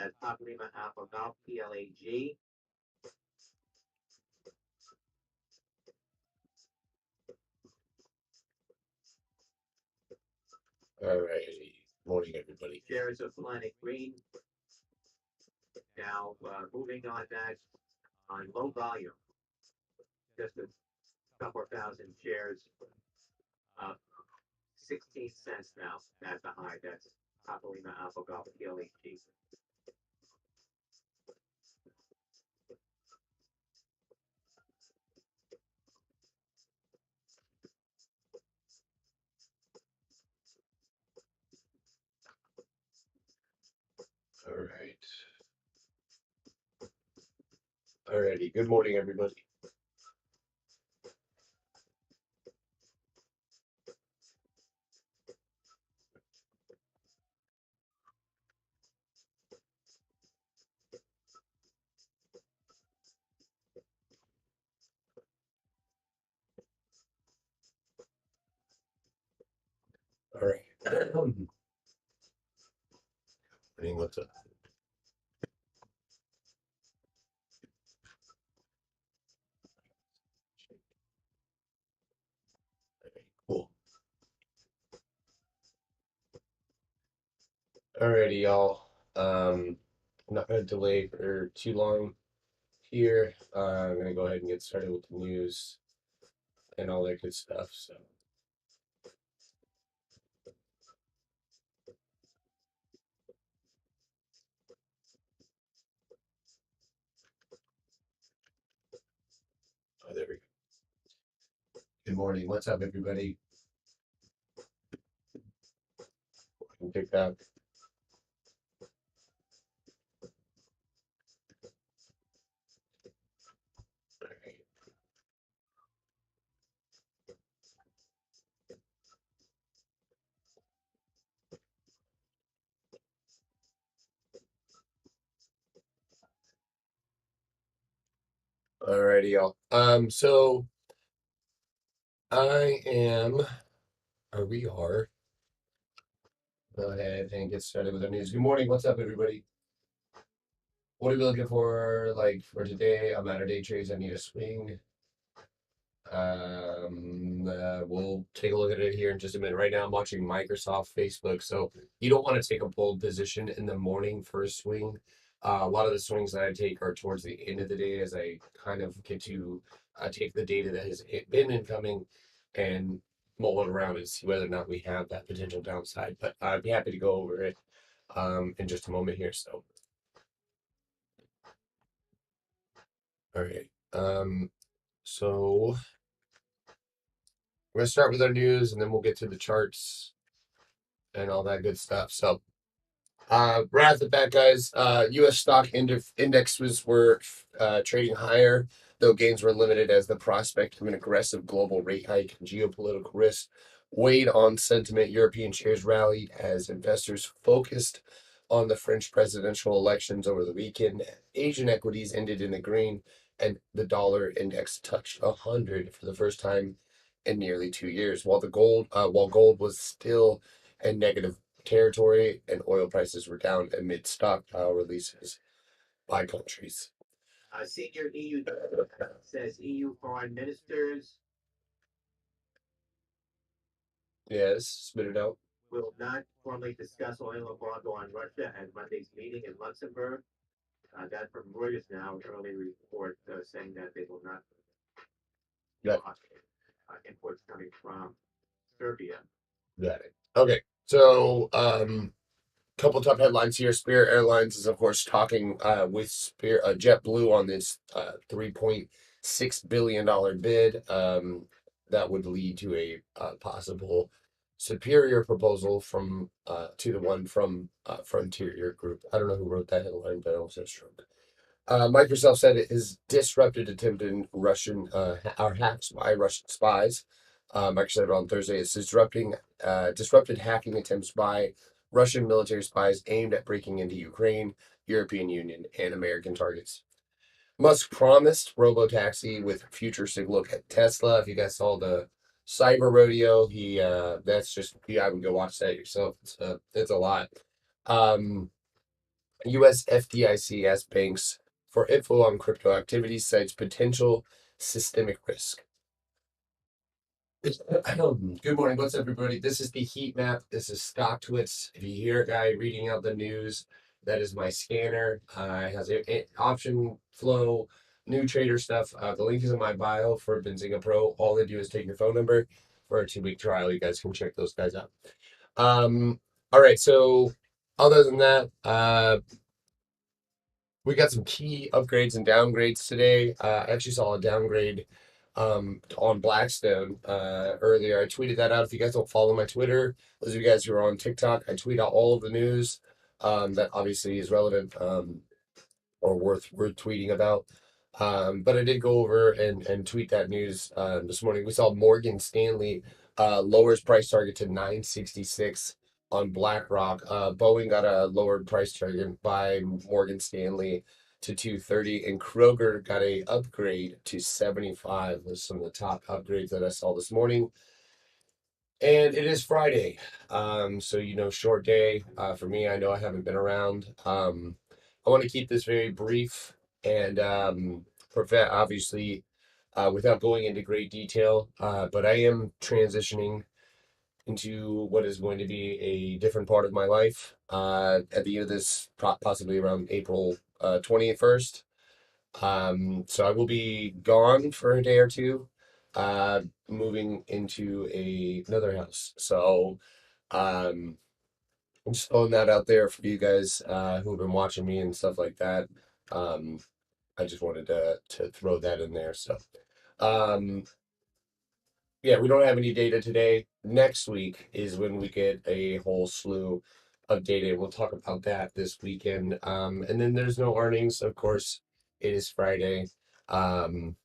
That's Papa Lima Alpha Golf PLAG. All right. Morning, everybody. Shares of Atlantic Green. Now moving on that on low volume, just a couple of thousand shares, up 16 cents now at the high. That's Papa Lima Alpha Golf PLAG. All right. All righty. Good morning, everybody. All right. Morning, what's up? Okay, cool. All righty, y'all. I'm not going to delay for too long here. I'm going to go ahead and get started with the news and all that good stuff. So, oh, there we go. Good morning. What's up, everybody? I can pick that. All right. All righty, y'all. So I am, or we are, go ahead and get started with our news. Good morning. What's up, everybody? What are we looking for, like, for today? I'm out of day trades. I need a swing. We'll take a look at it here in just a minute. Right now, I'm watching Microsoft, Facebook. So you don't want to take a bold position in the morning for a swing. A lot of the swings that I take are towards the end of the day as I kind of get to take the data that has been incoming and mull it around and see whether or not we have that potential downside. But I'd be happy to go over it in just a moment here. So, all right. So we're gonna start with our news and then we'll get to the charts and all that good stuff. So, right off the bat, guys, U.S. stock indexes were trading higher, though gains were limited as the prospect of an aggressive global rate hike and geopolitical risk weighed on sentiment. European shares rallied as investors focused on the French presidential elections over the weekend. Asian equities ended in the green, and the dollar index touched 100 for the first time in nearly 2 years. While gold was still in negative territory and oil prices were down amid stockpile releases by countries. Senior EU says EU foreign ministers Yes, spit it out. will not formally discuss oil embargo on Russia at Monday's meeting in Luxembourg. That from Reuters now, an early report saying that they will not Got imports coming from Serbia. Got it. Okay, so couple top headlines here. Spirit Airlines is of course talking with Spirit JetBlue on this $3.6 billion bid. That would lead to a possible superior proposal from to the one from Frontier Group. I don't know who wrote that headline, but I also stroke. Microsoft said it has disrupted attempted Russian or hacks by Russian spies. Microsoft on Thursday is disrupted hacking attempts by Russian military spies aimed at breaking into Ukraine, European Union, and American targets. Musk promised robotaxi with futuristic look at Tesla. If you guys saw the cyber rodeo, I would go watch that yourself. It's a lot. US FDIC asks banks for info on crypto activity, cites potential systemic risk. Good morning. What's up, everybody? This is the heat map. This is StockTwits. If you hear a guy reading out the news, that is my scanner. It has a option flow, new trader stuff. The link is in my bio for Benzinga Pro. All they do is take your phone number for a 2-week trial. You guys can check those guys out. All right. So other than that, we got some key upgrades and downgrades today. I actually saw a downgrade on Blackstone earlier. I tweeted that out. If you guys don't follow my Twitter, those of you guys who are on TikTok, I tweet out all of the news that obviously is relevant or worth tweeting about. But I did go over and tweet that news this morning. We saw Morgan Stanley lowers price target to 966 on BlackRock. Boeing got a lowered price target by Morgan Stanley to 230, and Kroger got a upgrade to 75. Was some of the top upgrades that I saw this morning. And it is Friday, so short day for me. I know I haven't been around. I want to keep this very brief and prevent, obviously, without going into great detail. But I am transitioning into what is going to be a different part of my life at the end of this, possibly around April 21st. So I will be gone for a day or two, moving into another house. So I'm just throwing that out there for you guys who have been watching me and stuff like that. Um, I just wanted to throw that in there. So um, yeah, we don't have any data today. Next week is when we get a whole slew of data. We'll talk about that this weekend. And then there's no earnings, of course. It is Friday. Um,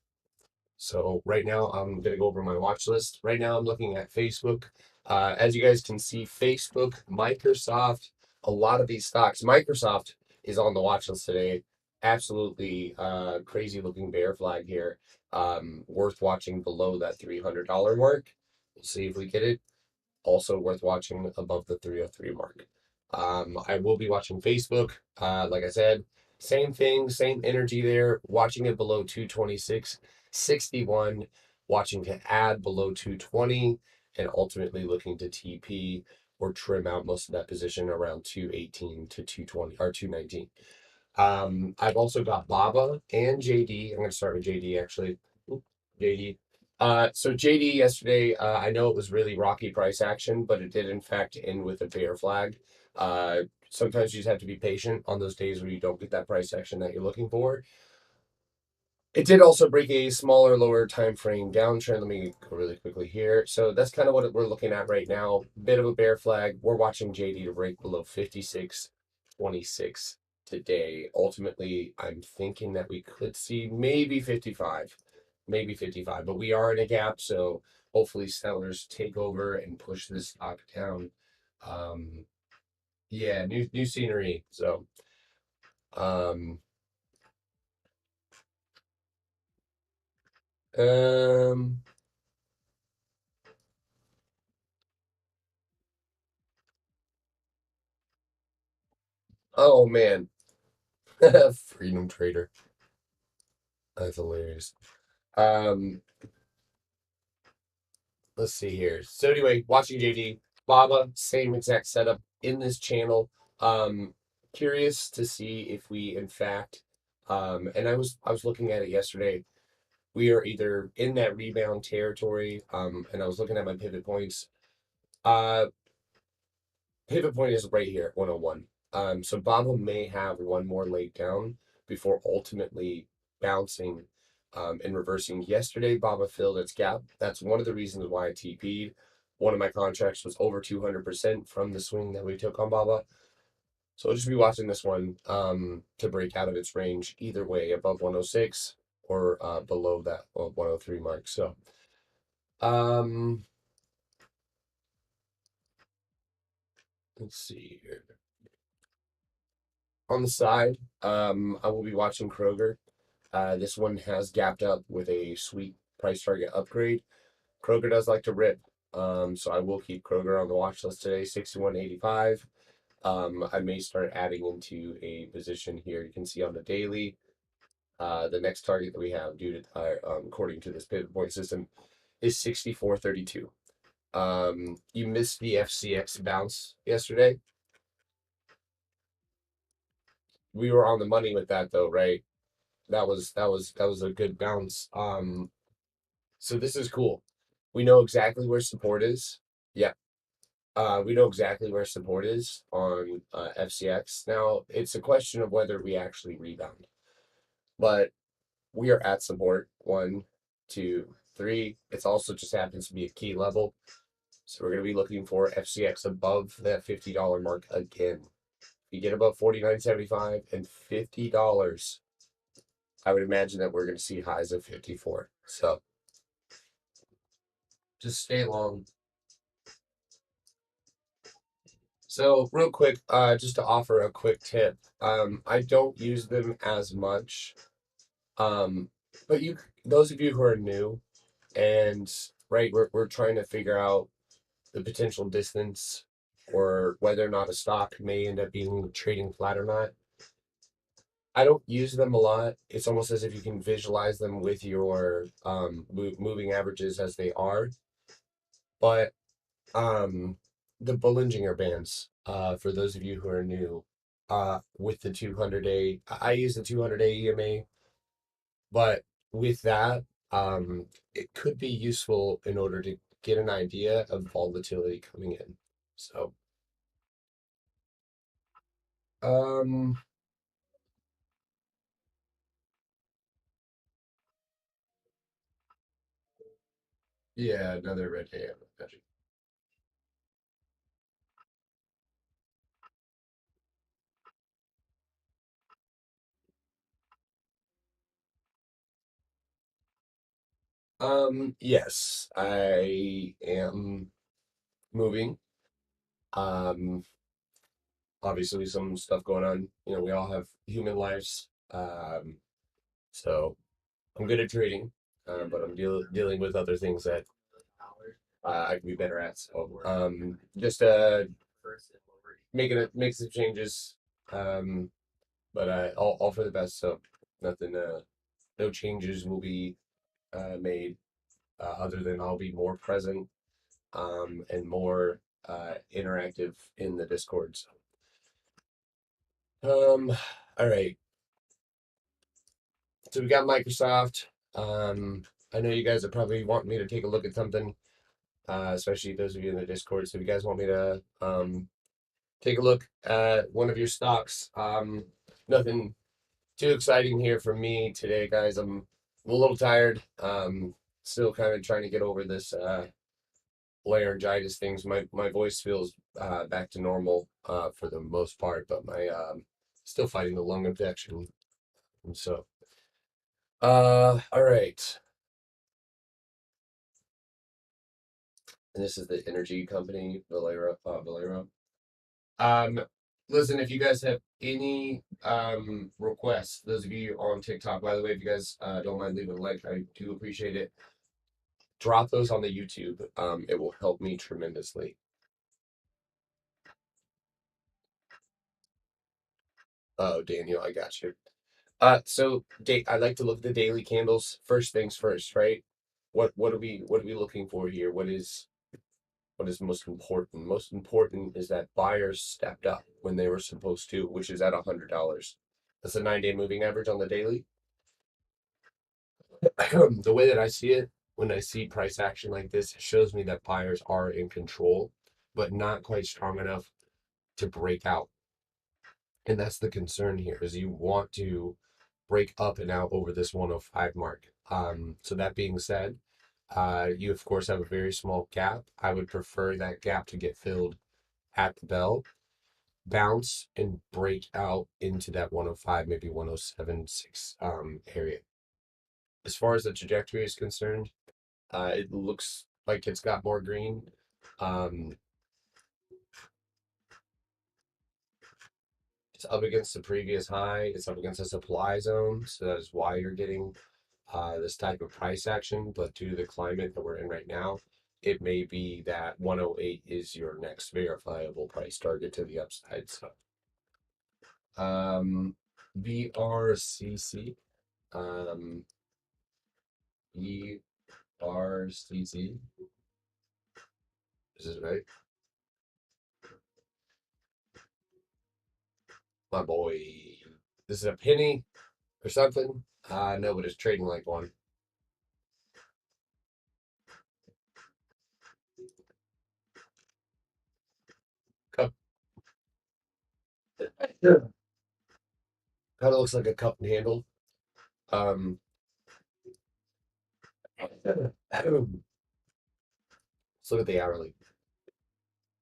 so right now I'm gonna go over my watch list. Right now I'm looking at Facebook. As you guys can see, Facebook, Microsoft, a lot of these stocks. Microsoft is on the watch list today. Absolutely crazy looking bear flag here. Worth watching below that $300 mark. We'll see if we get it. Also worth watching above the 303 mark. I will be watching Facebook. Like I said, same thing, same energy there. Watching it below 226.61, watching to add below 220, and ultimately looking to TP or trim out most of that position around 218 to 220 or 219. I've also got Baba and JD. I'm going to start with JD actually. JD. So JD yesterday, I know it was really rocky price action, but it did in fact end with a bear flag. Sometimes you just have to be patient on those days where you don't get that price action that you're looking for. It did also break a smaller, lower time frame downtrend. Let me go really quickly here. So that's kind of what we're looking at right now. Bit of a bear flag. We're watching JD to break below 56.26 today. Ultimately, I'm thinking that we could see maybe 55, but we are in a gap. So hopefully sellers take over and push this stock down. Yeah, new scenery. So, um, um, oh man. Freedom Trader. That's hilarious. Um, let's see here. So anyway, watching JD, Baba, same exact setup in this channel. Curious to see if we in fact, and I was looking at it yesterday. We are either in that rebound territory, and I was looking at my pivot points. Uh, Pivot point is right here at 101. So Baba may have one more leg down before ultimately bouncing and reversing. Yesterday, Baba filled its gap. That's one of the reasons why I TP'd. One of my contracts was over 200% from the swing that we took on Baba. So I'll just be watching this one to break out of its range either way, above 106 or below that 103 mark. So um, let's see here. On the side, I will be watching Kroger. This one has gapped up with a sweet price target upgrade. Kroger does like to rip, so I will keep Kroger on the watch list today, 61.85. I may start adding into a position here. You can see on the daily, the next target that we have due to according to this pivot point system is 64.32. You missed the FCX bounce yesterday. We were on the money with that though, right? That was a good bounce. So this is cool. We know exactly where support is. Yeah. We know exactly where support is on FCX. Now it's a question of whether we actually rebound. But we are at support. 1, 2, 3. It's also just happens to be a key level. So we're going to be looking for FCX above that $50 mark again. If you get above 49.75 and $50, I would imagine that we're going to see highs of 54. So just stay long. So real quick, just to offer a quick tip, I don't use them as much. But those of you who are new and right, we're trying to figure out the potential distance or whether or not a stock may end up being trading flat or not. I don't use them a lot. It's almost as if you can visualize them with your moving averages as they are. But the Bollinger Bands, for those of you who are new, with the 200-day, I use the 200-day EMA, but with that, it could be useful in order to get an idea of volatility coming in. So, um, yeah, another red day. Gotcha. Yes, I am moving. Um, Obviously some stuff going on. You know, we all have human lives. So I'm good at trading, but I'm dealing with other things that I can be better at. So just make some changes. Um, but all for the best. So nothing. No changes will be made other than I'll be more present and more interactive in the Discord. So, all right. So we got Microsoft. I know you guys are probably wanting me to take a look at something, especially those of you in the Discord. So if you guys want me to take a look at one of your stocks, nothing too exciting here for me today, guys. I'm a little tired. Still kind of trying to get over this laryngitis things. My voice feels back to normal for the most part, but my still fighting the lung infection. And so, all right. And this is the energy company, Valero. Um, Listen, if you guys have any requests, those of you on TikTok, by the way, if you guys don't mind leaving a like, I do appreciate it. Drop those on the YouTube. It will help me tremendously. Oh, Daniel, I got you. So I like to look at the daily candles. First things first, right? What are we looking for here? What is most important? Most important is that buyers stepped up when they were supposed to, which is at $100. That's a 9-day moving average on the daily. The way that I see it, when I see price action like this, it shows me that buyers are in control, but not quite strong enough to break out. And that's the concern here is you want to break up and out over this 105 mark. So that being said, you of course have a very small gap. I would prefer that gap to get filled at the bell, bounce and break out into that 105, maybe 107.6 area. As far as the trajectory is concerned, it looks like it's got more green. Um, it's up against the previous high. It's up against a supply zone, so that is why you're getting this type of price action. But due to the climate that we're in right now, it may be that 108 is your next verifiable price target to the upside. So, BRCC, um, BRCC, is this right? My boy, this is a penny or something. No, but it's trading like one. Cup. Yeah. Kind of looks like a cup and handle. Um, let's look at the hourly.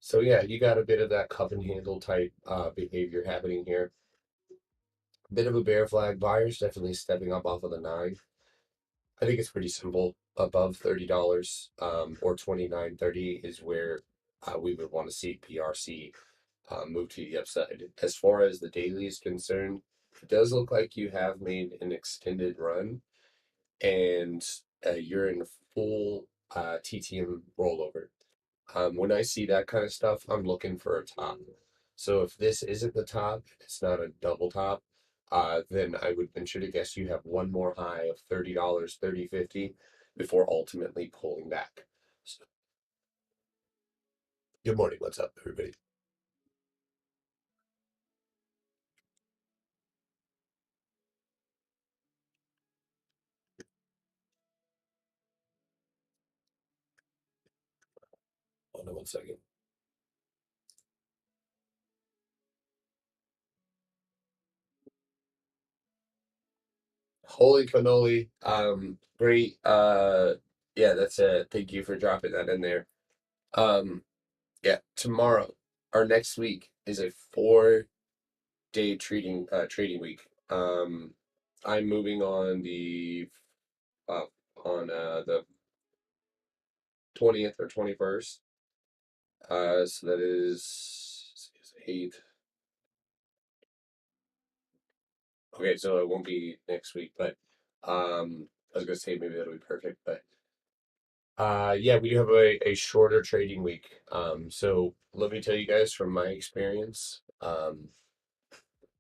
So yeah, you got a bit of that cup and handle type behavior happening here. Bit of a bear flag. Buyers definitely stepping up off of the 9. I think it's pretty simple. Above $30, or 29.30 is where we would want to see PRC move to the upside. As far as the daily is concerned, it does look like you have made an extended run, and you're in full TTM rollover. When I see that kind of stuff, I'm looking for a top. So if this isn't the top, it's not a double top, then I would venture to guess you have one more high of $30, 30.50 before ultimately pulling back. So, good morning. What's up, everybody? Hold on one second. Holy cannoli. Great. Yeah, that's it. Thank you for dropping that in there. Um, yeah, tomorrow, our next week is a 4-day trading week. I'm moving on uh the 20th or 21st. So that is 8. Okay, so it won't be next week, but I was gonna say maybe that'll be perfect, but yeah, we do have a shorter trading week. So let me tell you guys from my experience,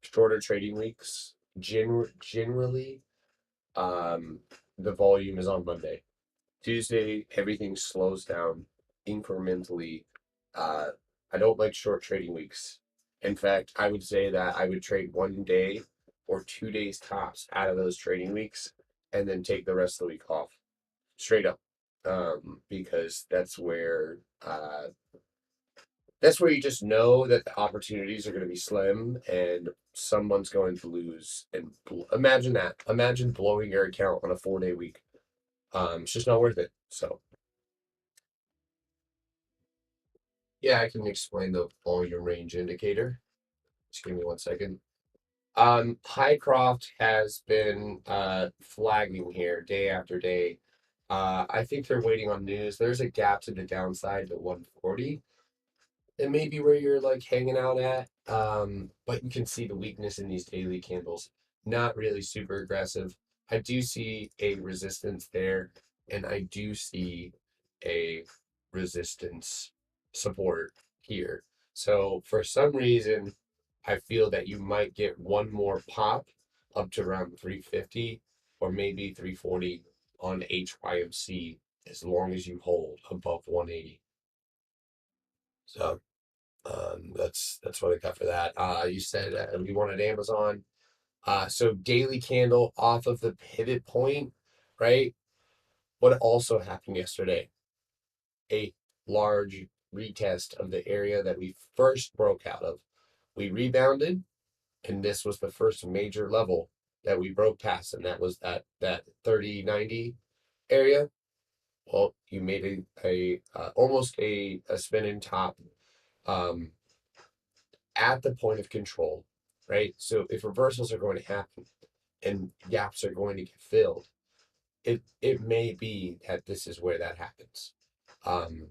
shorter trading weeks generally, um the volume is on Monday. Tuesday, everything slows down incrementally. Uh, I don't like short trading weeks. In fact, I would say that I would trade 1 day or 2 days tops out of those trading weeks and then take the rest of the week off straight up. Because that's where you just know that the opportunities are going to be slim and someone's going to lose. And imagine that. Imagine blowing your account on a 4-day week. It's just not worth it. So yeah, I can explain the volume range indicator. Just give me one second. Highcroft has been flagging here day after day. I think they're waiting on news. There's a gap to the downside to 140. It may be where you're like hanging out at. But you can see the weakness in these daily candles. Not really super aggressive. I do see a resistance there, and I do see a resistance support here. So for some reason, I feel that you might get one more pop up to around 350 or maybe 340 on HYMC as long as you hold above 180. So that's what I got for that. You said we wanted Amazon. So daily candle off of the pivot point, right? What also happened yesterday? A large retest of the area that we first broke out of. We rebounded, and this was the first major level that we broke past, and that was that 3090 area. Well, you made a almost a spinning top. Um, at the point of control, right? So if reversals are going to happen and gaps are going to get filled, it may be that this is where that happens. Um,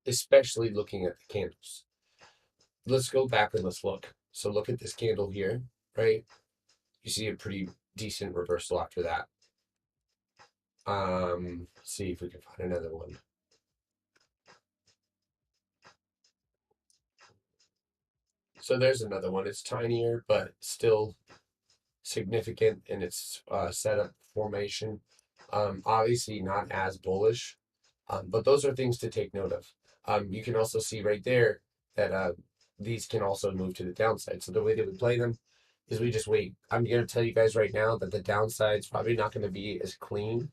Especially looking at the candles. Let's go back and let's look. So look at this candle here, right? You see a pretty decent reversal after that. See if we can find another one. So there's another one. It's tinier, but still significant in its setup formation. Obviously not as bullish, but those are things to take note of. You can also see right there that these can also move to the downside. So the way that we play them is we just wait. I'm going to tell you guys right now that the downside's probably not going to be as clean,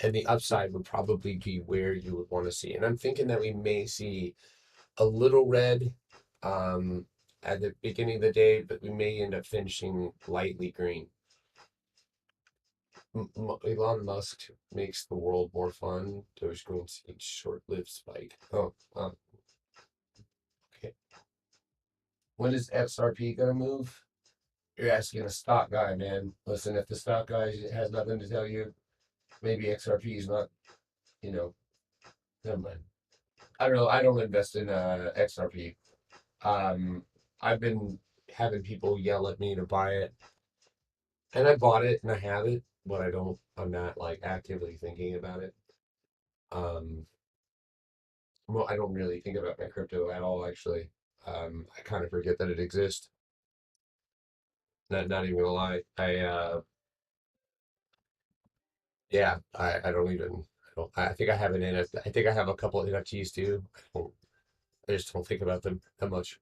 and the upside would probably be where you would want to see. And I'm thinking that we may see a little red um, at the beginning of the day, but we may end up finishing lightly green. Elon Musk makes the world more fun. Dogecoin sees short-lived spike. Oh, okay. When is XRP gonna move? You're asking a stock guy, man. Listen, if the stock guy has nothing to tell you, maybe XRP is not. You know, never mind. I don't know. I don't invest in XRP. Um, I've been having people yell at me to buy it, and I bought it and I have it, but I don't. I'm not like actively thinking about it. Um, well, I don't really think about my crypto at all, actually. I kind of forget that it exists. Not even gonna lie. Yeah, I don't even. I think I have an NFT. I think I have a couple of NFTs too. I just don't think about them that much.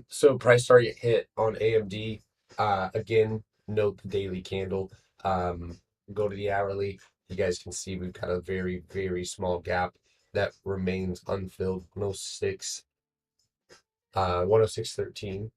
So price target hit on AMD. Again, note the daily candle. Um, Go to the hourly. You guys can see we've got a very, very small gap that remains unfilled. 106, 106.13.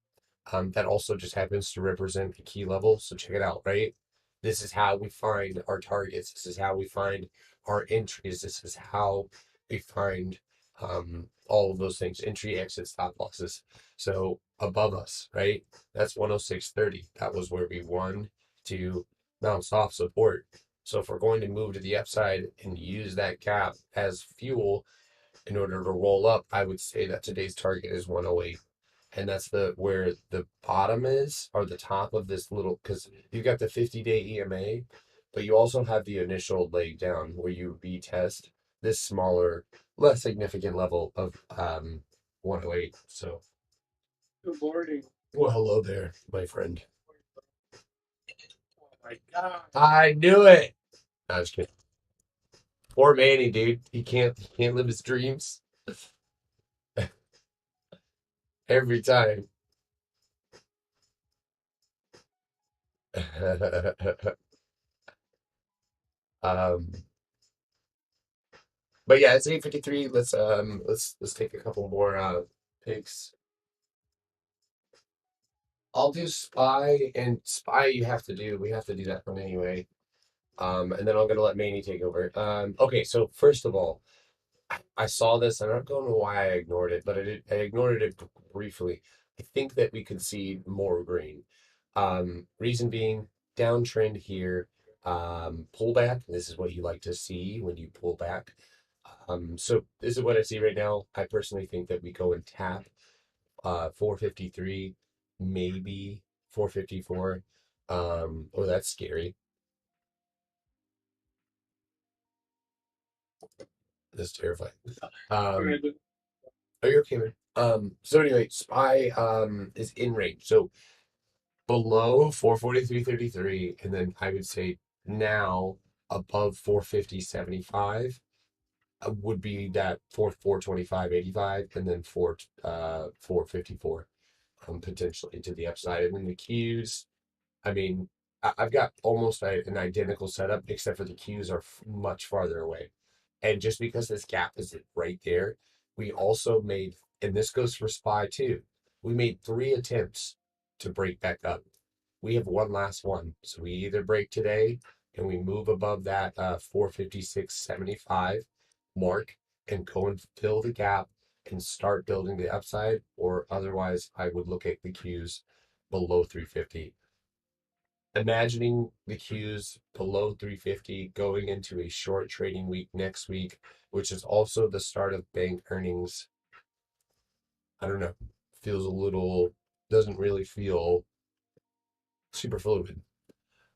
That also just happens to represent a key level. So check it out, right? This is how we find our targets. This is how we find our entries. This is how we find all of those things, entry, exit, stop losses. So above us, right? That's 106.30. That was where we won to bounce off support. So if we're going to move to the upside and use that gap as fuel in order to roll up, I would say that today's target is 108, and that's the where the bottom is, or the top of this little, because you've got the 50-day EMA, but you also have the initial leg down where you retest this smaller, less significant level of 108. So Good morning. well, hello there, my friend. Oh my God. I knew it. No, I was kidding. Poor Manny, dude. He can't live his dreams every time. um But yeah, it's 8:53. Let's take a couple more picks. I'll do spy, and spy you have to do. We have to do that one anyway. And then I'm gonna let Manny take over. Okay, so first of all, I saw this and I don't know why I ignored it, but I ignored it briefly. I think that we could see more green. Reason being, downtrend here, pullback. This is what you like to see when you pull back. So this is what I see right now. I personally think that we go and tap 453, maybe 454. Oh, that's scary. That's terrifying. Um, Good. are you okay, man? So anyway, SPY is in range. So below 443.33, and then I would say now above 450.75 would be that 425.85, and then 454 potentially to the upside. And then the Qs, I mean, I've got almost an identical setup, except for the Qs are much farther away. And just because this gap is right there, we also made, and this goes for SPY too, we made 3 attempts to break back up. We have one last one. So we either break today and we move above that 456.75 mark and go and fill the gap and start building the upside, or otherwise I would look at the Qs below 350. Imagining the Qs below 350 going into a short trading week next week, which is also the start of bank earnings. I don't know. Feels a little, doesn't really feel super fluid.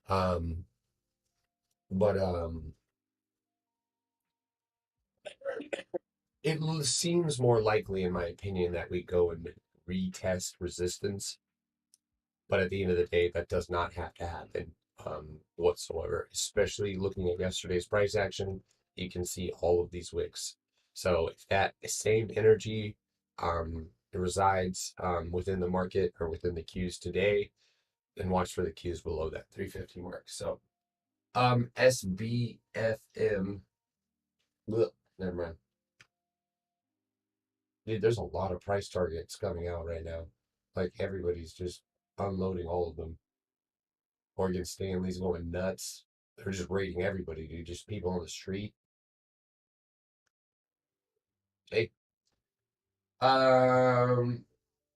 Um, but It seems more likely, in my opinion, that we go and retest resistance. But at the end of the day, that does not have to happen whatsoever. Especially looking at yesterday's price action, you can see all of these wicks. So if that same energy resides within the market or within the Qs today, then watch for the Qs below that 350 mark. So SBFM. Never mind. Dude, there's a lot of price targets coming out right now. Like everybody's just unloading all of them. Morgan Stanley's going nuts. They're just raiding everybody, dude. Just people on the street. Hey, um,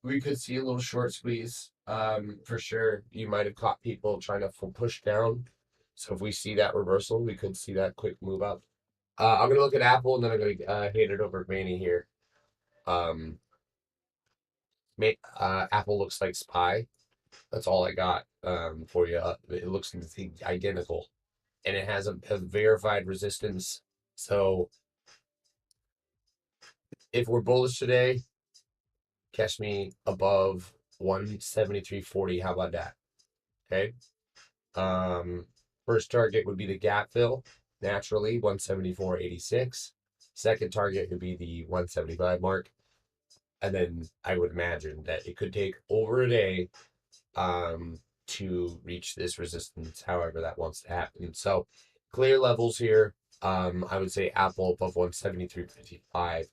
we could see a little short squeeze. For sure. You might have caught people trying to push down. So if we see that reversal, we could see that quick move up. I'm gonna look at Apple and then I'm gonna hand it over to Manny here. Um, Apple looks like Spy. That's all I got for you. It looks identical, and it has a verified resistance. So if we're bullish today, catch me above 173.40. How about that? Okay. First target would be the gap fill, naturally 174.86. Second target would be the 175 mark. And then I would imagine that it could take over a day to reach this resistance, however that wants to happen. So clear levels here. I would say Apple above 173.55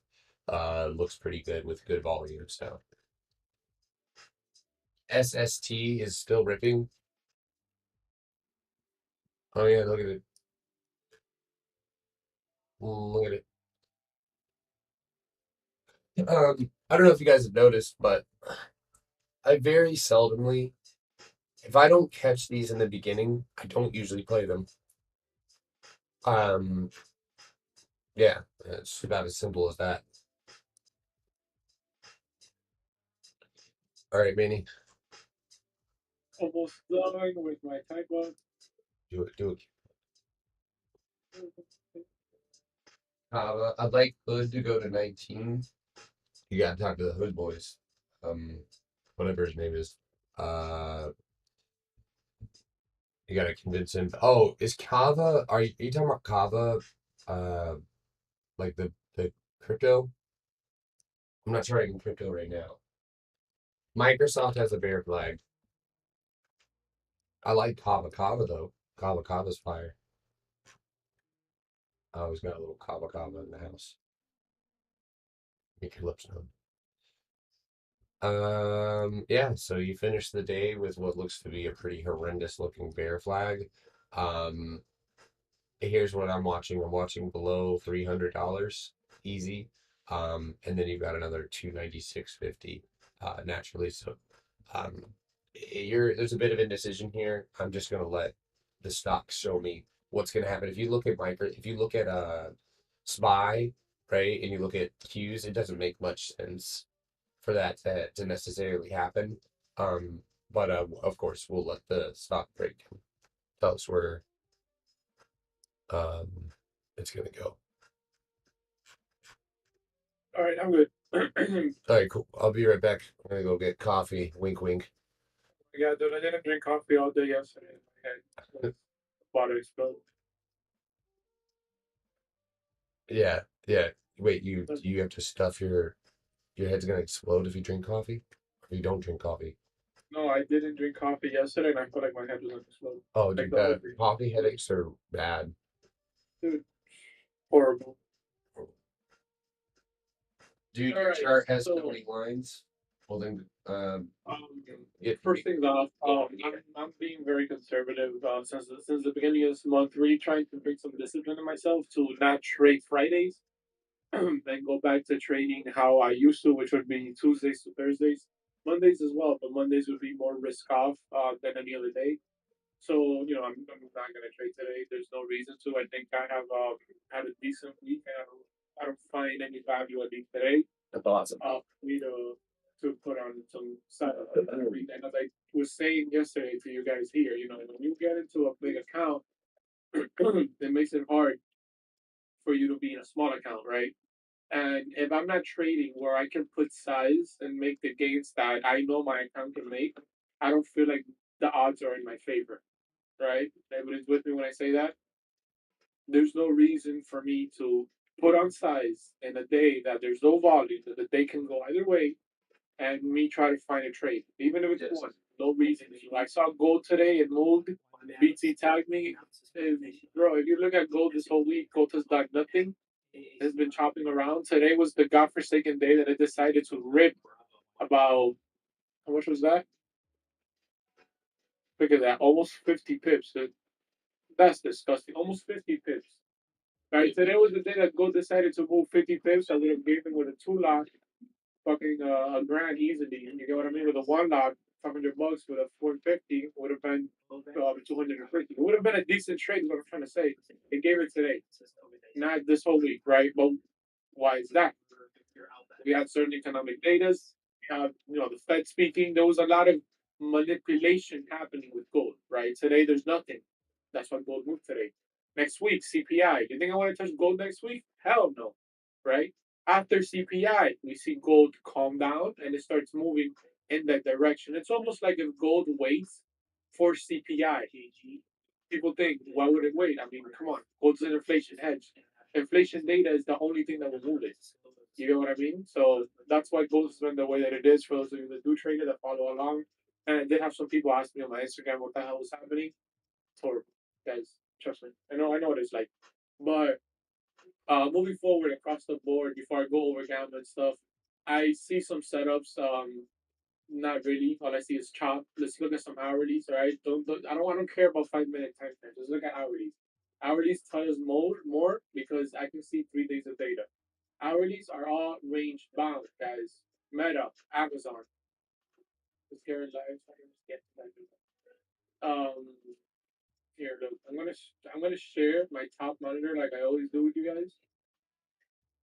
looks pretty good with good volume. So SST is still ripping. Oh yeah, look at it. Look at it. I don't know if you guys have noticed, but I very seldomly, if I don't catch these in the beginning, I don't usually play them. Um, yeah, it's about as simple as that. All right, Manny, Almost done with my type up. do it, do it. I'd like Hood to go to 19. You gotta talk to the Hood boys. Whatever his name is. You gotta convince him. Oh, is Kava? Are you talking about Kava? Uh, like the crypto? I'm not trading crypto right now. Microsoft has a bear flag. I like Kava Kava though. Kava Kava's fire. I always got a little Kava Kava in the house. Make your lips numb. Yeah, so you finish the day with what looks to be a pretty horrendous looking bear flag. Um, Here's what I'm watching. I'm watching below $300 easy. And then you've got another 296.50 naturally. So um there's a bit of indecision here. I'm just gonna let the stocks show me what's gonna happen. If you look at SPY, right, and you look at Qs, it doesn't make much sense for that to necessarily happen. But of course we'll let the stock break tell us where um it's gonna go. All right, I'm good. All right, cool. I'll be right back. I'm gonna go get coffee. Wink, wink. Yeah, dude, I didn't drink coffee all day yesterday. My head water exploded. Yeah, yeah. Wait, you have to stuff your head's gonna explode if you drink coffee, or if you don't drink coffee. No, I didn't drink coffee yesterday, and I felt like my head was gonna explode. Oh, Like dude, the whole thing. coffee headaches are bad. Dude, horrible. Dude, All your right, chart has so 20 lines. Well then, first things off, I'm being very conservative since the beginning of this month, really trying to bring some discipline in myself to not trade Fridays and go back to trading how I used to, which would be Tuesdays to Thursdays, Mondays as well, but Mondays would be more risk off than any other day. So I'm not gonna trade today. There's no reason to. I think I have had a decent week. I don't find any value at least today. That's awesome. For me to put on some salary. And as I was saying yesterday to you guys here, when you get into a big account, it makes it hard for you to be in a small account, right? And if I'm not trading where I can put size and make the gains that I know my account can make, I don't feel like the odds are in my favor, right? Everybody's with me when I say that. There's no reason for me to put on size in a day that there's no volume, that the day can go either way, and me try to find a trade, even if it's one. No reason. I saw gold today, it moved. BT tagged me. Bro, if you look at gold this whole week, gold has done nothing. It's been chopping around. Today was the godforsaken day that it decided to rip about, how much was that? Look at that, almost 50 pips. That's disgusting. Almost 50 pips. Right, today was the day that gold decided to move 50 pips. I would have given with a 2 lot, fucking a grand easily. You get what I mean? With a 1 lot, $500 with a 450 would have been 250. It would have been a decent trade. Is what I'm trying to say. It gave it today, not this whole week, right? But why is that? We had certain economic data. We have, the Fed speaking. There was a lot of manipulation happening with gold, right? Today, there's nothing. That's why gold moved today. Next week, CPI. You think I want to touch gold next week? Hell no, right? After CPI, we see gold calm down and it starts moving in that direction. It's almost like if gold waits for CPI. People think, why would it wait? I mean, come on, gold's an inflation hedge. Inflation data is the only thing that will move it. You know what I mean? So that's why gold has been the way that it is for those of you that do trade it, that follow along. And I did have some people ask me on my Instagram what the hell was happening. It's horrible, guys. Trust me. I know what it's like. But moving forward across the board, before I go over gamma and stuff, I see some setups. Not really. All I see is chop. Let's look at some hourlies. All right. I don't care about 5 minute time frames. Let's look at hourlies. Hourlies tell us more because I can see 3 days of data. Hourlies are all range bound, guys. Meta, Amazon. It's here live. Um, here, look. I'm gonna share my top monitor like I always do with you guys.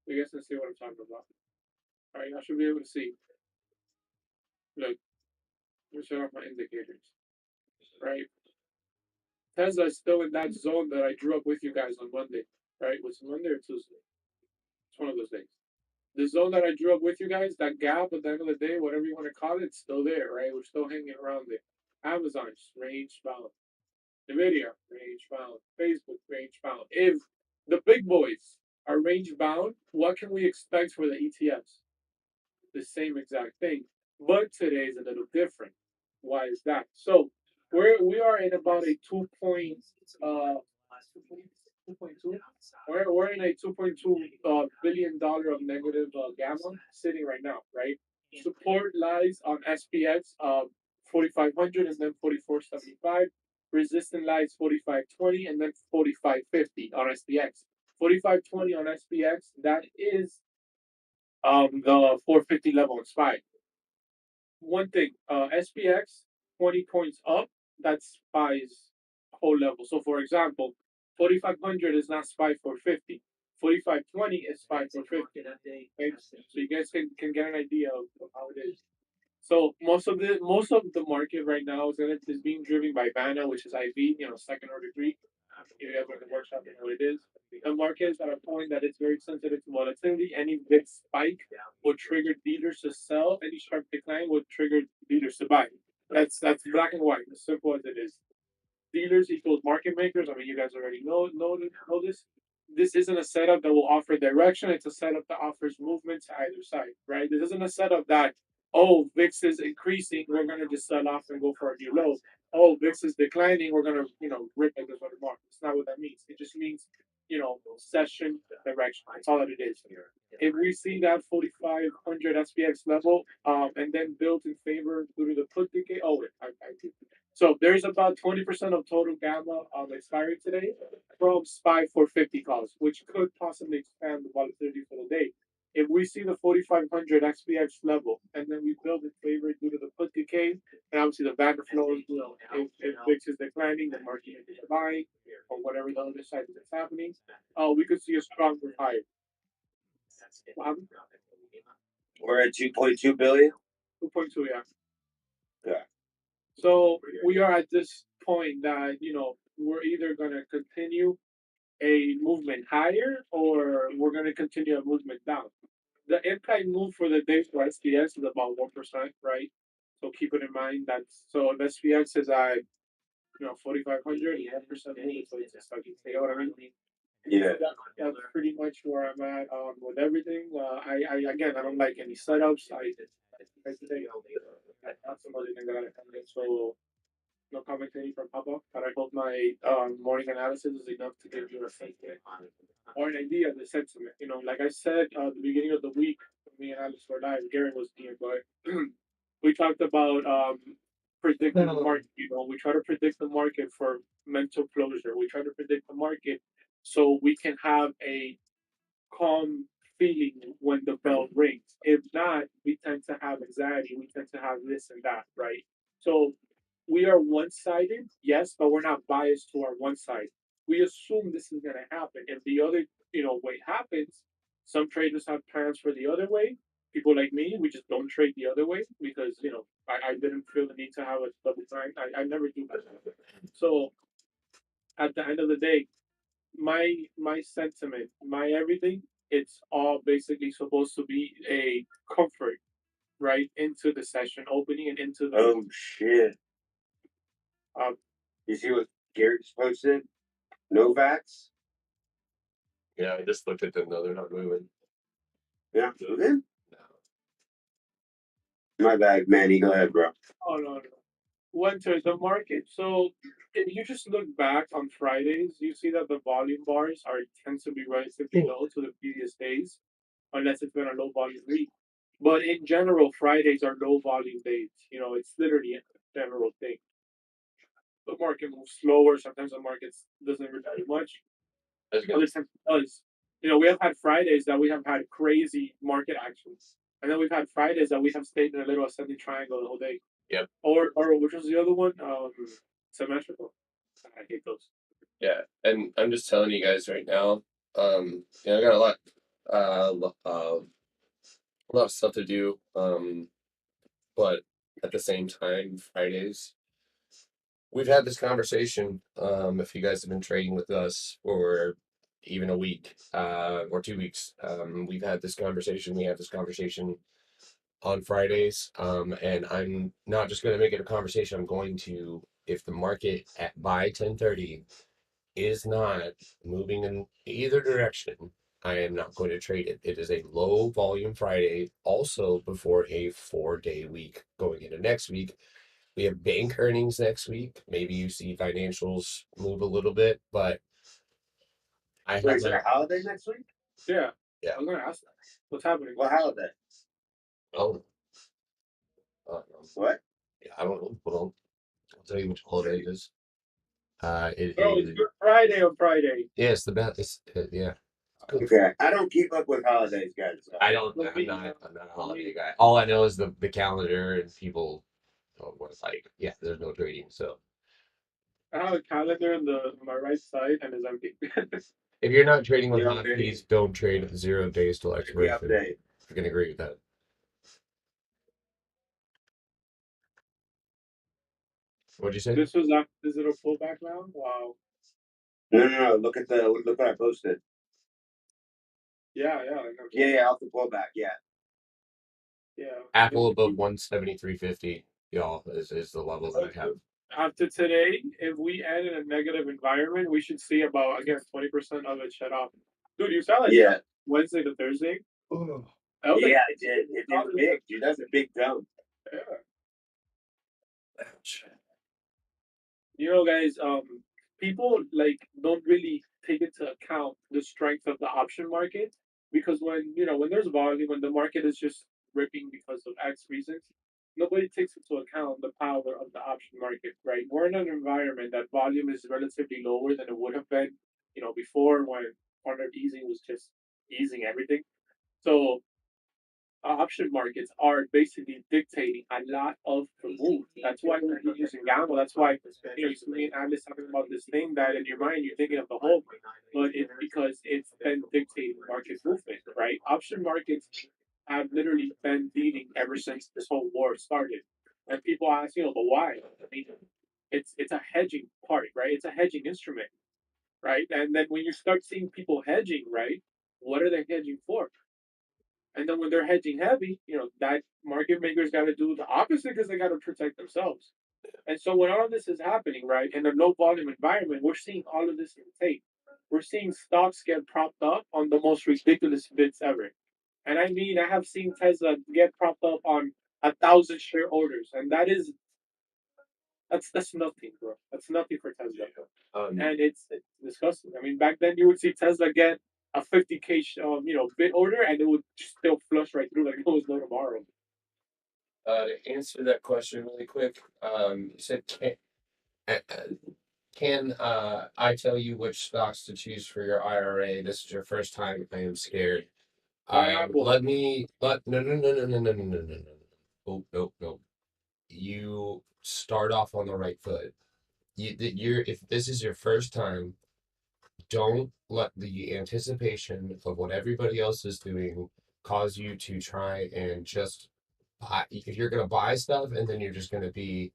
You guys can see what I'm talking about. All right, I should be able to see. Look, let me show off my indicators. Right, Tesla is still in that zone that I drew up with you guys on Monday. Right, was it Monday or Tuesday? It's one of those days. The zone that I drew up with you guys, that gap at the end of the day, whatever you want to call it, it's still there, right? We're still hanging around there. Amazon's range bound. Nvidia, range bound. Facebook, range bound. If the big boys are range bound, what can we expect for the ETFs? The same exact thing. But today is a little different. Why is that? So we are in about a 2.2. We're in a 2.2 billion dollar of negative gamma sitting right now, right? Support lies on SPX 4500 and then 4475. Resistance lies 4520 and then 4550 on SPX. 4520 on SPX, that is the 450 level in SPY. One thing, SPX 20 points up, that's SPY's whole level. So for example, 4500 is not SPY 450. 4520 is SPY 450. Okay? So you guys can get an idea of how it is. So most of the market right now is being driven by BANA, which is IV, second order Greek. If you ever in the workshop, you know what it is. The market is at a point that it's very sensitive to volatility. Any big spike will trigger dealers to sell. Any sharp decline will trigger dealers to buy. That's black and white, as simple as it is. Dealers equals market makers. I mean, you guys already know this. This isn't a setup that will offer direction. It's a setup that offers movement to either side, right? This isn't a setup that, oh, VIX is increasing, we're gonna just sell off and go for a new low. Oh, VIX is declining, we're gonna, rip like this on the market. It's not what that means. It just means, session direction. That's all that it is. If we see that 4500 SPX level, and then built in favor due to the put decay, oh, wait, so there's about 20% of total gamma expiring today from SPY 450 calls, which could possibly expand the volatility for the day. If we see the 4500 XPX level and then we build in favor due to the put decay, and obviously the back flows, if VIX is declining, the market is buying, or whatever the other side is happening, we could see a stronger high. We're at 2.2 billion. 2.2, yeah. Yeah. So we are at this point that we're either gonna continue a movement higher or we're going to continue a movement down. The implied move for the day for SPX is about 1%, right? So keep it in mind that so if SPX is at 4,500, 1% move, so it's just like you know what I mean? Yeah. That's pretty much where I'm at with everything. I again, I don't like any setups. I think that's some other thing that I have. So no commentary from Papa, but I hope my morning analysis is enough to give you a sentiment or an idea of the sentiment. Like I said at the beginning of the week, when me and Alex were live, Gary was here, but we talked about predicting the market. We try to predict the market for mental closure. We try to predict the market so we can have a calm feeling when the bell rings. If not, we tend to have anxiety. We tend to have this and that, right? So we are one sided, yes, but we're not biased to our one side. We assume this is going to happen. If the other, way happens, some traders have plans for the other way. People like me, we just don't trade the other way because, I didn't feel the need to have a double time. I never do that. So at the end of the day, my sentiment, my everything, it's all basically supposed to be a comfort, right, into the session opening and into the Oh shit! um You see what Garrett just posted? Novaks. Yeah, I just looked at them though; they're not moving. Yeah, moving. No. My bad, Manny. Go ahead, bro. oh no, winter the market. So if you just look back on Fridays, you see that the volume bars are tend to be relatively low to the previous days, unless it's been a low volume week. But in general, Fridays are low volume days. It's literally a general thing. The market moves slower. Sometimes the market doesn't really do much. That's good. Other times it does. We have had Fridays that we have had crazy market actions, and then we've had Fridays that we have stayed in a little ascending triangle the whole day. Yep. Or which was the other one? Symmetrical. I hate those. Yeah, and I'm just telling you guys right now. I got a lot of stuff to do. But at the same time, Fridays, we've had this conversation. If you guys have been trading with us for even a week, or 2 weeks, we've had this conversation. We have this conversation on Fridays. And I'm not just going to make it a conversation. I'm going to, if the market by 10:30 is not moving in either direction, I am not going to trade it. It is a low volume Friday, also before a 4-day week going into next week. We have bank earnings next week. Maybe you see financials move a little bit, but I have Wait, is there a holiday next week? Yeah. Yeah. I'm gonna ask that. What's happening? What holiday? Oh, What? yeah, I don't know. Hold on. I'll tell you which holiday it is. It Bro, it's is. Good Friday on Friday. Yeah, it's the best. It's yeah. Good. Okay, I don't keep up with holidays, guys. So. I don't. I'm not. I'm not a holiday guy. All I know is the calendar and people. Oh, what's like? Yeah, there's no trading. So I have a calendar on my right side and it's empty. if you're not trading with Yeah, hotkeys, don't trade 0 days till Every expiration. update. I can agree with that. What'd you say? This was is it a pullback now? Wow. No. Look what I posted. Yeah. Yeah, off the pullback. Yeah. Apple above 173.50, y'all, is the level that I have. After today, if we end in a negative environment, we should see about, I guess, 20% of it shut off. Dude, you saw it Yeah. Wednesday to Thursday? Oh. That was like- Yeah, I did. It was big, dude. That's a big jump. yeah. Ouch. Guys, people don't really take into account the strength of the option market because when there's volume, when the market is just ripping because of X reasons, nobody takes into account the power of the option market, right? We're in an environment that volume is relatively lower than it would have been, before when quantitative easing was just easing everything. So option markets are basically dictating a lot of the move. That's why we're using gamble. That's why you see me and Alice talking about this thing that in your mind you're thinking of the whole, but it's because it's been dictating market movement, right? Option markets have literally been leading ever since this whole war started. And people ask, but why? I mean, it's a hedging part, right? It's a hedging instrument. right? And then when you start seeing people hedging, right, what are they hedging for? And then when they're hedging heavy, that market makers got to do the opposite because they got to protect themselves. And so when all of this is happening, right, in a low volume environment, we're seeing all of this in tape. We're seeing stocks get propped up on the most ridiculous bids ever. And I mean, I have seen Tesla get propped up on 1,000 share orders, and that's nothing, bro. That's nothing for Tesla, and it's disgusting. I mean, back then you would see Tesla get a 50K bid order, and it would just still flush right through like it was no tomorrow. To answer that question really quick, you said can I tell you which stocks to choose for your IRA? This is your first time. I am scared. Let me let no no no no no no no no no no no. Oh no no. You start off on the right foot. You're if this is your first time, don't let the anticipation of what everybody else is doing cause you to try and just buy. If you're gonna buy stuff and then you're just gonna be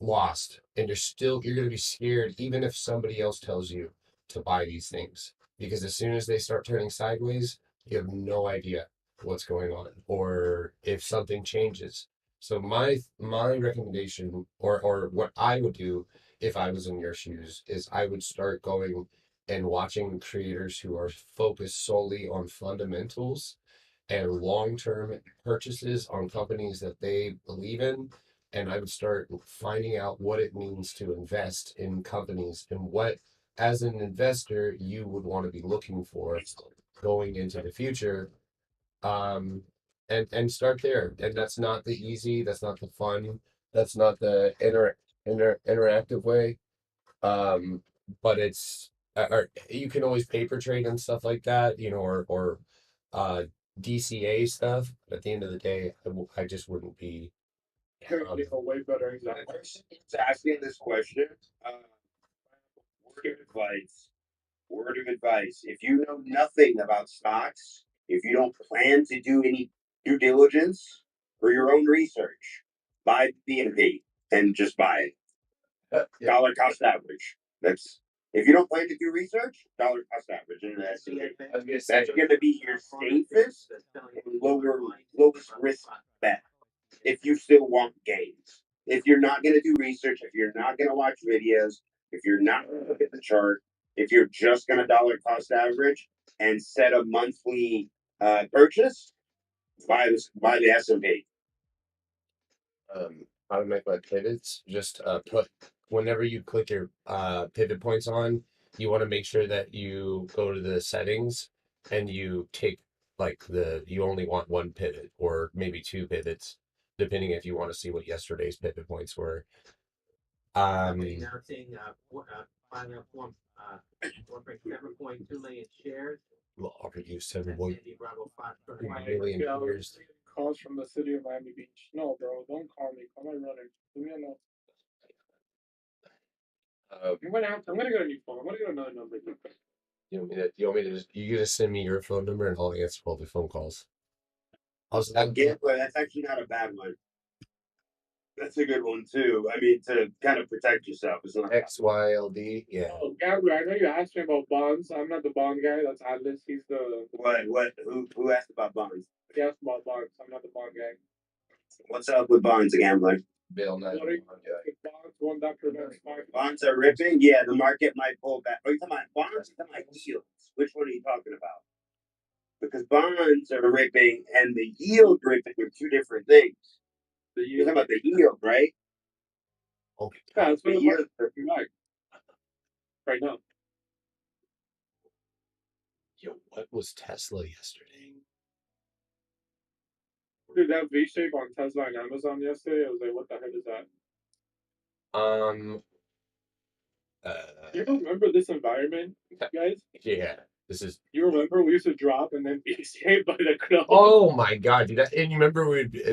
lost and you're going to be scared even if somebody else tells you to buy these things, because as soon as they start turning sideways you have no idea what's going on or if something changes. So my recommendation, or what I would do if I was in your shoes, is I would start going and watching creators who are focused solely on fundamentals and long-term purchases on companies that they believe in. And I would start finding out what it means to invest in companies and what, as an investor, you would want to be looking for going into the future. Um, and start there. And that's not the easy, that's not the fun, that's not the interactive way. But it's or you can always paper trade and stuff like that, or uh DCA stuff. But at the end of the day, I just wouldn't be. Apparently, a way better The example. person who's asking this question, word of advice. Word of advice. If you know nothing about stocks, if you don't plan to do any due diligence or your own research, buy B&P and just buy it. Yeah. Dollar cost average. That's if you don't plan to do research, dollar cost average, and that's going to be your safest and lowest risk bet if you still want gains. If you're not going to do research, if you're not going to watch videos, if you're not going to look at the chart, if you're just going to dollar cost average and set a monthly purchase, buy the S&P. How to make my pivots? Just put whenever you click your pivot points on, you want to make sure that you go to the settings and you take you only want one pivot or maybe two pivots, depending if you want to see what yesterday's pivot points were. Announcing filing a form 1.7.2 million shares. Will offer you 7 Sandy Bravo 5 million years. Calls from the city of Miami Beach. No, bro, don't call me. Call my runner. Leave me alone. I'm gonna get a new phone. I'm gonna get another number. You want me to just you just send me your phone number and I'll answer all the phone calls. Again, but that's actually not a bad one. That's a good one too. I mean, to kind of protect yourself. It's not XYLD. Yeah. Oh, Gabriel, I know you asked me about bonds. I'm not the bond guy. That's Atlas. He's the. what who asked about bonds? He asked about bonds. I'm not the bond guy. What's up with bonds, gambler? Bill What are you bonds? One that prevents market. Bonds are ripping. Yeah, the market might pull back. Are you talking about bonds? Or you talking about yields? Which one are you talking about? Because bonds are ripping and the yield ripping are two different things. You're talking about the yield, right? Okay. Yeah, that's what The the yield. market's like right now. Yo, what was Tesla yesterday? Dude, that V shape on Tesla and Amazon yesterday, I was like, what the heck is that? You remember this environment, guys? Yeah, this is. You remember we used to drop and then be saved by the club? Oh my god, dude! And you remember dude,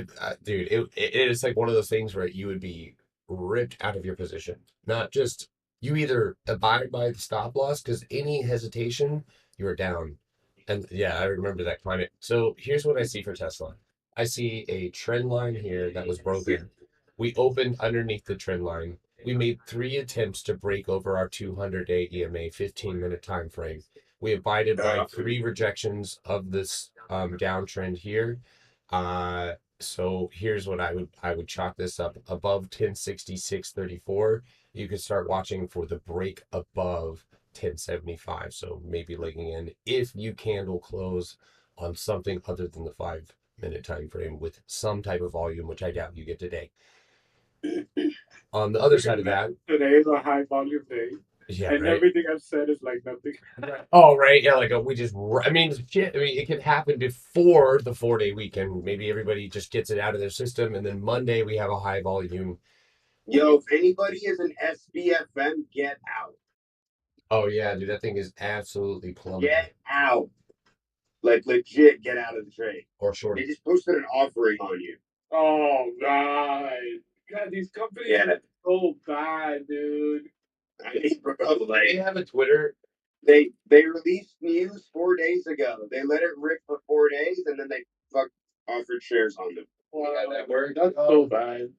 it is like one of those things where you would be ripped out of your position. Not just you either abide by the stop loss because any hesitation you are down. And yeah, I remember that climate. So here's what I see for Tesla. I see a trend line here that was broken. We opened underneath the trend line. We made 3 attempts to break over our 200-day EMA 15-minute time frame. We abided by 3 rejections of this downtrend here. So here's what I would chalk this up above 1066.34. You could start watching for the break above 1075. So maybe legging in if you candle close on something other than the 5-minute time frame with some type of volume, which I doubt you get today. On the other side of that, today is a high volume day, yeah, and right. everything I've said is like nothing. Oh, right. Yeah, like I mean, shit. I mean, it could happen before the 4-day weekend. Maybe everybody just gets it out of their system, and then Monday we have a high volume. Yo, if anybody is an SBFM, get out. Oh yeah, dude, that thing is absolutely plummeting. Get out. Like legit, get out of the trade. Or short. They just posted an offering on you. Oh God, God, these companies are so bad, dude. I mean, bro, They have a Twitter. They released news 4 days ago. They let it rip for 4 days, and then they offered shares on them. Wow, Yeah, that worked. that's so bad.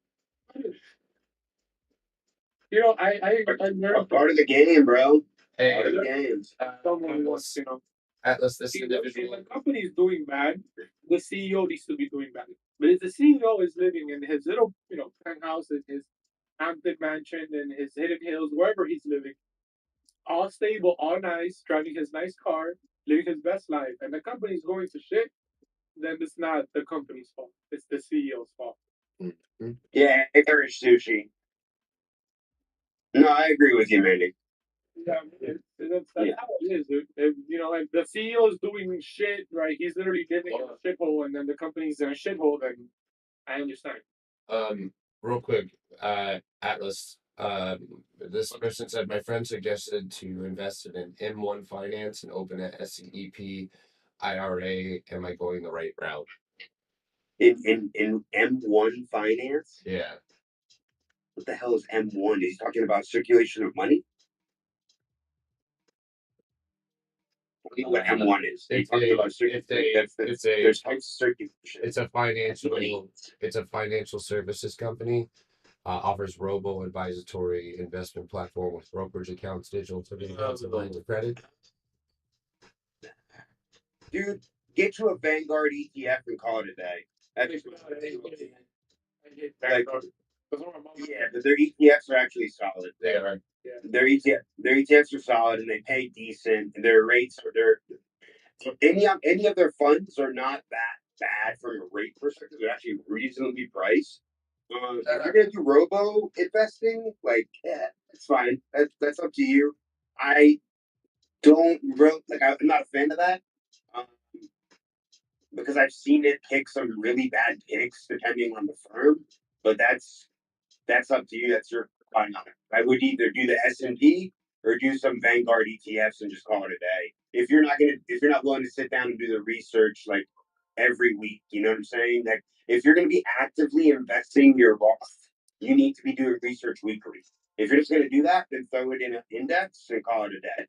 You know, I learned Part of the game, bro. Hey, Part of the games. someone wants, you know. Atlas, this See, individual. if the company is doing bad, the CEO needs to be doing bad. But if the CEO is living in his little, you know, penthouse in his Hampton mansion in his Hidden Hills, wherever he's living, all stable, all nice, driving his nice car, living his best life, and the company's going to shit, then it's not the company's fault. It's the CEO's fault. Yeah, encourage sushi. No, I agree with you, Mandy. Yeah, that's how it is, dude. You know, like the CEO is doing shit, right? He's literally living in a shithole, and then the company's in a shithole. Then I understand. Real quick, Atlas. This person said my friend suggested to invest in an M1 finance and open a SEP IRA. Am I going the right route? In M1 finance? Yeah. What the hell is M1? He's talking about circulation of money? What M1 is? There's types of circulation. It's a financial services company. Offers robo-advisory investment platform with brokerage accounts, digital accounts, and lines of credit. Dude, get you a Vanguard ETF and call it a day. Yeah, but their ETFs are actually solid. They are. Yeah. Their ETFs are solid and they pay decent and their rates are any of their funds are not that bad from a rate perspective. They're actually reasonably priced. If you're gonna do robo investing, like that's fine. That's up to you. I don't I'm not a fan of that. Because I've seen it pick some really bad picks depending on the firm, but that's up to you. That's your fine on it. I would either do the S&P or do some Vanguard ETFs and just call it a day. If you're not willing to sit down and do the research like every week, you know what I'm saying? Like if you're gonna be actively investing your loss, you need to be doing research weekly. If you're just gonna do that, then throw it in an index and call it a day.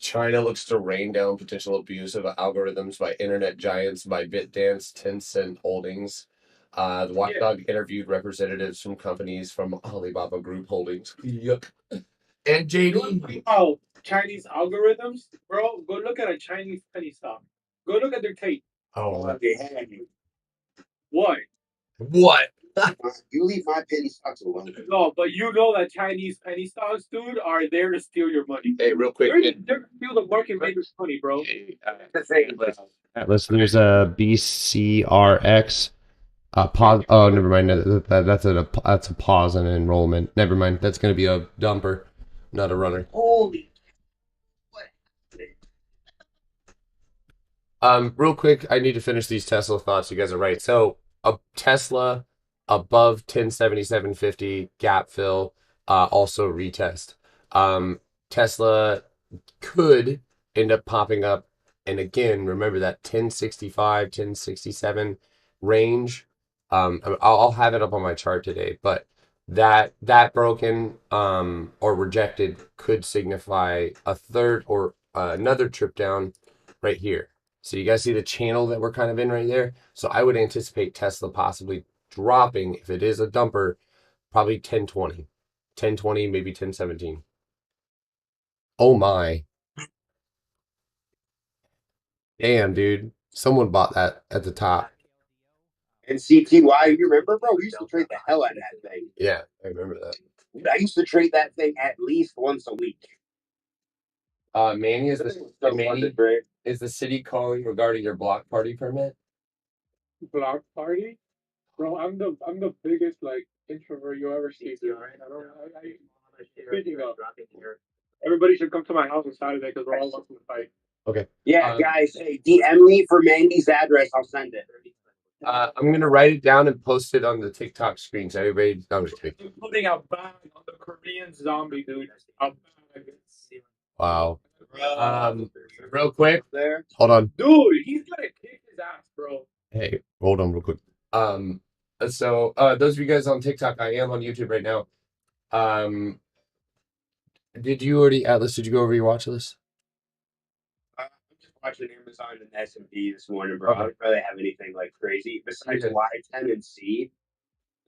China looks to rain down potential abuse of algorithms by internet giants by BitDance, Tencent Holdings. The Watchdog interviewed representatives from companies from Alibaba Group Holdings. Yuck. And JD. Oh, Chinese algorithms, bro. Go look at a Chinese penny stock. Go look at their tape. Oh, they had you. What? What? You leave my penny stocks alone. No, but you know that Chinese penny stocks, dude, are there to steal your money. Hey, real quick. They're to steal the market makers' money, bro. Atlas, there's a BCRX. Pause. Oh, never mind. That's a pause and an enrollment. Never mind. That's going to be a dumper, not a runner. Holy. Real quick, I need to finish these Tesla thoughts. You guys are right. So, a Tesla above 1077.50 gap fill, also retest. Tesla could end up popping up, and again, remember that 1065, 1067 range. I'll have it up on my chart today, but that broken or rejected could signify a third or another trip down right here. So you guys see the channel that we're kind of in right there. So I would anticipate Tesla possibly dropping, if it is a dumper, probably 1020, 1020, maybe 1017. Oh my. Damn, dude. Someone bought that at the top. And CTY, you remember, bro? We used to trade the hell out of that thing. Yeah, I remember that. I used to trade that thing at least once a week. Manny, That thing was so fun to trade. is the city calling regarding your block party permit? Block party, bro. I'm the biggest like introvert you ever see. Dude. Speaking of, everybody should come to my house on Saturday because we're all watching the fight. Okay. Yeah, guys, hey, DM me for Mandy's address. I'll send it. I'm gonna write it down and post it on the TikTok screen so everybody. I'm just kidding. I'm putting a bag on the Korean zombie, dude. A bag. Wow. Real quick, There. hold on. Dude, he's gonna kick his ass, bro. Hey, hold on real quick. So those of you guys on TikTok, I am on YouTube right now. Did you already, Atlas? Did you go over your watch list? I'm just watching Amazon and S&P this morning, bro. I don't really have anything like crazy besides Y10 and C.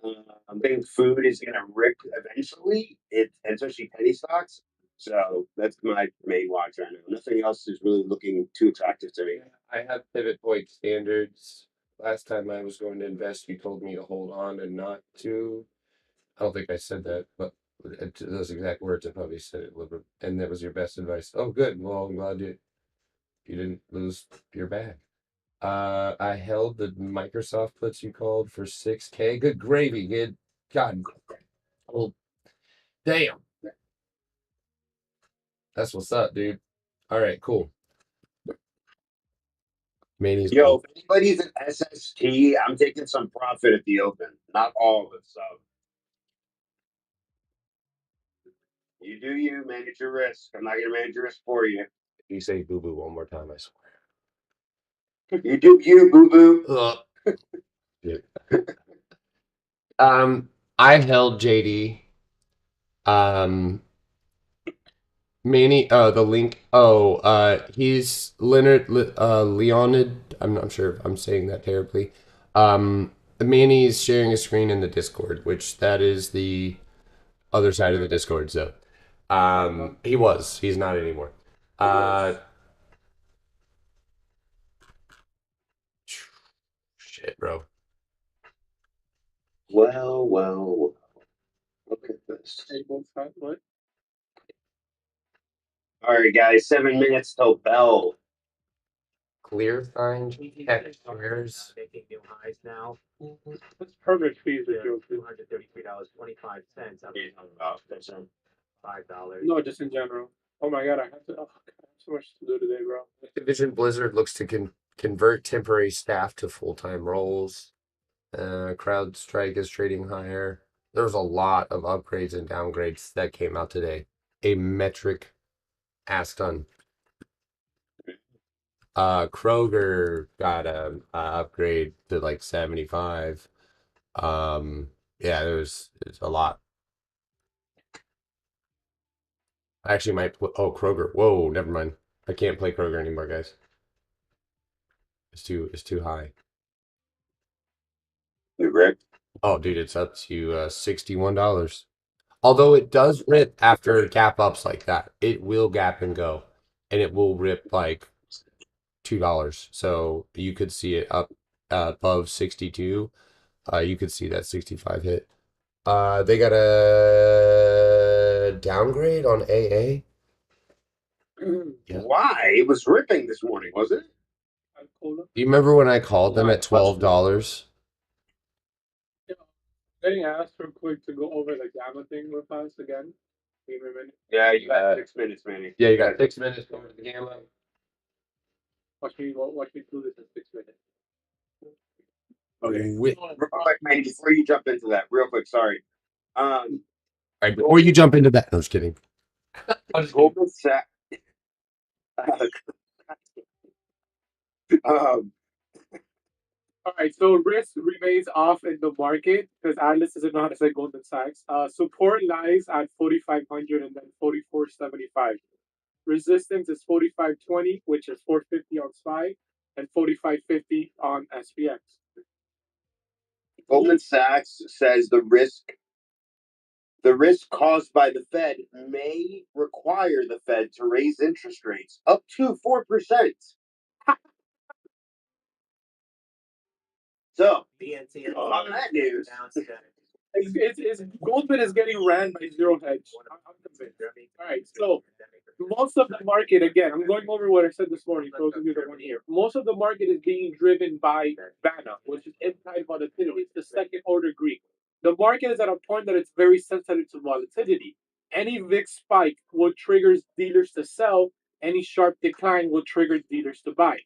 I think food is gonna rip eventually. Especially penny stocks. So that's my main watch right now. Nothing else is really looking too attractive to me. I have pivot point standards. Last time I was going to invest, you told me to hold on and not to. I don't think I said that, but those exact words, I probably said it. And that was your best advice. Oh, good. Well, I'm glad you didn't lose your bag. I held the Microsoft puts you called for 6K. Good gravy. Good. God. Well, damn. That's what's up, dude. All right, cool. Manny's Yo, if anybody's an SST, I'm taking some profit at the open. Not all of it, so. You do you, manage your risk. I'm not gonna manage your risk for you. You say boo boo one more time, I swear. You do you, boo boo. I held JD. Manny, the link. He's Leonid. I'm not sure if I'm saying that terribly. Manny's sharing a screen in the Discord, which that is the other side of the Discord. So, he's not anymore. Shit, bro. Well. Look at this. What? All right, guys, 7 minutes till bell. Clear find tech shares. Making new highs now. That's perfect fees with you. $233.25. $5. No, just in general. Oh my god, I have to. Oh, God, I have so much to do today, bro. Division Blizzard looks to convert temporary staff to full-time roles. CrowdStrike is trading higher. There's a lot of upgrades and downgrades that came out today. A metric ass ton. Kroger got a upgrade to like 75. Yeah, there's a lot. I actually might put, Kroger. Whoa, never mind. I can't play Kroger anymore, guys. It's too high. Hey, Rick. Oh, dude, it's up to $61. Although it does rip after gap ups like that. It will gap and go. And it will rip like $2. So you could see it up above 62. You could see that 65 hit. They got a downgrade on AA. Yeah. Why? It was ripping this morning, was it? Do you remember when I called them at $12? Getting asked real quick to go over the gamma thing with us again. Give me a minute. Yeah, you got 6 minutes, Manny. Yeah, you got 6 minutes over the gamma. Watch me do this in 6 minutes. Okay. Real quick, Manny, before you jump into that, real quick, sorry. All right, before you jump into that, no, just kidding. Goldman Sachs. All right, so risk remains off in the market because Atlas doesn't know how to say Goldman Sachs. Support lies at 4,500 and then 4,475. Resistance is 4,520, which is 450 on SPY. and 45.50 on SPX. Goldman Sachs says the risk caused by the Fed may require the Fed to raise interest rates up to 4%. So, BNT on that news, It's Goldman is getting ran by zero hedge. I'm convinced. All right, so most of the market, again, I'm going over what I said this morning for those of you that weren't here. Most of the market is being driven by VANA, which is implied volatility. It's the second order Greek. The market is at a point that it's very sensitive to volatility. Any VIX spike will trigger dealers to sell. Any sharp decline will trigger dealers to buy.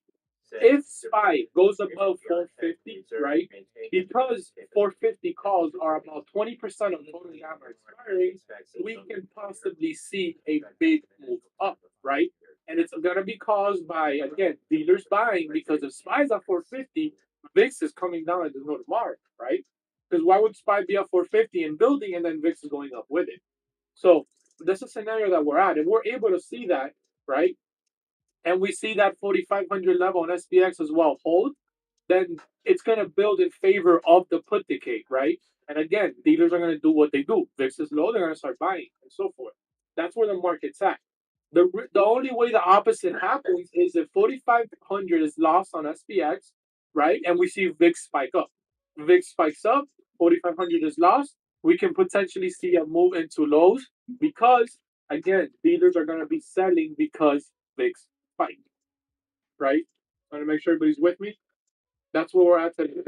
If SPY goes above 450, right? Because 450 calls are about 20% of total gamma expiring, we can possibly see a big move up, right? And it's gonna be caused by, again, dealers buying, because if SPY's at 450, VIX is coming down like there's no tomorrow, right? Because why would SPY be at 450 and building and then VIX is going up with it? So that's a scenario that we're at. And we're able to see that, right? And we see that 4,500 level on SPX as well hold, then it's going to build in favor of the put decay, right? And again, dealers are going to do what they do. VIX is low, they're going to start buying and so forth. That's where the market's at. The only way the opposite happens is if 4,500 is lost on SPX, right? And we see VIX spike up. VIX spikes up, 4,500 is lost. We can potentially see a move into lows because, again, dealers are going to be selling because VIX spike, right? I want to make sure everybody's with me. That's where we're at today.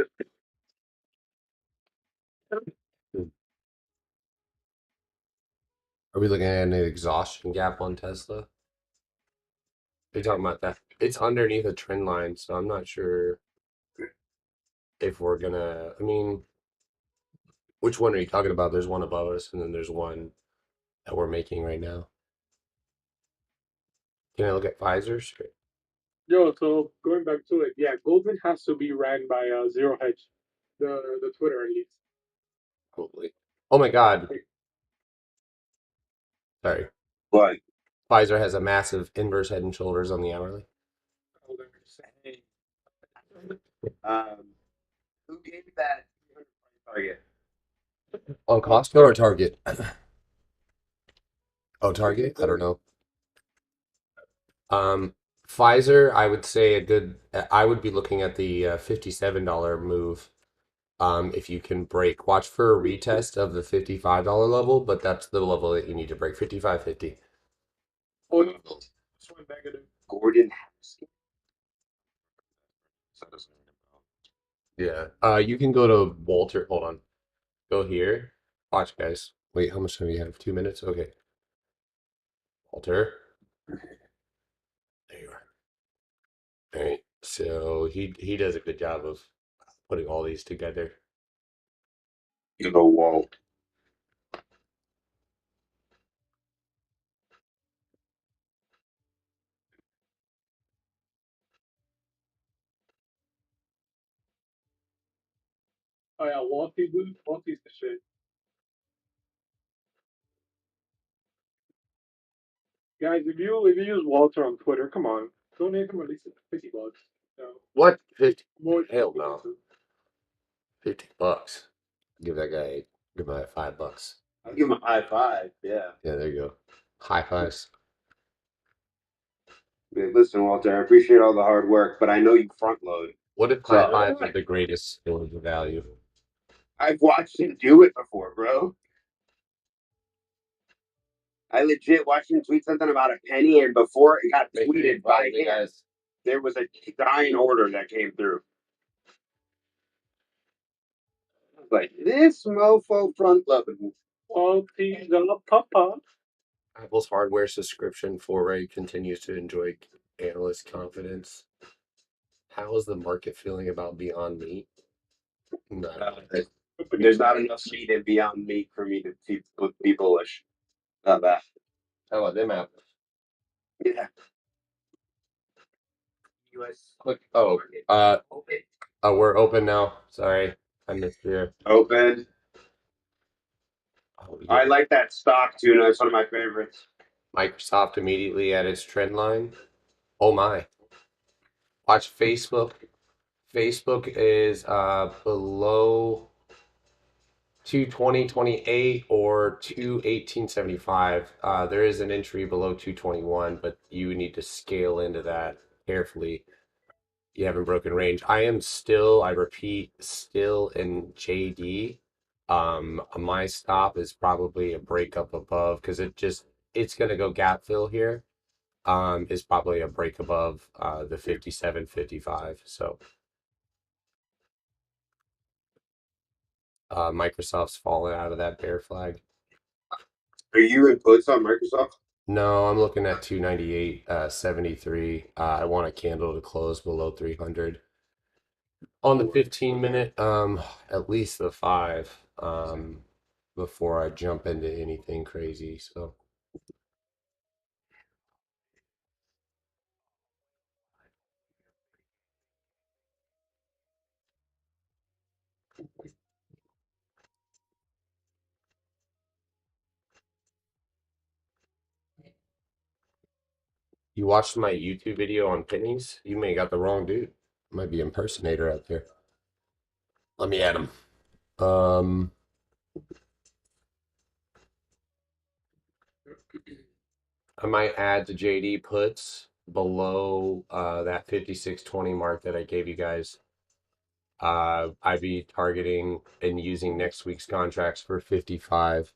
Are we looking at an exhaustion gap on Tesla? Are you talking about that? It's underneath a trend line, so I'm not sure if we're gonna. I mean, which one are you talking about? There's one above us, and then there's one that we're making right now. Can I look at Pfizer's? Yo, so going back to it, yeah, Goldman has to be ran by Zero Hedge, the Twitter at least. Probably. Oh my God. Sorry. but Pfizer has a massive inverse head and shoulders on the hourly. who gave you that target? On Costco or Target? Oh, Target? I don't know. Pfizer, I would say I would be looking at the $57 move. If you can break, watch for a retest of the $55 level, but that's the level that you need to break, 55.50. Gordon. Yeah. You can go to Walter. Hold on. Go here. Watch, guys. Wait, how much time do you have? 2 minutes? Okay. Walter. There you are. All right. So he does a good job of putting all these together. You know, Walt. Oh yeah, Walty dude, Walty's the shit. Guys, if you use Walter on Twitter, come on, donate him at least $50. So, What? 50? more Hell no. $50. Give that $5. I'll give him a high five. Yeah. Yeah, there you go. High fives. Yeah, listen, Walter, I appreciate all the hard work, but I know you front load. What if high fives are the greatest storage of value? I've watched him do it before, bro. I legit watched him tweet something about a penny, and before it got tweeted by him, there was a dying order that came through. Like, this mofo front loading. Walty the papa. Apple's hardware subscription foray continues to enjoy analyst confidence. How is the market feeling about Beyond Meat? There's not enough meat in Beyond Meat for me to be bullish. Not that. How about them apples? Yeah. US. Click. Oh, we're open now. Sorry, I missed you. Open. Oh, I like that stock tuna. It's one of my favorites. Microsoft immediately at its trend line. Oh my. Watch Facebook. Facebook is below 220.28 or 218.75. There is an entry below 221, but you need to scale into that carefully. You haven't broken range. I repeat, still in JD. My stop is probably a breakup above because it's gonna go gap fill here. Is probably a break above the 57.55. So Microsoft's fallen out of that bear flag. Are you in puts on Microsoft? No, I'm looking at 298.73. I want a candle to close below 300 on the 15-minute. At least the 5. Before I jump into anything crazy. So you watched my YouTube video on pennies? You may got the wrong dude. Might be impersonator out there. Let me add him. I might add the JD puts below that 56.20 mark that I gave you guys. I'd be targeting and using next week's contracts for 55.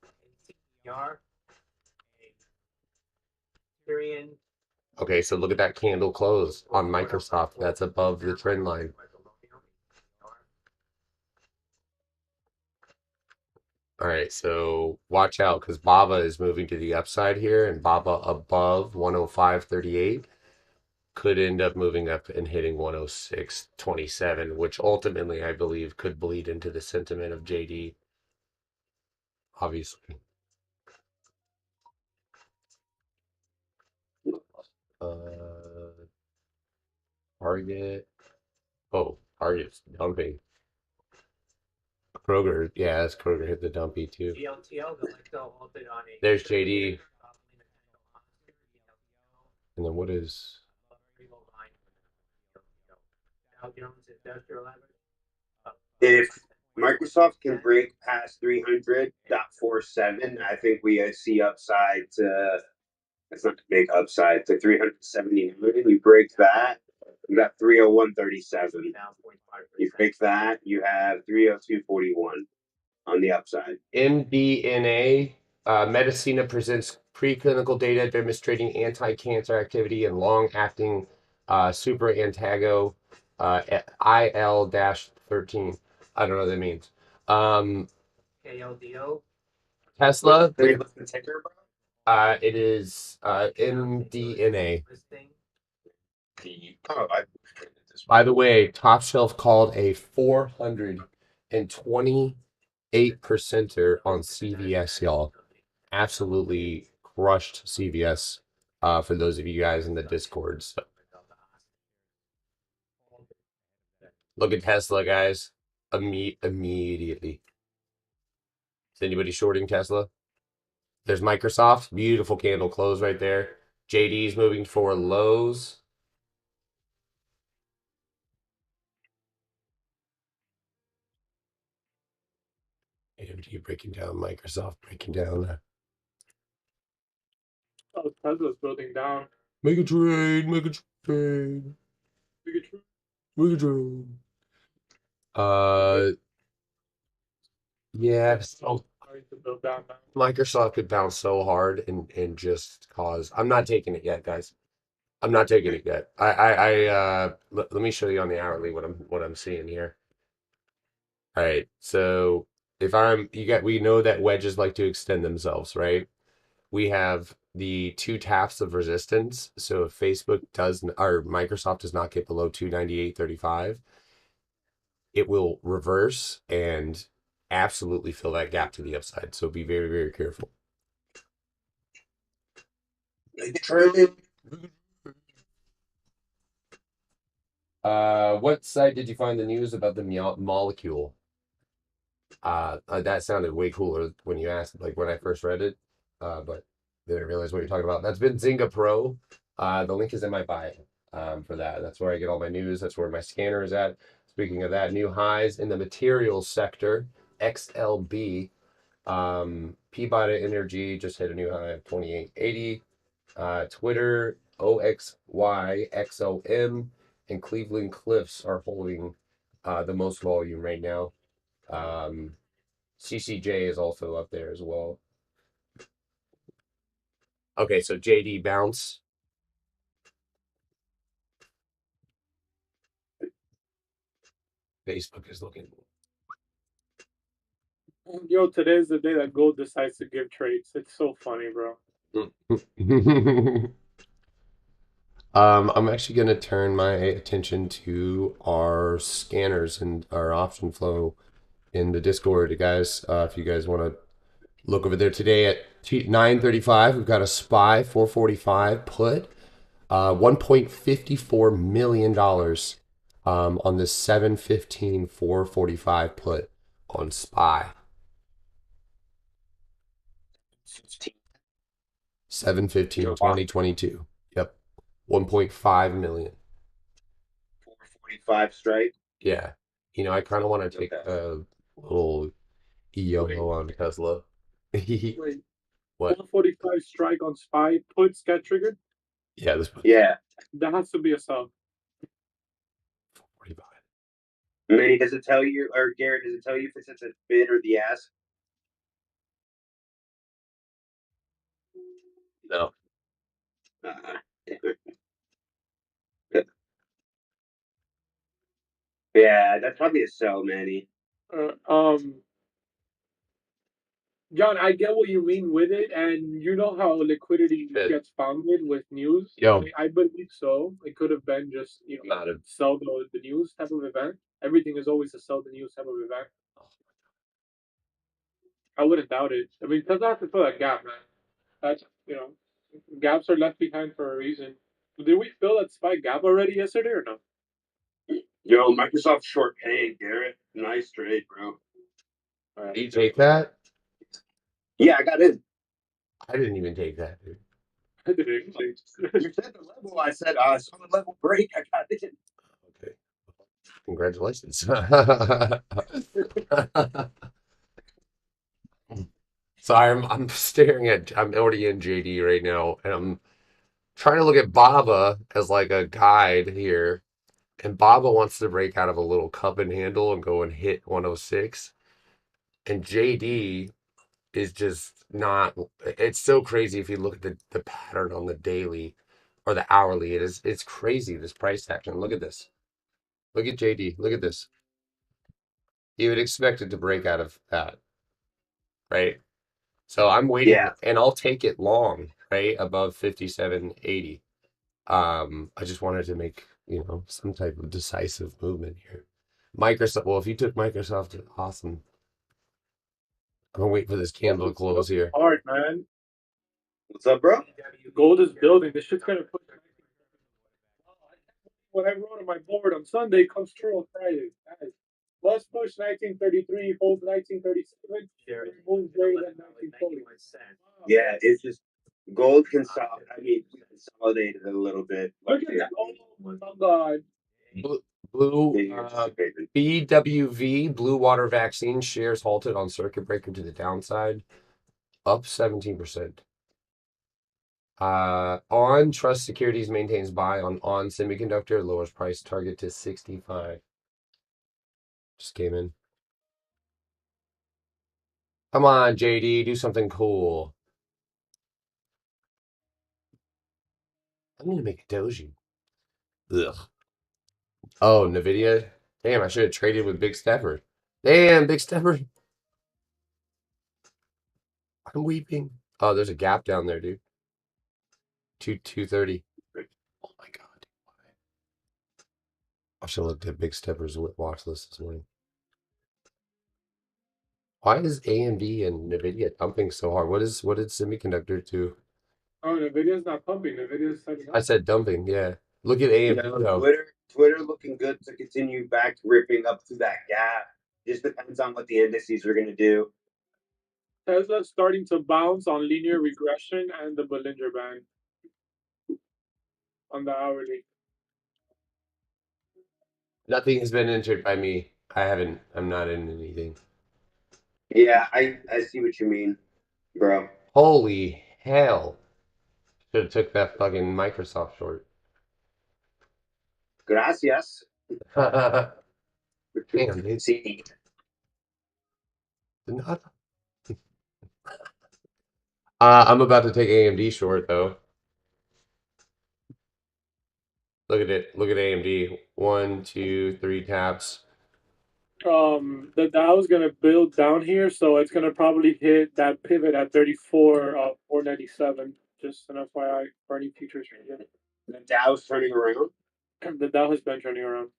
Okay, so look at that candle close on Microsoft. That's above the trend line. All right, so watch out because BABA is moving to the upside here, and BABA above 105.38 could end up moving up and hitting 106.27, which ultimately I believe could bleed into the sentiment of JD. Obviously. Target. Oh, Target's dumping. Kroger, yeah, that's Kroger hit the dumpy too. There's JD. And then what is If Microsoft can break past 300.47, I think we see upside to, it's not a big upside, to 379. We break that, you got 301.37. You break that, you have 302.41 on the upside. MDNA? Medicina presents preclinical data demonstrating anti-cancer activity in long-acting super antago IL-13. I don't know what that means. KLDO. Tesla. What's the ticker, bro? It is MDNA. Oh, By the way, Top Shelf called a 428%er on CVS, y'all. Absolutely crushed CVS for those of you guys in the Discord. So. Look at Tesla, guys. Immediately. Is anybody shorting Tesla? There's Microsoft. Beautiful candle close right there. JD's moving for lows. AMD breaking down. Microsoft breaking down. Oh, Tesla's building down. Make a trade. Make a trade. Make a trade. Yeah. So Microsoft could bounce so hard and just cause. I'm not taking it yet, guys. I'm not taking it yet. Let me show you on the hourly what I'm seeing here. All right. So if we know that wedges like to extend themselves, right? We have the two taps of resistance. So if Microsoft does not get below 298.35, it will reverse and absolutely fill that gap to the upside. So be very, very careful. What site did you find the news about the molecule? That sounded way cooler when you asked, like when I first read it, but didn't realize what you're talking about. That's been Zynga Pro. The link is in my bio. for that. That's where I get all my news. That's where my scanner is at. Speaking of that, new highs in the materials sector, XLB. Peabody Energy just hit a new high of 28.80. Twitter, OXYXOM, and Cleveland Cliffs are holding the most volume right now. CCJ is also up there as well. Okay, so JD bounce. Facebook is looking. Yo, today's the day that gold decides to give trades. It's so funny, bro. I'm actually going to turn my attention to our scanners and our option flow in the Discord, guys. If you guys want to look over there today at 9:35, we've got a SPY 445 put, $1.54 million on this 715 445 put on SPY. 7/15/2022. Yep. 1.5 million. 445 strike. Yeah. You know, I kind of want to take a little EOO on Tesla. Wait, What? 445 strike on SPY puts get triggered? Yeah, this Yeah. That has to be a sub. 45. Manny, does it tell you, or Garrett, does it tell you if it's a bid or the ask? No. Yeah, that's probably a sell, Manny. John, I get what you mean with it, and you know how liquidity gets founded with news. Yo. I believe so. It could have been just sell the news type of event. Everything is always a sell the news type of event. I wouldn't doubt it. I mean, Tesla has to fill that gap, man. That's gaps are left behind for a reason. Did we fill that SPY gap already yesterday or no? Yo, Microsoft short paying, Garrett. Nice trade, bro. Did you take that? Yeah, I got in. I didn't even take that, dude. I didn't. You said the level. I said, solid level break. I got in. Okay. Congratulations. So I'm staring at, I'm already in JD right now, and I'm trying to look at Baba as like a guide here. And Baba wants to break out of a little cup and handle and go and hit 106. And JD is just not, it's so crazy if you look at the pattern on the daily or the hourly. It's crazy, this price action. Look at this. Look at JD. Look at this. You would expect it to break out of that, right? So I'm waiting, and I'll take it long, right? Above 57.80. I just wanted to make, some type of decisive movement here. Microsoft, well, if you took Microsoft, awesome. I'm gonna wait for this candle to close here. Hard, man. What's up, bro? Gold is building. This shit's gonna put. What I wrote on my board on Sunday comes true on Friday. Guys, let's push 1933, hold 1937, move greater than 1940. Yeah, it's just gold consolidated. I mean, consolidated a little bit. Look at that! Oh my god! Blue BWV Blue Water Vaccine shares halted on circuit breaker to the downside, up 17%. On Trust Securities maintains buy on Semiconductor, lowers price target to 65. Just came in. Come on, JD, do something cool. I'm gonna make a doji. Ugh. Oh, Nvidia. Damn, I should have traded with Big Stepper. Damn, Big Stepper. I'm weeping. Oh, there's a gap down there, dude. 230. Oh my god. I should have looked at Big Stepper's watch list this morning. Why is AMD and Nvidia dumping so hard? What did Semiconductor do? Oh, Nvidia's not pumping. Nvidia's setting up. I said dumping, yeah. Look at AMD though. Twitter looking good to continue back ripping up to that gap. Just depends on what the indices are gonna do. Tesla's starting to bounce on linear regression and the Bollinger Band on the hourly. Nothing has been entered by me. I'm not in anything. Yeah, I see what you mean, bro. Holy hell. Should have took that fucking Microsoft short. Gracias. Damn, dude. See, Not... I'm about to take AMD short though. Look at it. Look at AMD. 1, 2, 3 taps. The Dow's gonna build down here, so it's gonna probably hit that pivot at 497. Just an FYI for any future trading. the Dow's turning around. The Dow has been turning around.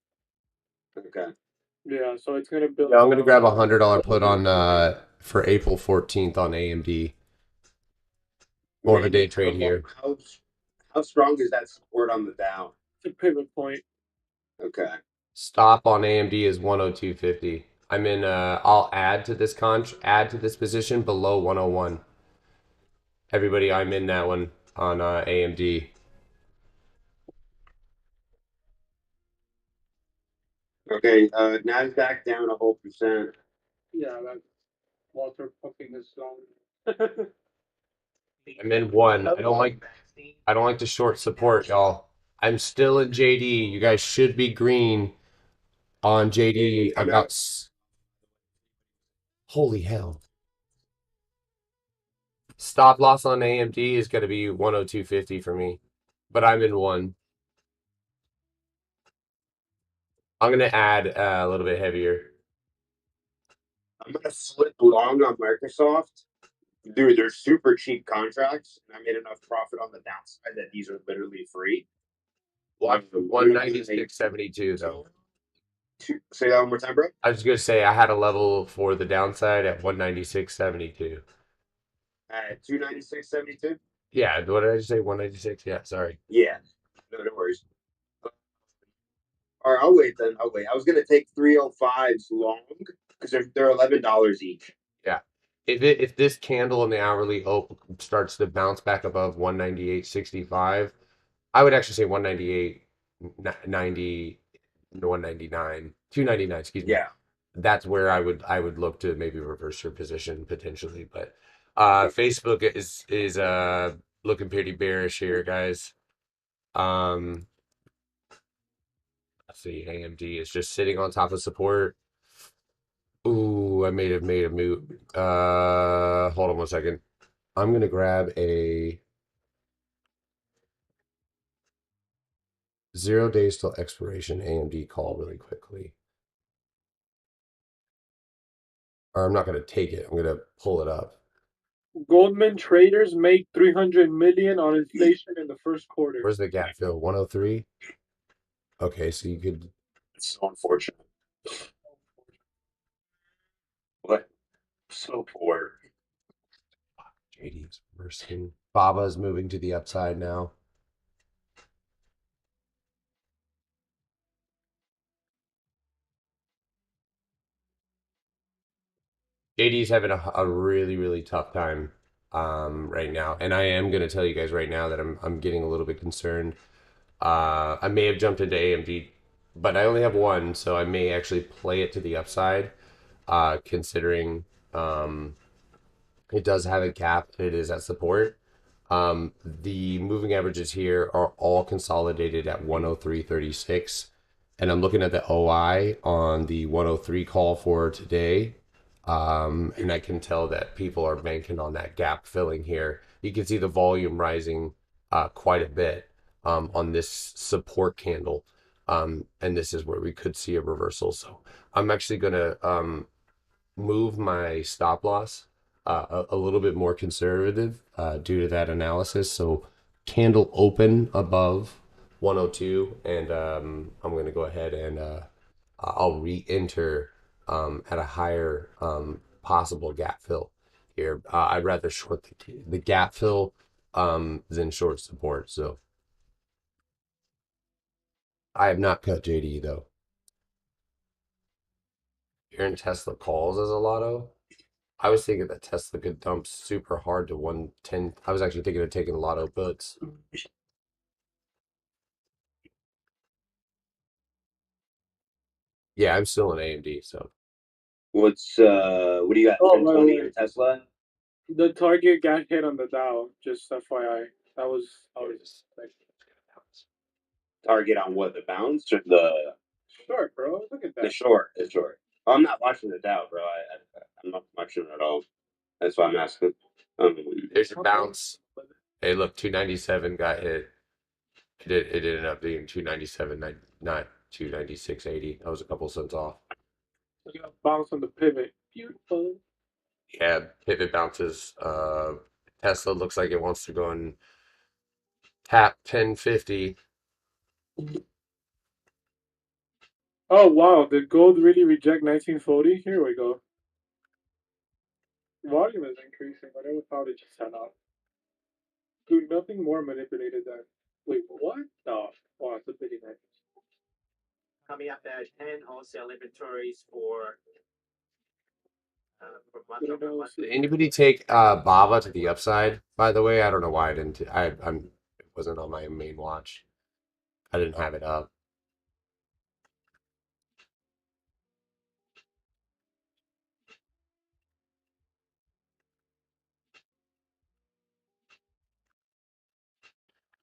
Okay. Yeah, so it's gonna build. Yeah, I'm gonna grab $100 put on for April 14th on AMD. More of a day trade here. How strong is that support on the Dow? It's a pivot point. Okay. Stop on AMD is 102.50. I'm in. I'll add to this position below 101. Everybody, I'm in that one on AMD. Okay. Nasdaq down a whole percent. Yeah, that Walter fucking his zone. I'm in one. I don't like to short support, y'all. I'm still in JD. You guys should be green on JD. Holy hell. Stop loss on AMD is going to be 102.50 for me, but I'm in one. I'm going to add a little bit heavier. I'm gonna slip long on Microsoft. Dude, they're super cheap contracts, and I made enough profit on the downside that these are literally free. Watch 196.72 though. Say that one more time, bro. I was going to say I had a level for the downside at 196.72. At 296.72. Yeah, what did I just say? 196. Yeah, sorry. Yeah, no worries. All right, I'll wait then. I'll wait. I was gonna take 305s long because they're $11 each. Yeah. If this candle in the hourly starts to bounce back above 198.65, I would actually say 198.90, 199, 299, excuse me. Yeah. That's where I would look to maybe reverse your position potentially, but Facebook is looking pretty bearish here, guys. Let's see, AMD is just sitting on top of support. Ooh, I may have made a move. Hold on one second. I'm gonna grab a 0 days till expiration AMD call really quickly. Or I'm not gonna take it. I'm gonna pull it up. Goldman traders make 300 million on inflation in the first quarter. Where's the gap fill? 103. Okay, so you could. It's so unfortunate. What? So poor. JD's worsening. Baba is moving to the upside now. JD's having a really, really tough time right now. And I am going to tell you guys right now that I'm getting a little bit concerned. I may have jumped into AMD, but I only have one, so I may actually play it to the upside, considering it does have a cap and it is at support. The moving averages here are all consolidated at 103.36, and I'm looking at the OI on the 103 call for today. And I can tell that people are banking on that gap filling here. You can see the volume rising quite a bit on this support candle. And this is where we could see a reversal. So I'm actually going to move my stop loss a little bit more conservative due to that analysis. So candle open above 102, and I'm going to go ahead and I'll re-enter at a higher possible gap fill here. I'd rather short the gap fill than short support. So I have not cut JD though. Hearing Tesla calls as a lotto. I was thinking that Tesla could dump super hard to 110. I was actually thinking of taking a lotto puts. Yeah, I'm still in AMD. So what do you got? Oh, by the 1020 way. on Tesla? The target got hit on the Dow. Just FYI, that was like, Target on what? The bounce or the short, bro. Look at the that. short? The short. Oh, I'm not watching the Dow, bro. I'm not watching it at all. That's why I'm asking. there's your bounce. Hey, look, 297 got hit. It ended up being 297, not 296.80. That was a couple cents off. Look at that bounce on the pivot. Beautiful. Yeah, pivot bounces. Tesla looks like it wants to go and tap 1050. Oh wow, did gold really reject 1940? Here we go. Volume is increasing, but I would probably just sell off. Do nothing more manipulated than. Wait, what? No. Oh, it's a pity, man. Coming up at 10 wholesale inventories for month But I over know month. Did anybody take Baba to the upside? By the way, I don't know why I didn't. It wasn't on my main watch. I didn't have it up.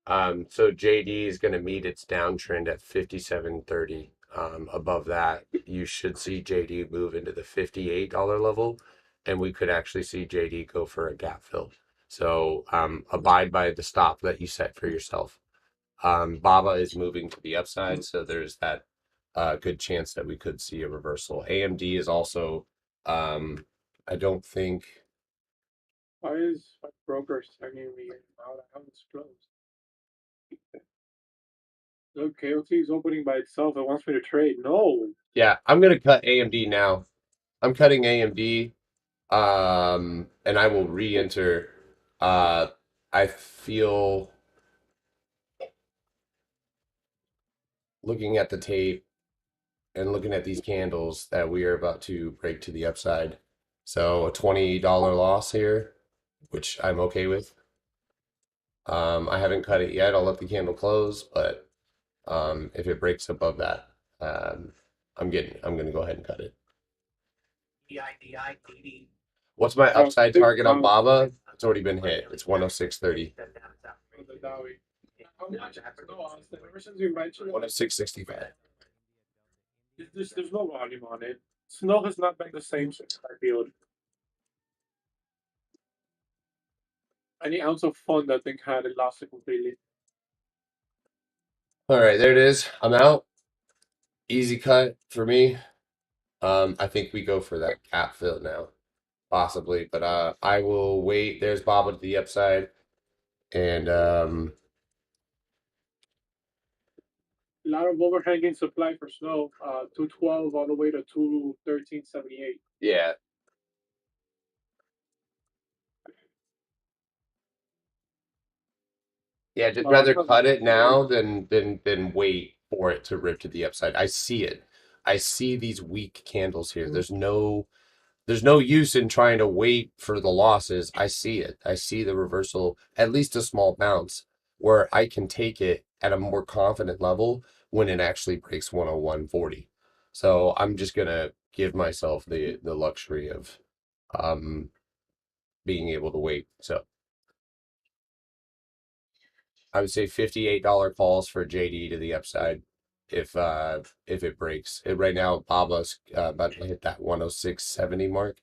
So JD is going to meet its downtrend at 57.30. Above that, you should see JD move into the $58 level, and we could actually see JD go for a gap fill. So abide by the stop that you set for yourself. Baba is moving to the upside, so there's that good chance that we could see a reversal. AMD is also, I don't think. why is my broker sending me out? I haven't closed. Look, KOT is opening by itself. It wants me to trade. No. Yeah, I'm gonna cut AMD now. I'm cutting AMD, and I will re-enter. I feel looking at the tape and looking at these candles that we are about to break to the upside. So a $20 loss here, which I'm okay with. I haven't cut it yet. I'll let the candle close, but if it breaks above that, I'm gonna go ahead and cut it. DI, What's my upside big target on bounce. Baba? It's already been hit. It's 106.30. On the Dowie. How much? No, Austin, ever since you mentioned it, 106.65. there's no volume on it. Snow has not been the same since I feel. Any ounce of fun that thing had, it lost it completely. All right, there it is. I'm out. Easy cut for me. I think we go for that cap fill now, possibly, but I will wait. There's Baba to the upside, and A lot of overhanging supply for snow. 212 all the way to 213.78. yeah. Yeah, just rather cut it now than wait for it to rip to the upside. I see it. I see these weak candles here. There's no use in trying to wait for the losses. I see it. I see the reversal, at least a small bounce, where I can take it at a more confident level when it actually breaks 101.40. So I'm just gonna give myself the luxury of being able to wait. So I would say $58 calls for JD to the upside if it breaks. Right now, Baba's about to hit that 106.70 mark.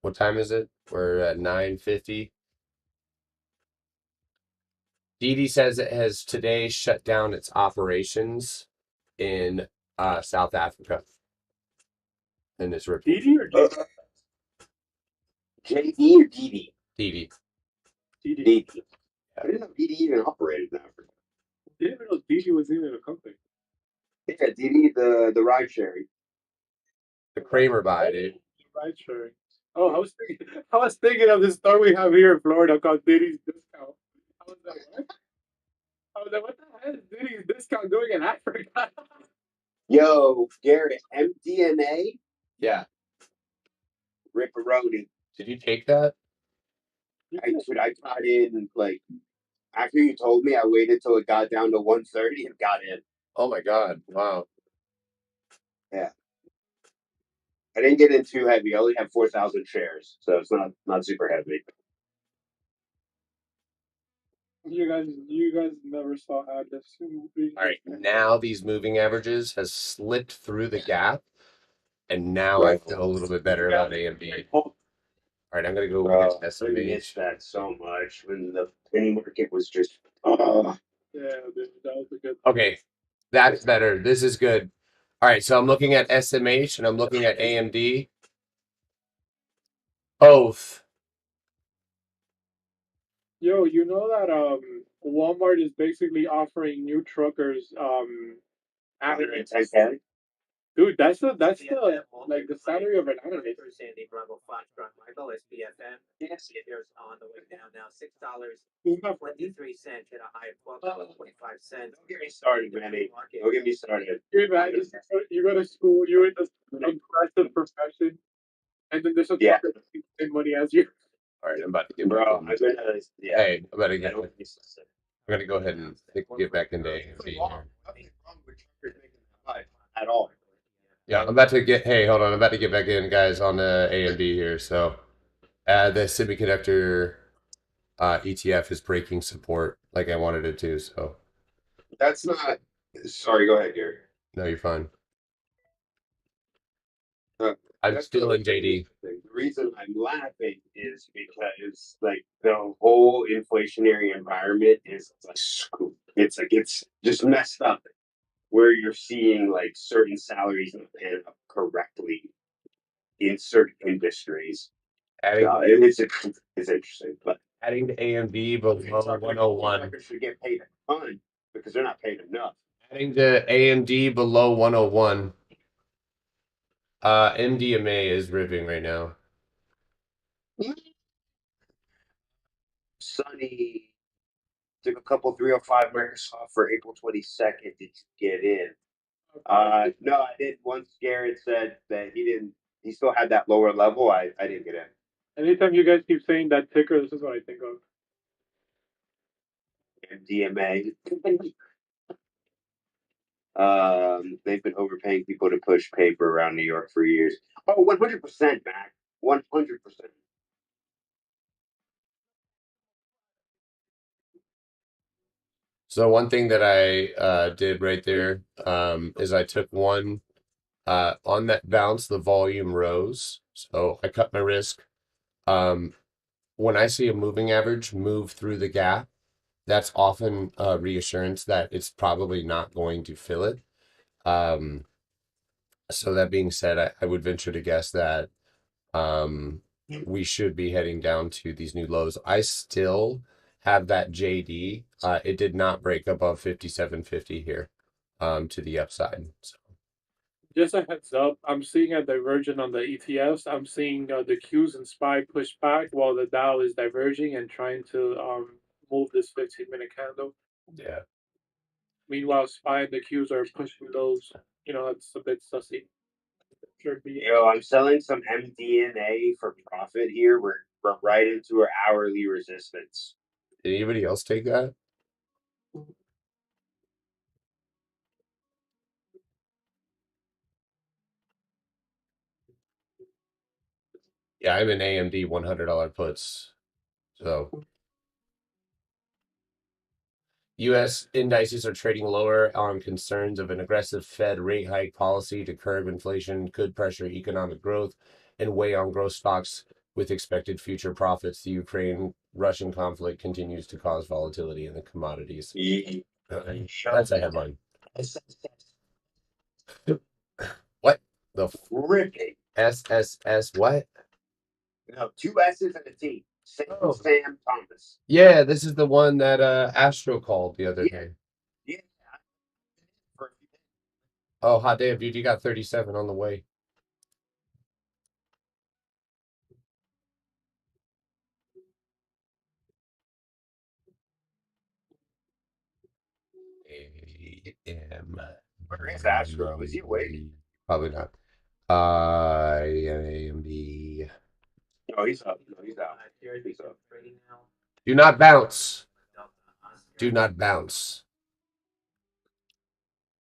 What time is it? We're at 9:50. Didi says it has today shut down its operations in South Africa. And it's reported. DD or JD? JD or DD? Didi. DD. I didn't know DD even operated in Africa. Didn't even know DD was even a company. Yeah, DD, the ride sharing. The Kramer buy, dude. Ride sharing. Oh, I was thinking of this store we have here in Florida called Diddy's Discount. I was like, what the hell is Diddy's Discount doing in Africa? Yo, Garrett, MDMA, Yeah. Ripperoni. Did you take that? I tied in, like, After you told me, I waited till it got down to 130 and got in. Oh my god! Wow. Yeah. I didn't get in too heavy. I only have 4,000 shares, so it's not super heavy. You guys never saw ad this movie. All right, now these moving averages has slipped through the gap, and now I feel a little bit better about AMD. All right, I'm gonna go Bro, with I missed SMH. that so much when the penny market was just. Yeah, dude, that was a good. Okay, that's better. This is good. All right, so I'm looking at SMH and I'm looking at AMD. Both. Yo, you know that Walmart is basically offering new truckers animates. 110K? Dude, that's the like the salary of an animator. Sandy Bravo Fox Truck Michael SPFM. Yes. There's on the way down now. $6.23 Who's not hit a high of $12.25. Don't get me started, Manny. Don't get me started. Dude, man, you go to school, you're in this impressive profession, and then there's a Yeah. trucker that makes the same money as you. All right, I'm about to get Bro, back I'm in. gonna. Yeah. Hey, I'm about to get. I don't I'm think so. gonna go ahead and get back into AMD Nothing here. wrong with truckers making that much at all. Yeah, I'm about to get. Hey, hold on. I'm about to get back in, guys, on the AMD here. So, the semiconductor ETF is breaking support like I wanted it to. So, That's not. Sorry, go ahead, Gary. no, you're fine. Uh, I'm That's still in the JD. The reason I'm laughing is because like the whole inflationary environment is like it's just messed up where you're seeing like certain salaries not paying up correctly in certain industries. Adding, It's interesting, but adding to AMD below 101. truckers should get paid a ton because they're not paid enough. Adding to AMD below 101. MDMA is ripping right now. Sunny took a couple 305 Microsoft for April 22nd to get in. No, I did. Once Garrett said that he still had that lower level. I didn't get in. Anytime you guys keep saying that ticker, this is what I think of. MDMA. They've been overpaying people to push paper around New York for years. Oh, 100%, Mac. 100%. So one thing that I did right there is I took one on that bounce, the volume rose. So I cut my risk. When I see a moving average move through the gap, that's often a reassurance that it's probably not going to fill it. So that being said, I would venture to guess that we should be heading down to these new lows. I still have that JD. It did not break above 57.50 here to the upside. So. Just a heads up, I'm seeing a divergence on the ETFs. I'm seeing the Qs and SPY push back while the Dow is diverging and trying to move this 15-minute candle. Yeah. Meanwhile, SPY and the Qs are pushing those. That's a bit sussy. Sure. Yo, I'm selling some MDNA for profit here. We're right into our hourly resistance. Did anybody else take that? Yeah, I'm in AMD $100 puts. So U.S. indices are trading lower on concerns of an aggressive Fed rate hike policy to curb inflation could pressure economic growth and weigh on growth stocks with expected future profits. The Ukraine-Russian conflict continues to cause volatility in the commodities. That's a headline. What? The Ripping. SSS what? No, 2 S's and a T. Sam Thomas. Yeah, this is the one that Astro called the other day. Yeah. Oh, hot damn, dude, you got 37 on the way. AM. Where is Astro? Is he awake? Probably not. AMD. No, he's up. No, he's out. He's up. Do not bounce. Do not bounce.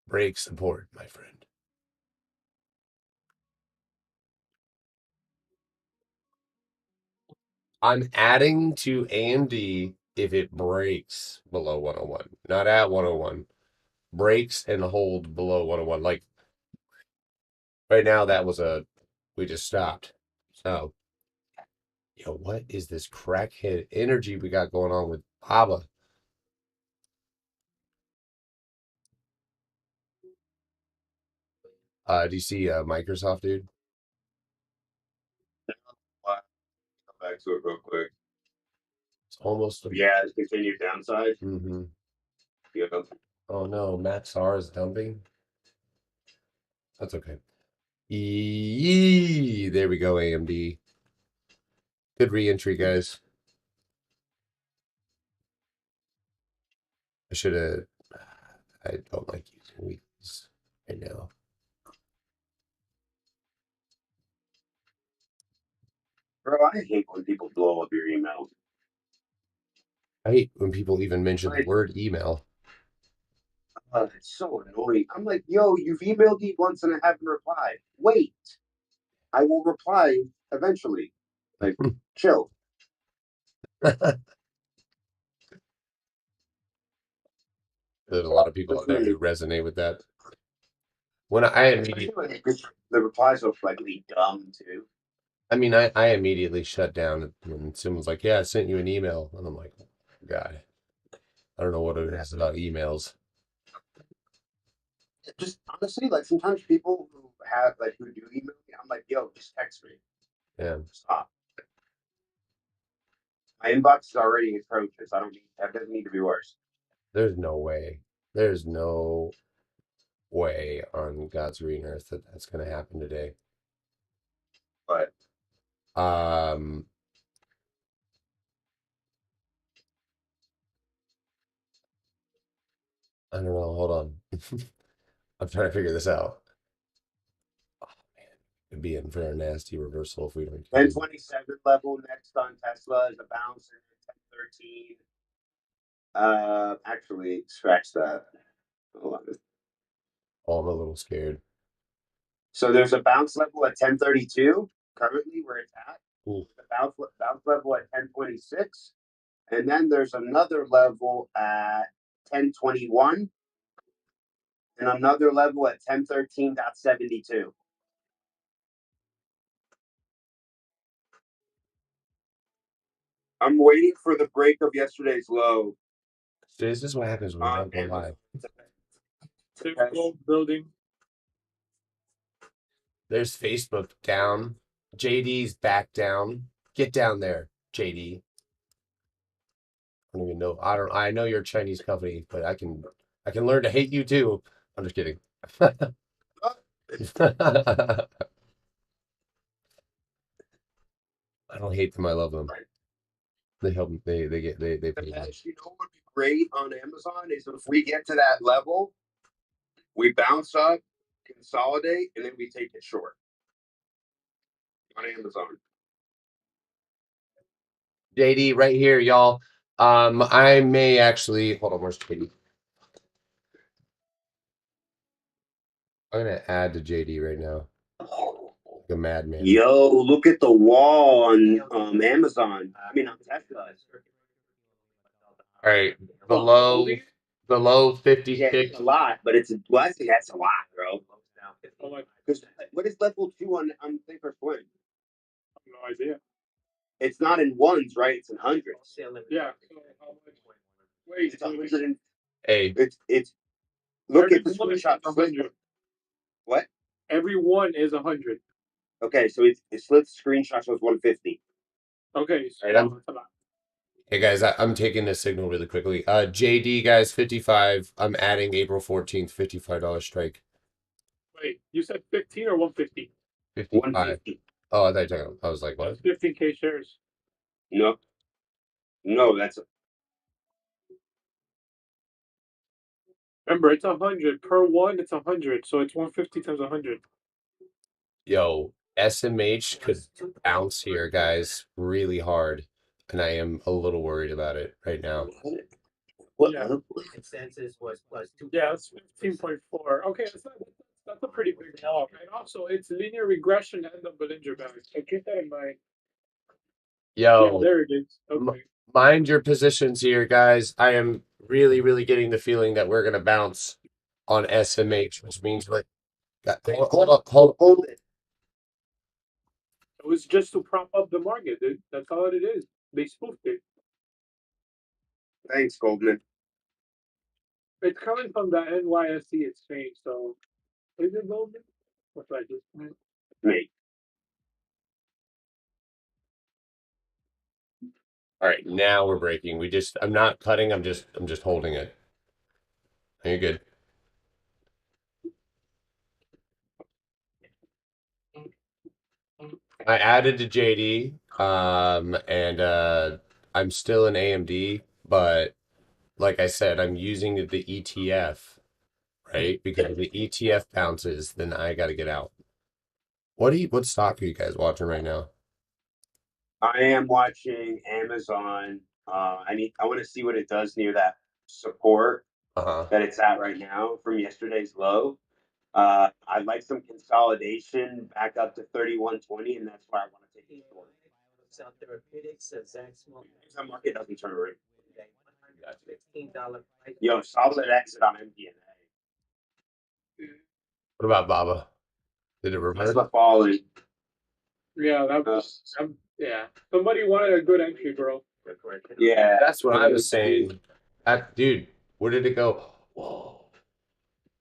Break support, my friend. I'm adding to AMD if it breaks below 101. Not at 101. Breaks and hold below 101. Like right now, we just stopped. So, yo, what is this crackhead energy we got going on with Baba? Do you see Microsoft, dude? Come back to it real quick. It's almost a Yeah, it's continued downside. Mm-hmm. Yeah. Oh no, Max R is dumping. That's okay. There we go, AMD. Good re-entry, guys. I should have. I don't like using weeklies right now. Bro, I hate when people blow up your email. I hate when people even mention the Like- word email. It's so annoying. I'm like, yo, you've emailed me once and I haven't replied. Wait, I will reply eventually. Like, chill. There's a lot of people out there who resonate with that. When I immediately, The replies are slightly dumb too. I mean, I immediately shut down when someone's like, "Yeah, I sent you an email," and I'm like, "God, I don't know what it is about emails." Just honestly, like sometimes people who have like who do email me, I'm like, yo, just text me. Yeah, Stop. My inbox is already atrocious. I don't need that doesn't need to be worse. there's no way. There's no way on God's green earth that that's going to happen today. But Um, I don't know. Hold on. I'm trying to figure this out. Oh man, it'd be in for a nasty reversal if we don't. 1027 level next on Tesla is a bounce in 1013. Actually, scratch that. Hold on. Oh, I'm a little scared. So there's a bounce level at 1032 currently where it's at. Ooh. The bounce level at 1026, and then there's another level at 1021, and another level at 1013.72. I'm waiting for the break of yesterday's low. This is what happens when we don't go live. Typical building. There's Facebook down. JD's back down. Get down there, JD. I don't even know. I know you're a Chinese company, but I can learn to hate you too. I'm just kidding. I don't hate them. I love them. They help me. They pay The me. best, you know what would be great on Amazon is if we get to that level, we bounce up, consolidate, and then we take it short on Amazon. JD right here, y'all. I may actually hold on. Where's JD? I'm gonna add to JD right now. Like a madman. Yo, look at the wall on Amazon. I mean on Tesla. All right, below 56. Yeah, it's a lot, but well, I think that's a lot, bro. Because what is level 2 on Think or Swim? No idea. It's not in ones, right? It's in hundreds. Yeah. Wait, It's 100 and Hey, it's look at the every one is screenshot. 100. What? Every one is 100. Okay, so it slits screenshot shows 150. Okay, so Right, that's a lot. hey guys, I'm taking this signal really quickly. JD guys, 55. I'm adding April 14th, $55 strike. Wait, you said 15 or 150? 55. 150. Oh, I thought you were talking. I was like, what? That's 15K shares. No. No, that's Remember, it's 100 per one. It's 100, so it's 150 times 100. Yo, SMH could bounce here, guys, really hard, and I am a little worried about it right now. What? Yeah. Consensus was plus 2. Yeah, it's 15.4. Okay, that's a pretty big walk. And also, it's linear regression and the Bollinger Band. So keep that in mind. Yeah, Yo, there it is. Okay. mind your positions here, guys. I am really, really getting the feeling that we're gonna bounce on SMH, which means like, hold it. It was just to prop up the market, dude. That's all it is. They spoofed it. Thanks, Goldman. It's coming from the NYSE exchange, so is it Goldman? What's that just Me. All right, now we're breaking. I'm not cutting. I'm just holding it. Are you good? I added to JD, and I'm still in AMD, but like I said, I'm using the ETF, right? Because if the ETF bounces, then I got to get out. What stock are you guys watching right now? I am watching Amazon. I want to see what it does near that support Uh-huh. that it's at right now from yesterday's low. I'd like some consolidation back up to 31.20, and that's why I want to take it short. Cell Therapeutics, Zach Small. The market doesn't turn around. $15 price. Yo, solid exit on MDNA. What about Baba? Did it reverse? Tesla falling. Yeah, yeah. Somebody wanted a good entry, bro. Yeah, That's what I was saying. Dude, where did it go? Whoa.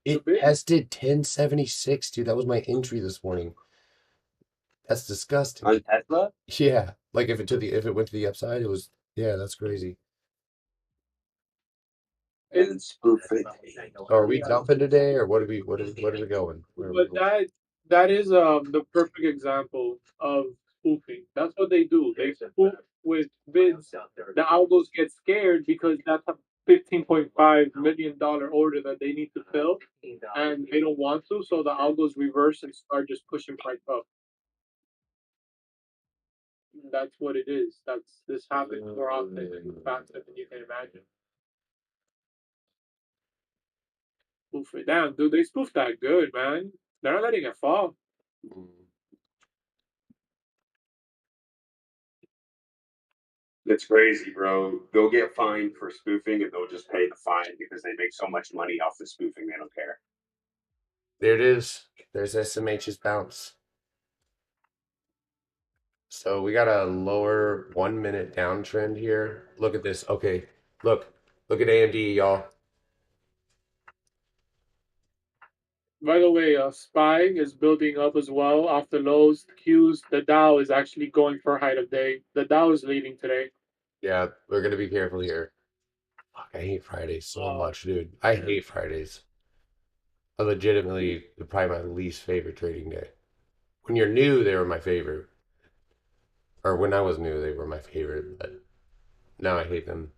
It tested 1076, dude. That was my entry this morning. That's disgusting. on Tesla. Yeah. Like if it went to the upside, it was that's crazy. And spoof it. So are we dumping today or what are we going? Where are we But going? that is the perfect example of spoofing. That's what they do. They spoof with bids. The algos get scared because that's a $15.5 million order that they need to fill, and they don't want to. So the algos reverse and start just pushing price up. That's what it is. This happens more often and faster than you can imagine. Spoof it down, dude. They spoof that good, man. They're not letting it fall. It's crazy, bro. They'll get fined for spoofing and they'll just pay the fine because they make so much money off the spoofing, they don't care. There it is. There's SMH's bounce. So we got a lower 1 minute downtrend here. Look at this. Okay. Look at AMD, y'all. By the way, SPY is building up as well off the lows, Qs. The Dow is actually going for a height of day. The Dow is leading today. Yeah, we're gonna be careful here. Fuck, I hate Fridays so much, dude. I hate Fridays. I legitimately, they're probably my least favorite trading day. When you're new, they were my favorite. Or when I was new, they were my favorite. But now I hate them.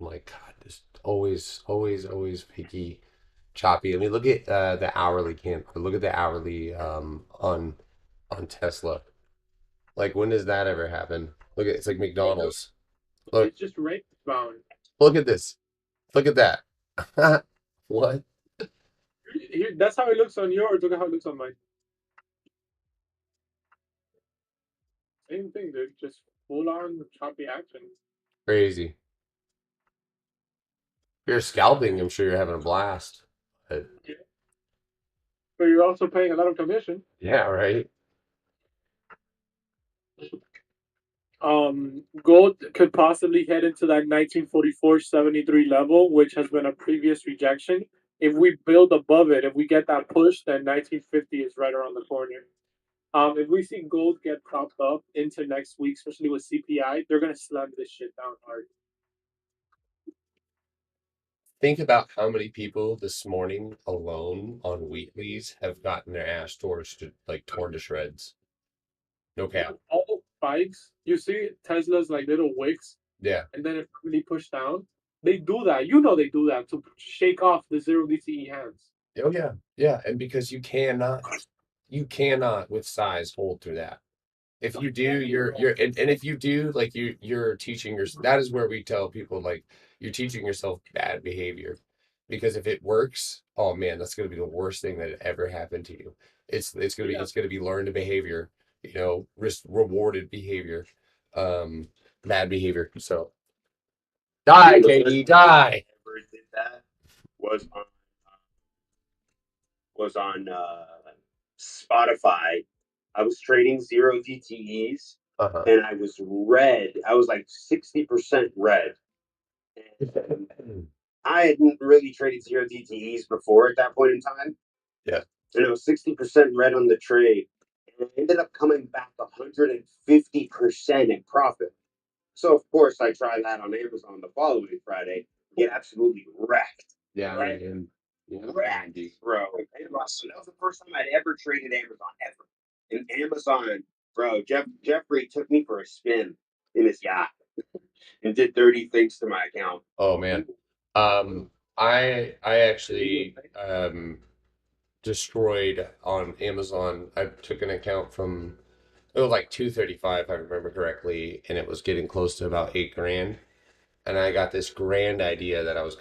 I'm like, God, just always picky, choppy. I mean, look at the hourly look at the hourly on Tesla. Like, when does that ever happen? Look at it's like McDonald's. Look, It's just range bound. look at this. Look at that. What? That's how it looks on yours. Look at how it looks on mine. Same thing, dude. Just full on choppy action. Crazy. If you're scalping, I'm sure you're having a blast. But But you're also paying a lot of commission. yeah, right. Gold could possibly head into that 1944.73 level, which has been a previous rejection. If we build above it, if we get that push, then 1950 is right around the corner. If we see gold get propped up into next week, especially with CPI, they're gonna slam this shit down hard. Think about how many people this morning alone on weeklies have gotten their ass torn to shreds. No cap. All spikes, you see Tesla's like little wicks, Yeah. and then it really push down. They do that. You know they do that to shake off the zero DTE hands. Oh yeah. Yeah. And because you cannot with size hold through that. If you do, you're and if you do, like you're teaching that is where we tell people like you're teaching yourself bad behavior. Because if it works, oh man, that's gonna be the worst thing that ever happened to you. It's gonna be learned behavior, risk rewarded behavior, bad behavior. So die, KD, die. Ever did that was on Spotify. I was trading zero GTEs Uh-huh. and I was red. I was like 60% red. And I hadn't really traded zero DTEs before at that point in time. Yeah. And it was 60% red on the trade. And it ended up coming back 150% in profit. So, of course, I tried that on Amazon the following Friday. Get absolutely wrecked. Yeah, Right? Wrecked, bro. That was the first time I'd ever traded Amazon, ever. And Amazon, bro, Jeffrey took me for a spin in his yacht and did dirty things to my account. Oh man. I actually destroyed on Amazon. I took an account from it was like 235 if I remember correctly, and it was getting close to about 8 grand. And I got this grand idea that I was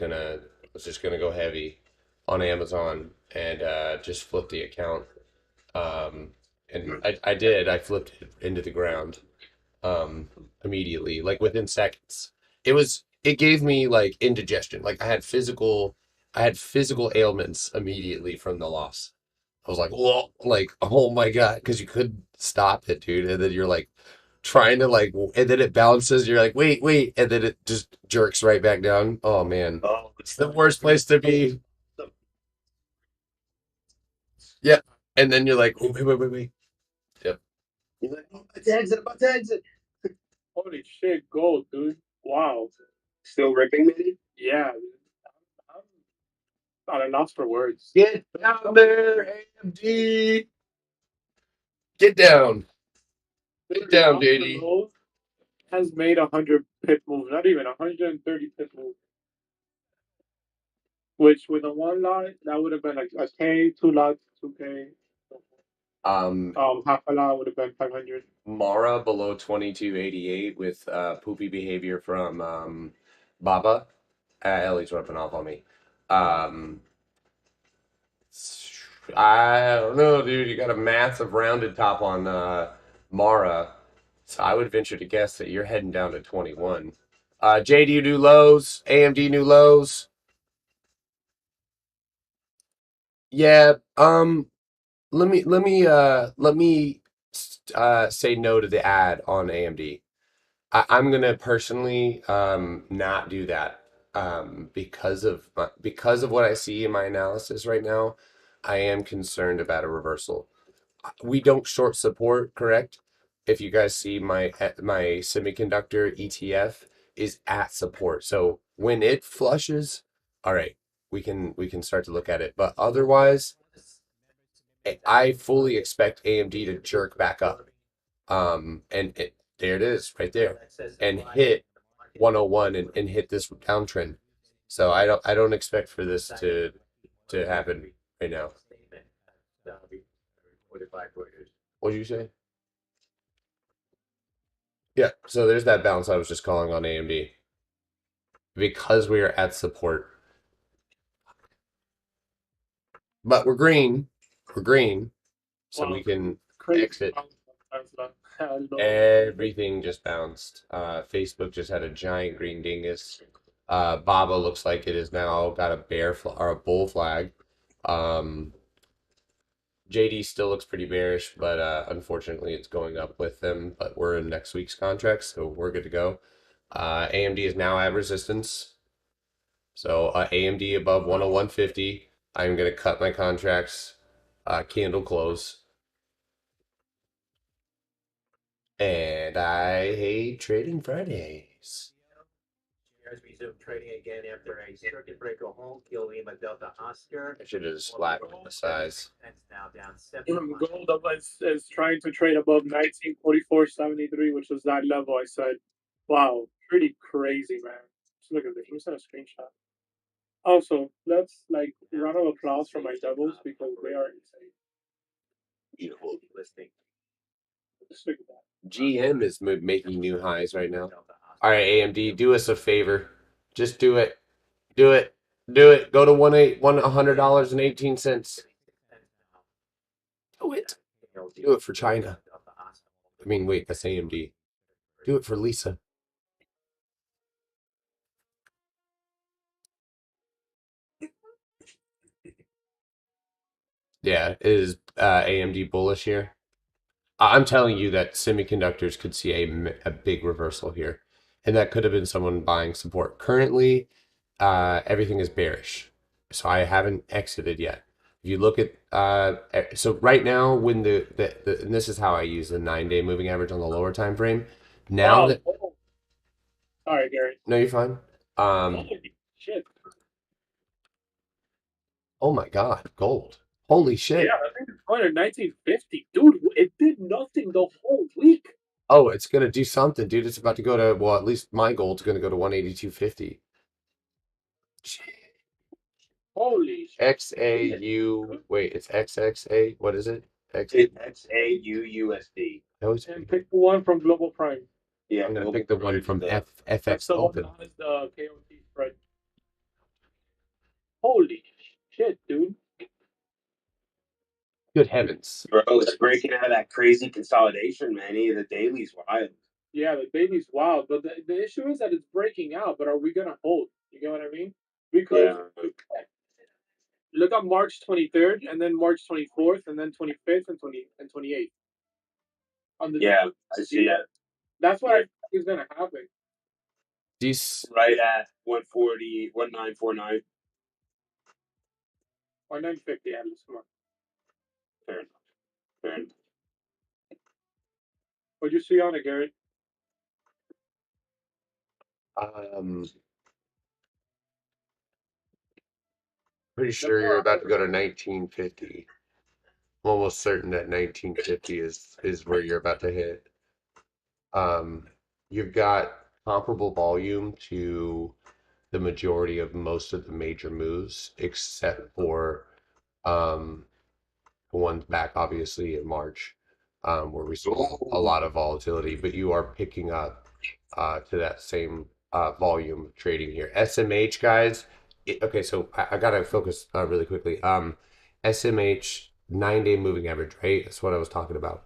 just gonna go heavy on Amazon and just flip the account. And I did. I flipped it into the ground immediately, like within seconds. It gave me like indigestion. Like I had physical ailments immediately from the loss. I was like, whoa, like, oh my God, because you couldn't stop it, dude. And then you're like trying to like, and then it bounces. You're like, wait, and then it just jerks right back down. Oh man, it's the worst place to be. Yeah, and then you're like, oh, wait. Yep. You're like, oh, about to exit. Holy shit, gold, dude. Wow. Still ripping, man? Yeah. I'm not enough for words. Get down there, AMD. Get down. Get down, JD. Has made 100 pip move, not even 130 pip move. Which with a one lot, that would have been like a K, 2 lots, 2K. Half a lot would have been 500. Mara below 2288 with poopy behavior from Baba. Ellie's ripping off on me. I don't know, dude. You got a massive rounded top on Mara. So I would venture to guess that you're heading down to 21. JD new lows, AMD new lows. Yeah, let me say no to the ad on AMD. I'm gonna personally not do that because of what I see in my analysis right now. I am concerned about a reversal. We don't short support, correct? If you guys see my semiconductor ETF is at support. So when it flushes, all right, we can start to look at it. But otherwise, I fully expect AMD to jerk back up. There it is right there, and hit 101 and hit this downtrend. So I don't expect for this to happen right now. What did you say? Yeah, so there's that bounce I was just calling on AMD because we are at support. But we're green, so we can exit. Everything just bounced. Facebook just had a giant green dingus. Baba looks like it has now got a or a bull flag. JD still looks pretty bearish, but unfortunately it's going up with them. But we're in next week's contracts, so we're good to go. AMD is now at resistance. So AMD above 101.50. I'm going to cut my contracts, candle close. And I hate trading Fridays. Shares resumed trading again after a circuit breaker home kill Lima Delta Oscar. I should have just flattened the size. Now down 7. Gold is trying to trade above 1944.73, which was that level. I said, wow, pretty crazy, man. Just look at this. Let me send a screenshot. Also, let's like round of applause for my devils because they are insane. Beautiful listing. Just look at that. GM is making new highs right now. All right, AMD, do us a favor. Just do it. Do it. Do it. Go to $100.18. Do it. Do it for China. I mean, wait, that's AMD. Do it for Lisa. Yeah, it is AMD bullish here. I'm telling you that semiconductors could see a big reversal here, and that could have been someone buying support. Currently, everything is bearish, so I haven't exited yet. If you look at so right now, when and this is how I use the 9-day moving average on the lower time frame. Now that Sorry, Gary. no, you're fine. Holy shit. Oh my God, gold! Holy shit! Yeah, I think it's going to 1950. Dude, it did nothing the whole week. Oh, it's gonna do something, dude. It's about to go to, well, at least my gold's gonna go to 182.50. Holy XAU. Wait, it's XXA. What is it? XAUUSD. And pick one from Global Prime. Yeah, I'm gonna pick the one from That's FX the one Open. that has the KOT spread. Holy shit, dude. Good heavens. Bro, it's breaking out of that crazy consolidation, man. The daily's wild. Yeah, the baby's wild, but the issue is that it's breaking out. But are we gonna hold? You get what I mean? Because look at March 23rd, and then March 24th, and then 25th, and 28th. On the I see it. That's what I think is gonna happen. These Right at 140, 1949. Or 950 at least. Come on. Fair enough. Fair enough. What'd you see on it, Garrett? pretty sure you're about to go to 1950. I'm almost certain that 1950 is where you're about to hit. You've got comparable volume to the majority of most of the major moves, except for one back obviously in March, where we saw a lot of volatility, but you are picking up to that same volume of trading here. SMH guys, okay, so I gotta focus really quickly. SMH 9-day moving average, right? That's what I was talking about.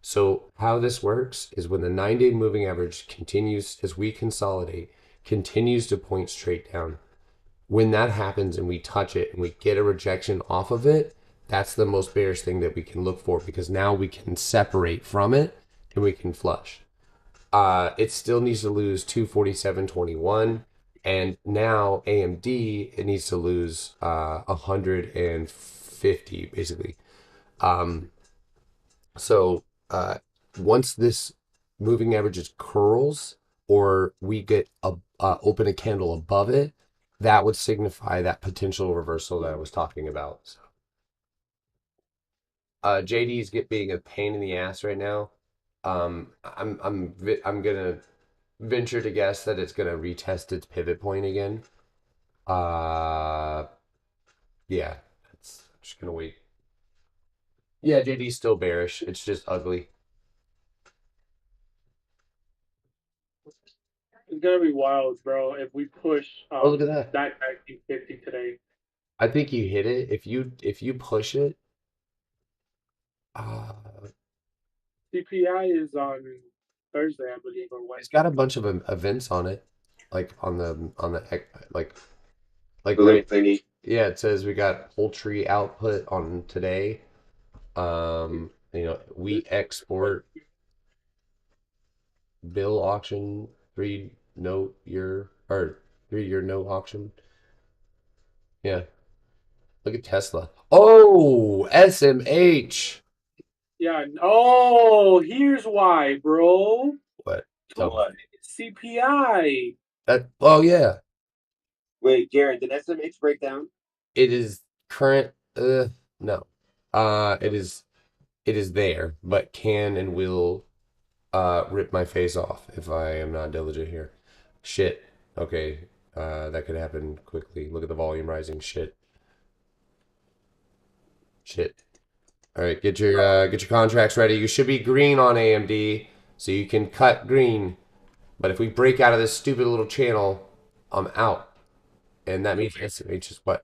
So how this works is when the 9-day moving average continues as we consolidate, continues to point straight down. When that happens and we touch it and we get a rejection off of it, that's the most bearish thing that we can look for, because now we can separate from it and we can flush. It still needs to lose 247.21, and now AMD, it needs to lose 150 basically. So once this moving averages curls, or we get open a candle above it, that would signify that potential reversal that I was talking about. So, JD's being a pain in the ass right now. I'm gonna venture to guess that it's gonna retest its pivot point again. Yeah, I'm just gonna wait. Yeah, JD's still bearish. It's just ugly. It's gonna be wild, bro. If we push Oh, look at that. that 1950 today. I think you hit it. If you push it, CPI is on Thursday, I believe, or it's Wednesday. got a bunch of events on it, like on the like Little thingy. yeah, it says we got poultry output on today. Wheat export bill auction, 3-year note auction. Yeah. Look at Tesla. Oh, SMH. Yeah. Oh, here's why, bro. What? CPI. Oh yeah. Wait, Garrett, did SMH break down? It is current. No. It is there, but can and will rip my face off if I am not diligent here. Shit. Okay. That could happen quickly. Look at the volume rising. Shit. All right, get your contracts ready. You should be green on AMD, so you can cut green. But if we break out of this stupid little channel, I'm out. And that means SMH is what?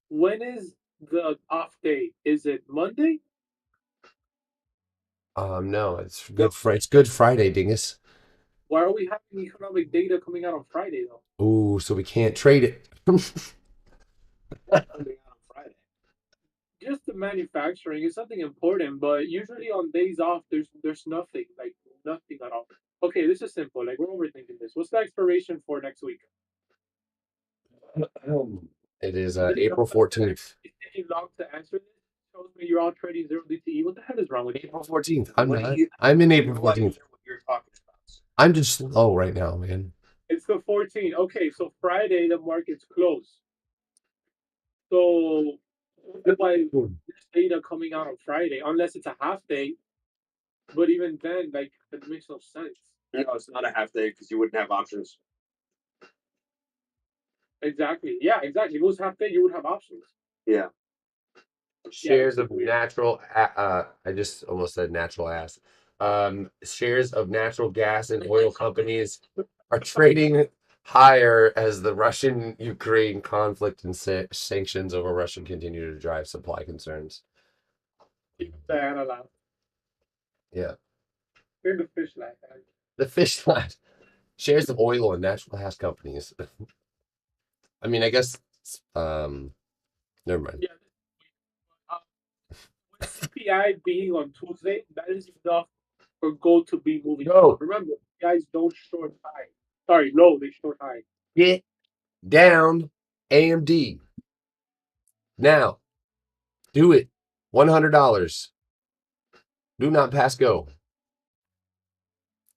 When is the off day? Is it Monday? No, it's Good Friday, dingus. Why are we having economic data coming out on Friday though? Ooh, so we can't trade it. Coming out on Friday. Just the manufacturing is something important, but usually on days off, there's nothing, like nothing at all. Okay, this is simple. Like we're overthinking this. What's the expiration for next week? It is April 14th. It's taking long to answer this. Shows me you're all trading 0DTE. What the hell is wrong with you? April 14th. I'm What not. do you- I'm in April What 14th. you're talking about? I'm just slow right now, man. It's the 14th. Okay, so Friday the market's closed. So that's why there's data coming out on Friday, unless it's a half day. But even then, like it makes no sense. No, it's not a half day because you wouldn't have options. Exactly. Yeah, exactly. If it was half day, you would have options. Yeah. Shares of natural. I just almost said natural ass. Shares of natural gas and oil companies are trading higher as the Russian-Ukraine conflict and sanctions over Russia continue to drive supply concerns. Diana laughed. Yeah. They're the fish laugh. The fish line. Shares of oil and natural gas companies. I mean, I guess. Never mind. Yeah. With CPI being on Tuesday, that is enough for gold to be moving. No. Remember, guys don't short high. Sorry, low, they short high. Get down AMD. Now. Do it. $100. Do not pass go.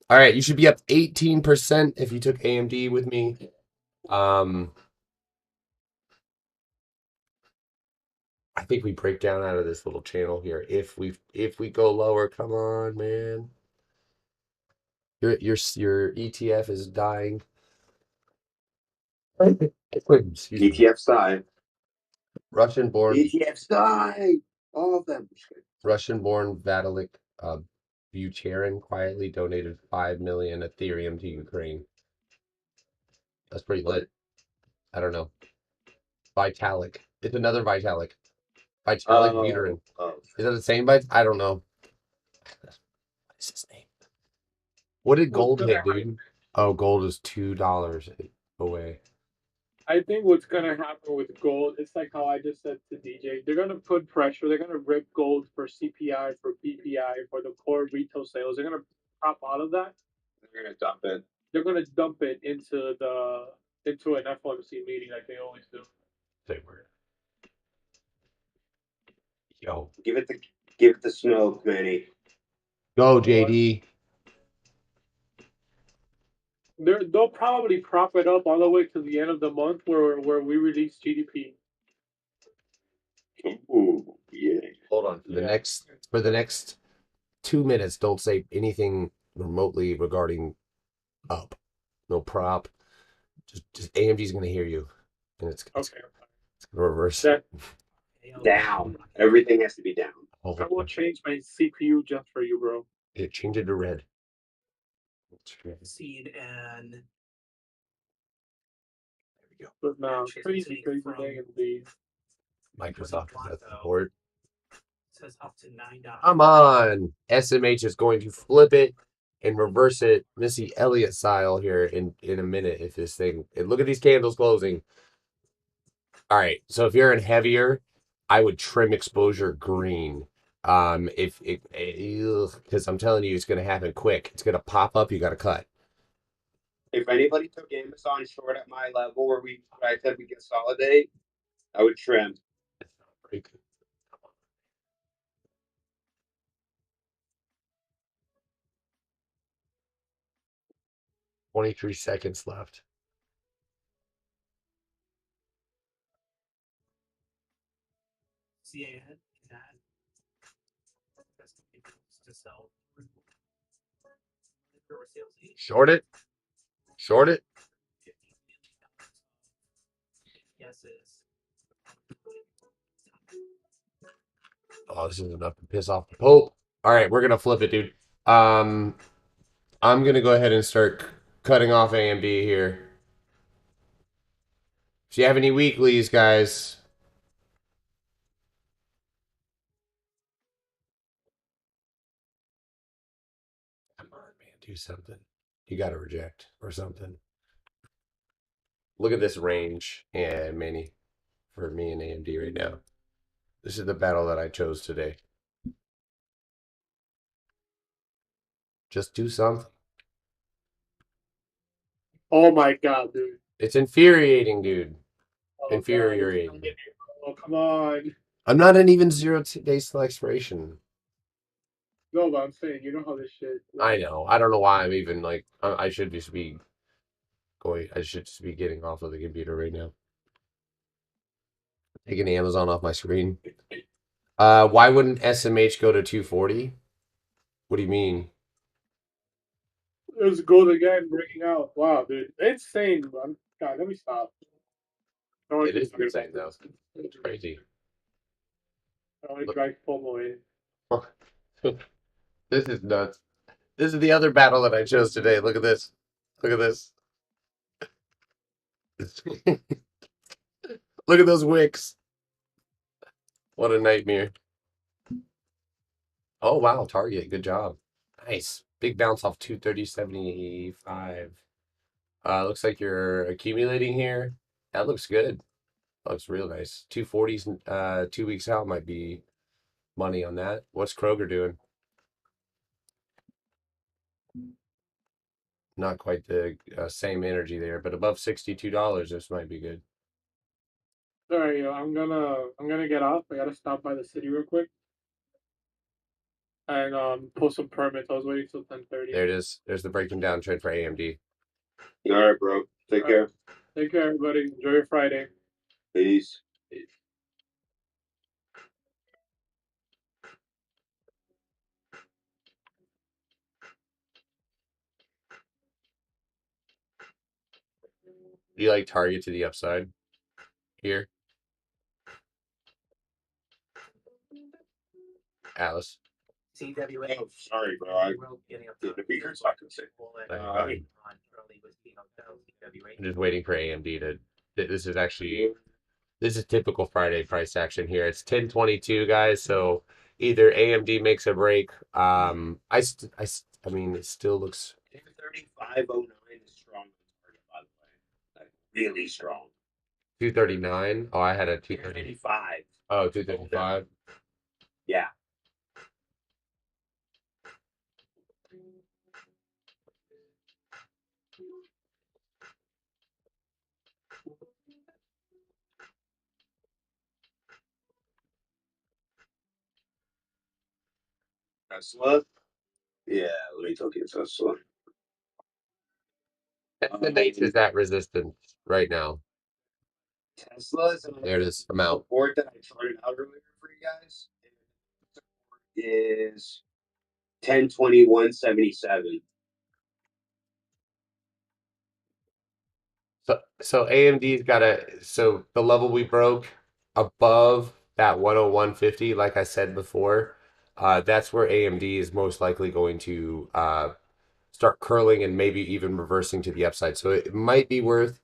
All right, you should be up 18% if you took AMD with me. I think we break down out of this little channel here. If we go lower, come on, man. Your ETF is dying. Excuse me. ETF side. Russian-born ETF side. All of them. Russian-born Vitalik Buterin quietly donated 5 million Ethereum to Ukraine. That's pretty lit. I don't know. Vitalik. It's another Vitalik. Vitalik Buterin. Is that the same I don't know. What's his name? What did gold hit, dude? Oh, gold is $2 away. I think what's gonna happen with gold, it's like how I just said to DJ. They're gonna put pressure. They're gonna rip gold for CPI, for PPI, for the core retail sales. They're gonna pop all of that. They're gonna dump it. They're gonna dump it into an FOMC meeting like they always do. Say word. Yo. Give it the snow, Manny. Go, JD. They'll probably prop it up all the way to the end of the month where we release GDP. Ooh, yeah. Hold on. For the next 2 minutes, don't say anything remotely regarding up. No prop. Just AMD's gonna hear you. And it's Okay. gonna reverse. Down. Everything has to be down. I will change my CPU just for you, bro. Change it to red. Seed and there we go. But now, crazy day indeed. Microsoft is at support. Says up to $9. Come on. SMH is going to flip it and reverse it Missy Elliott style here in a minute if this thing. And look at these candles closing. All right. So if you're in heavier, I would trim exposure green. Because I'm telling you, it's going to happen quick. It's going to pop up. You got to cut. If anybody took Amazon short at my level where I said we consolidate, I would trim. Pretty good. 23 seconds left. CA ahead. To sell. Short it. Short it. Yeses. Oh, this is enough to piss off the Pope. All right, we're gonna flip it, dude. I'm gonna go ahead and start cutting off AMD here. If you have any weeklies, guys. Come on, man, do something. You got to reject or something. Look at this range, and Manny, for me and AMD right now. This is the battle that I chose today. Just do something. Oh my god, dude. It's infuriating, dude. Oh, Infuriating. God. Oh, come on. I'm not an even 0 days till expiration. No, but I'm saying, you know how this shit. I know. I don't know why I'm even like. I should just be going. I should just be getting off of the computer right now. Taking Amazon off my screen. Why wouldn't SMH go to 240? What do you mean? There's gold again breaking out. Wow, dude. It's insane, man. God, let me stop. I want It to is keep talking insane, about though. this. It's crazy. I want to drag FOMO in. This is nuts. This is the other battle that I chose today. Look at this. Look at this. Look at those wicks. What a nightmare. Oh, wow. Target. Good job. Nice. Big bounce off 230.75. Looks like you're accumulating here. That looks good. Looks real nice. 240s 2 weeks out might be money on that. What's Kroger doing? Not quite the same energy there, but above $62, this might be good. Sorry, I'm gonna get off. I gotta stop by the city real quick and pull some permits. I was waiting till 10:30. There it is. There's the breaking down trend for AMD. All right, bro. Take All care. right. Take care, everybody. Enjoy your Friday. Peace. Do you like target to the upside here, Alice? CWA. Oh, sorry, bro. I did the beakers. I can say. I'm just waiting for AMD to. This is actually this is typical Friday price action here. It's 10:22, guys. So either AMD makes a break. I mean, it still looks 235.09 is strong, by the way. Like, really strong. 239. Oh, I had a 230. 235. Oh, 235. Yeah. Tesla? Yeah, let me talk to Tesla. The base is at resistance right now. Tesla's There it is. I'm out. support that I charted out earlier for you guys is 1021.77. So AMD's got so the level we broke above that 101.50, like I said before, that's where AMD is most likely going to start curling and maybe even reversing to the upside. So it might be worth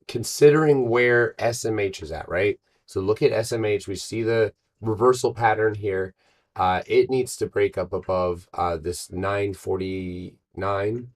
considering where SMH is at, right? So look at SMH. We see the reversal pattern here. It needs to break up above this 949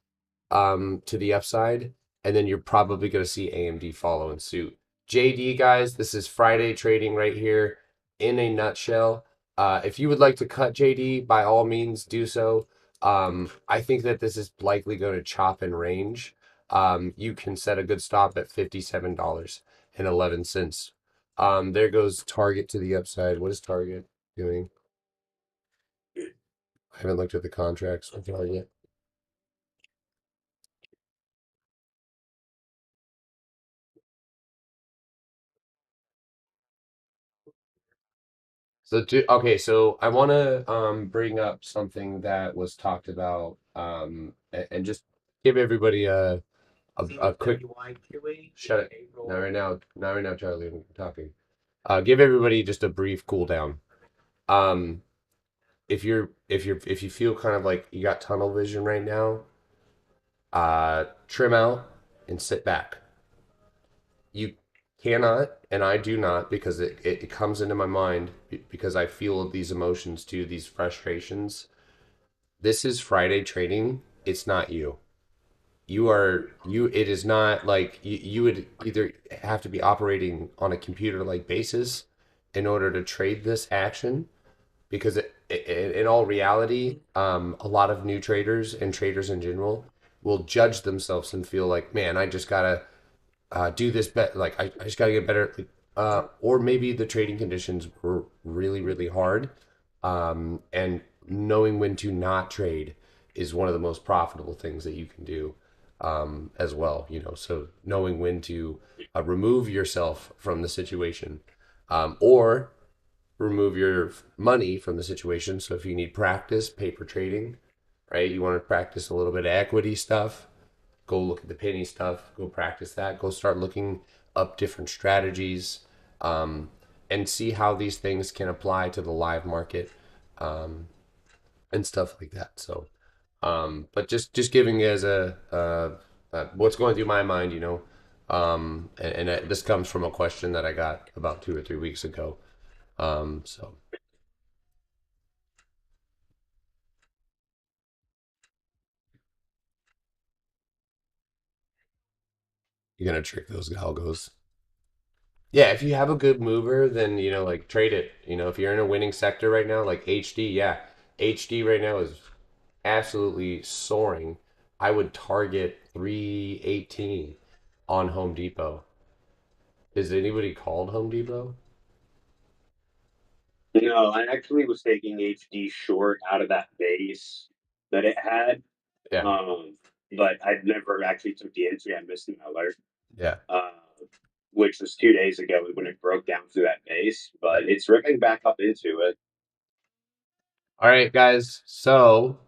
to the upside, and then you're probably going to see AMD follow in suit. JD, guys, this is Friday trading right here in a nutshell. If you would like to cut JD, by all means, do so. I think that this is likely going to chop in range. You can set a good stop at $57.11. There goes Target to the upside. What is Target doing? I haven't looked at the contracts for Target. Okay, so I want to bring up something that was talked about and just give everybody a quick shut it. Not right now, Charlie. I'm talking. Give everybody just a brief cool down. Um, if you feel kind of like you got tunnel vision right now, trim out and sit back. You cannot, and I do not, because it comes into my mind because I feel these emotions too, these frustrations. This is Friday trading. It's not you. It is not like you would either have to be operating on a computer like basis in order to trade this action, because in all reality, a lot of new traders and traders in general will judge themselves and feel like, man, I just gotta do this bet. Like I just gotta get better. Or maybe the trading conditions were really, really hard. And knowing when to not trade is one of the most profitable things that you can do, as well. So knowing when to remove yourself from the situation, or remove your money from the situation. So if you need practice, paper trading, right? You want to practice a little bit of equity stuff, go look at the penny stuff, go practice that, go start looking up different strategies, and see how these things can apply to the live market, and stuff like that. So, but just giving you as what's going through my mind, and this comes from a question that I got about 2 or 3 weeks ago. So you're gonna trick those galgos. Yeah, if you have a good mover, then like trade it. If you're in a winning sector right now, like HD, yeah, HD right now is absolutely soaring. I would target 318 on Home Depot. Is anybody called Home Depot? No, I actually was taking HD short out of that base that it had. Yeah, But I never actually took the entry. I missed an alert. yeah. Uh, which was 2 days ago when it broke down through that base, but it's ripping back up into it. All right, guys. So,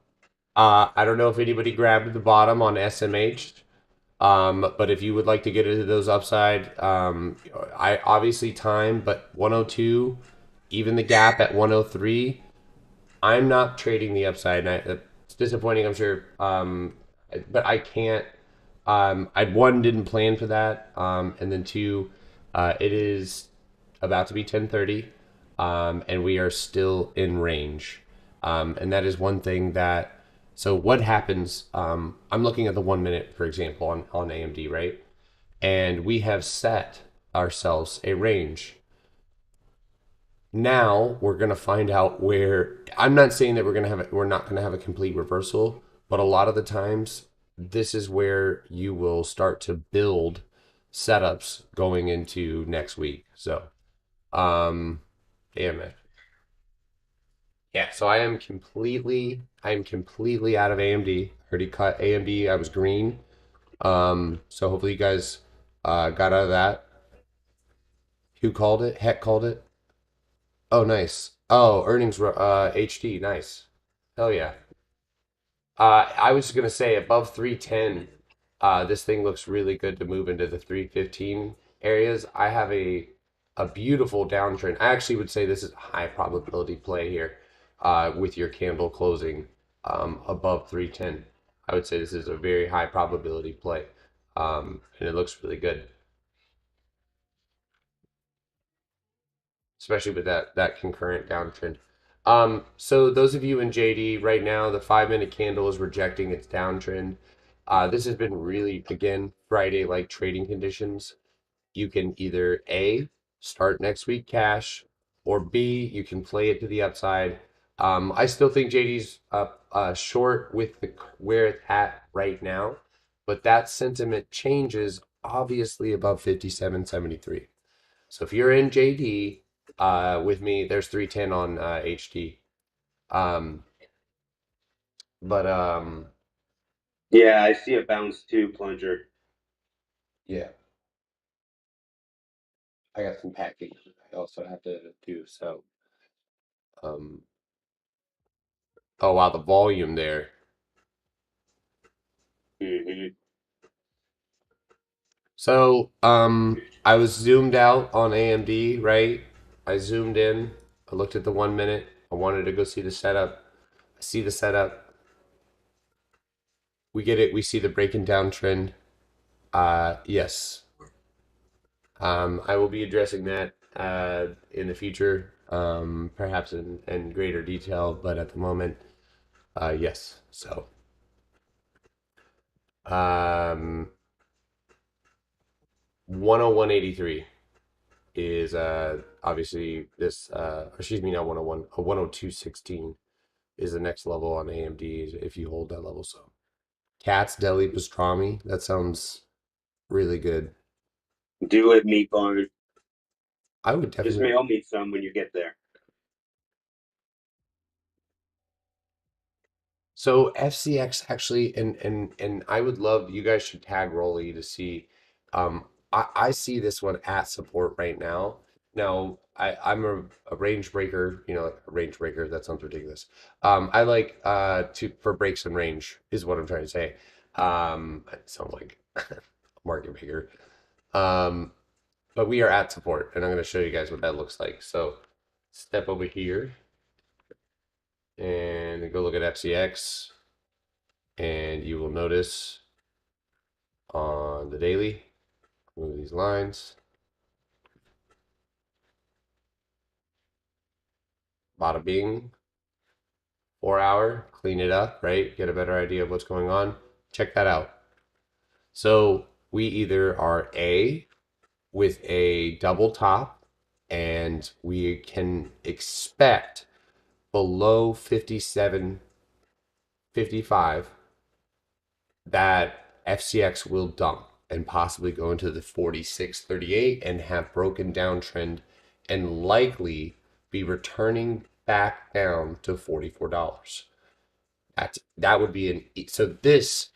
I don't know if anybody grabbed the bottom on SMH. But if you would like to get into those upside, I obviously time, but 102, even the gap at 103, I'm not trading the upside. And it's disappointing, I'm sure. But I can't. I one didn't plan for that, and then two, it is about to be 10:30, and we are still in range, and that is one thing that. So what happens? I'm looking at the 1 minute, for example, on AMD, right? And we have set ourselves a range. Now we're gonna find out where. I'm not saying that we're not gonna have a complete reversal, but a lot of the times this is where you will start to build setups going into next week. So, damn it. Yeah, so I am completely out of AMD. Already cut AMD. I was green. So hopefully you guys got out of that. Who called it? Heck called it. Oh, nice. Oh, earnings HD, nice. Hell yeah. I was just gonna say above 310, this thing looks really good to move into the 315 areas. I have a beautiful downtrend. I actually would say this is a high probability play here, with your candle closing above 310. I would say this is a very high probability play, and it looks really good, especially with that concurrent downtrend. So those of you in JD right now, the 5 minute candle is rejecting its downtrend. This has been really, again, Friday like trading conditions. You can either A, start next week cash, or B, you can play it to the upside. I still think JD's short with where it's at right now, but that sentiment changes obviously above 57.73. So if you're in JD with me, there's 310 on HD. Um, but Yeah, I see a bounce too, plunger. yeah, I got some packing I also have to do. So, um, oh wow, the volume there. Mm-hmm. So, I was zoomed out on AMD, right? I zoomed in. I looked at the 1 minute. I wanted to go see the setup. I see the setup. We get it. We see the breaking down trend. Yes. I will be addressing that in the future, perhaps in greater detail, but at the moment, yes. So, 101.83 is obviously this, excuse me, not 101, 102.16 is the next level on AMD if you hold that level. So, Cat's Deli Pastrami, that sounds really good. Do it, meat barn. I would Just definitely. mail me some when you get there. So FCX actually, and I would love, you guys should tag Rolly to see. I see this one at support right now. Now I'm a range breaker, a range breaker. That sounds ridiculous. I like to for breaks and range is what I'm trying to say. I sound like a market maker. Um, but we are at support, and I'm going to show you guys what that looks like. So step over here and go look at FCX. And you will notice on the daily, move these lines, bada bing, 4 hour, clean it up, right? Get a better idea of what's going on. Check that out. So we either are A with a double top and we can expect below 57.55 that FCX will dump and possibly go into the 46.38 and have broken downtrend and likely be returning back down to $44. That would be so this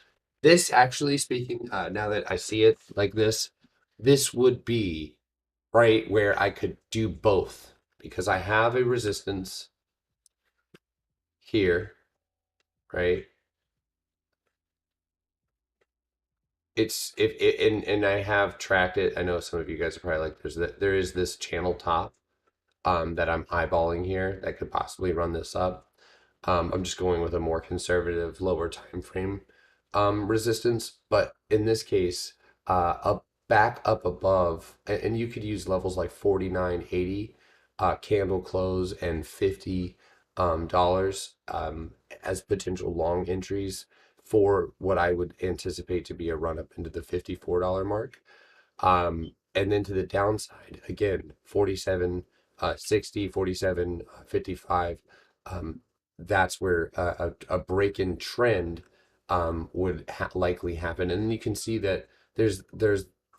actually speaking now that I see it like this would be right where I could do both because I have a resistance here, right? It's if it, and I have tracked it. I know some of you guys are probably like, there is this channel top that I'm eyeballing here that could possibly run this up. I'm just going with a more conservative, lower time frame resistance, but in this case, up back up above, and you could use levels like 49.80, candle close, and $50 as potential long entries for what I would anticipate to be a run up into the $54 mark. And then to the downside, again, 47, 60, 47, 55. That's where a break in trend would likely happen. And you can see that there's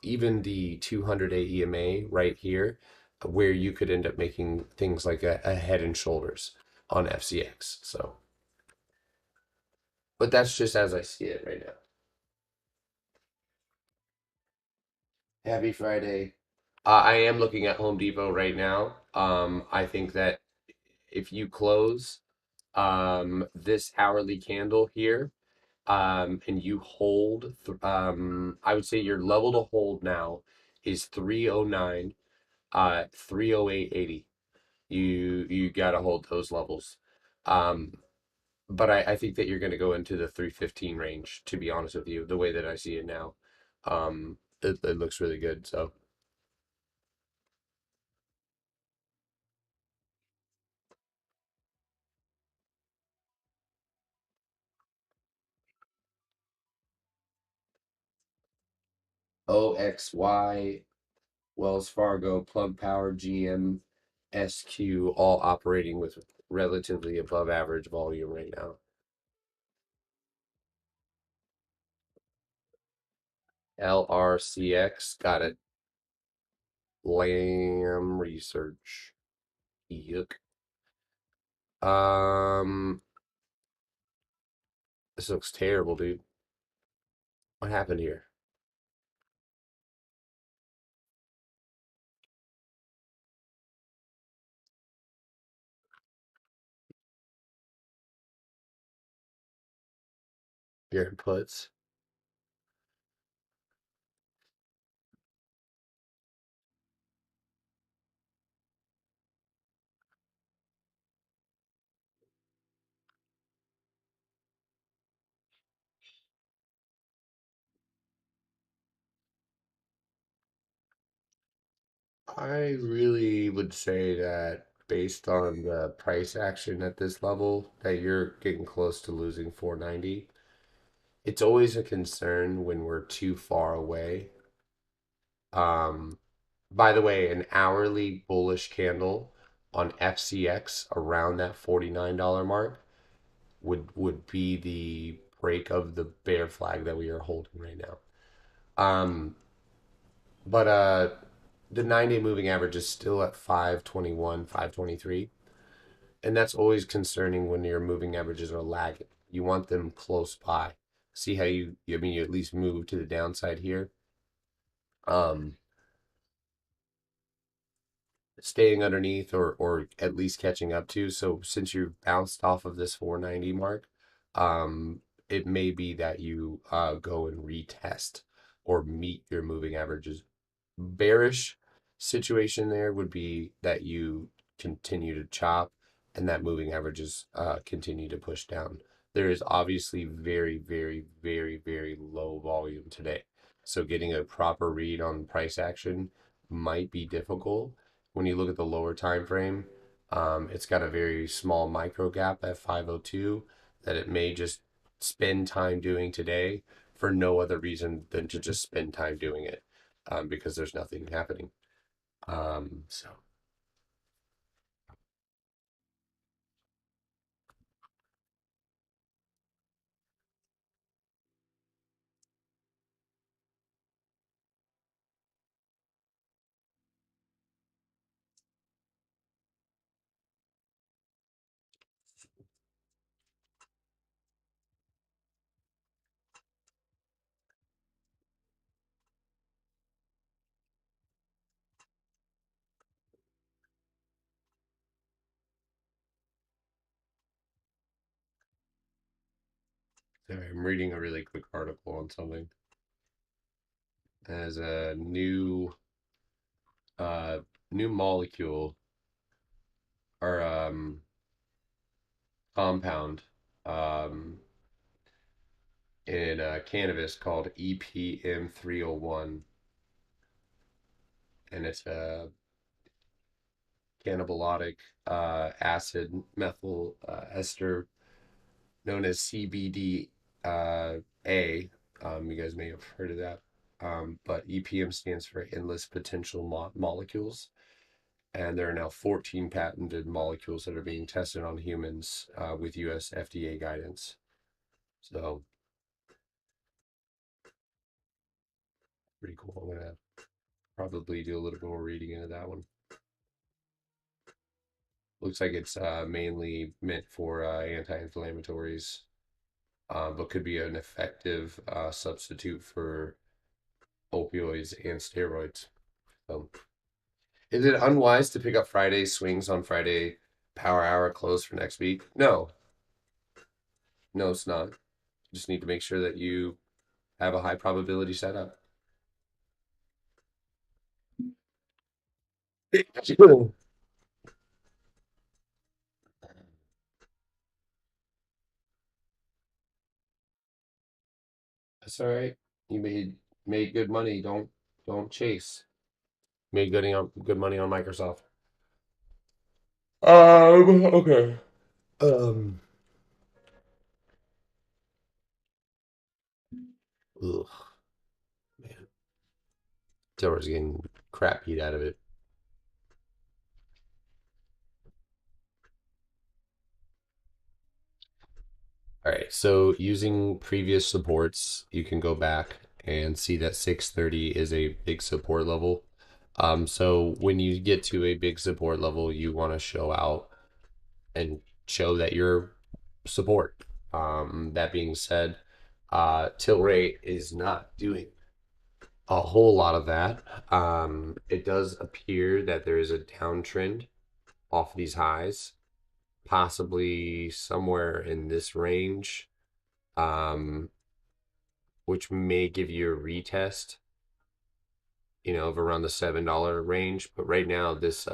even the 200 AEMA right here, where you could end up making things like a head and shoulders on FCX. So, but that's just as I see it right now. Happy Friday. I am looking at Home Depot right now. I think that if you close this hourly candle here, and you hold, I would say your level to hold now is 309, 308.80. You gotta hold those levels. Um, but I think that you're gonna go into the 315 range, to be honest with you, the way that I see it now. It looks really good. So OXY, Wells Fargo, Plug Power, GM, SQ, all operating with relatively above average volume right now. LRCX, got it. Lamb Research. Yuck. This looks terrible, dude. What happened here? Your inputs. I really would say that based on the price action at this level, that you're getting close to losing 490. It's always a concern when we're too far away. Um, by the way, an hourly bullish candle on FCX around that $49 mark would be the break of the bear flag that we are holding right now. But the 9-day moving average is still at 521, 523. And that's always concerning when your moving averages are lagging. You want them close by. See how you at least move to the downside here. Um, Staying underneath or at least catching up to. So since you bounced off of this 490 mark, it may be that you go and retest or meet your moving averages. Bearish situation there would be that you continue to chop and that moving averages continue to push down. There is obviously very, very, very, very low volume today. So getting a proper read on price action might be difficult. When you look at the lower time frame, it's got a very small micro gap at 502 that it may just spend time doing today for no other reason than to just spend time doing it, because there's nothing happening. So sorry, I'm reading a really quick article on something. As a new molecule or compound in cannabis called EPM301, and it's a cannabinoic acid methyl ester known as CBD A. You guys may have heard of that. But EPM stands for endless potential molecules. And there are now 14 patented molecules that are being tested on humans with US FDA guidance. So, pretty cool. I'm going to probably do a little bit more reading into that one. Looks like it's mainly meant for anti-inflammatories, but could be an effective substitute for opioids and steroids. So, is it unwise to pick up Friday swings on Friday power hour close for next week? No. No, it's not. You just need to make sure that you have a high probability setup. That's all right. You made good money. Don't chase. Made good money on Microsoft. Okay. Um Ugh, man. Taylor's getting crap beat out of it. All right, so using previous supports, you can go back and see that 630 is a big support level. So when you get to a big support level, you want to show out and show that you're support. That being said, tilt rate is not doing a whole lot of that. It does appear that there is a downtrend off these highs, possibly somewhere in this range, which may give you a retest, of around the $7 range. But right now, this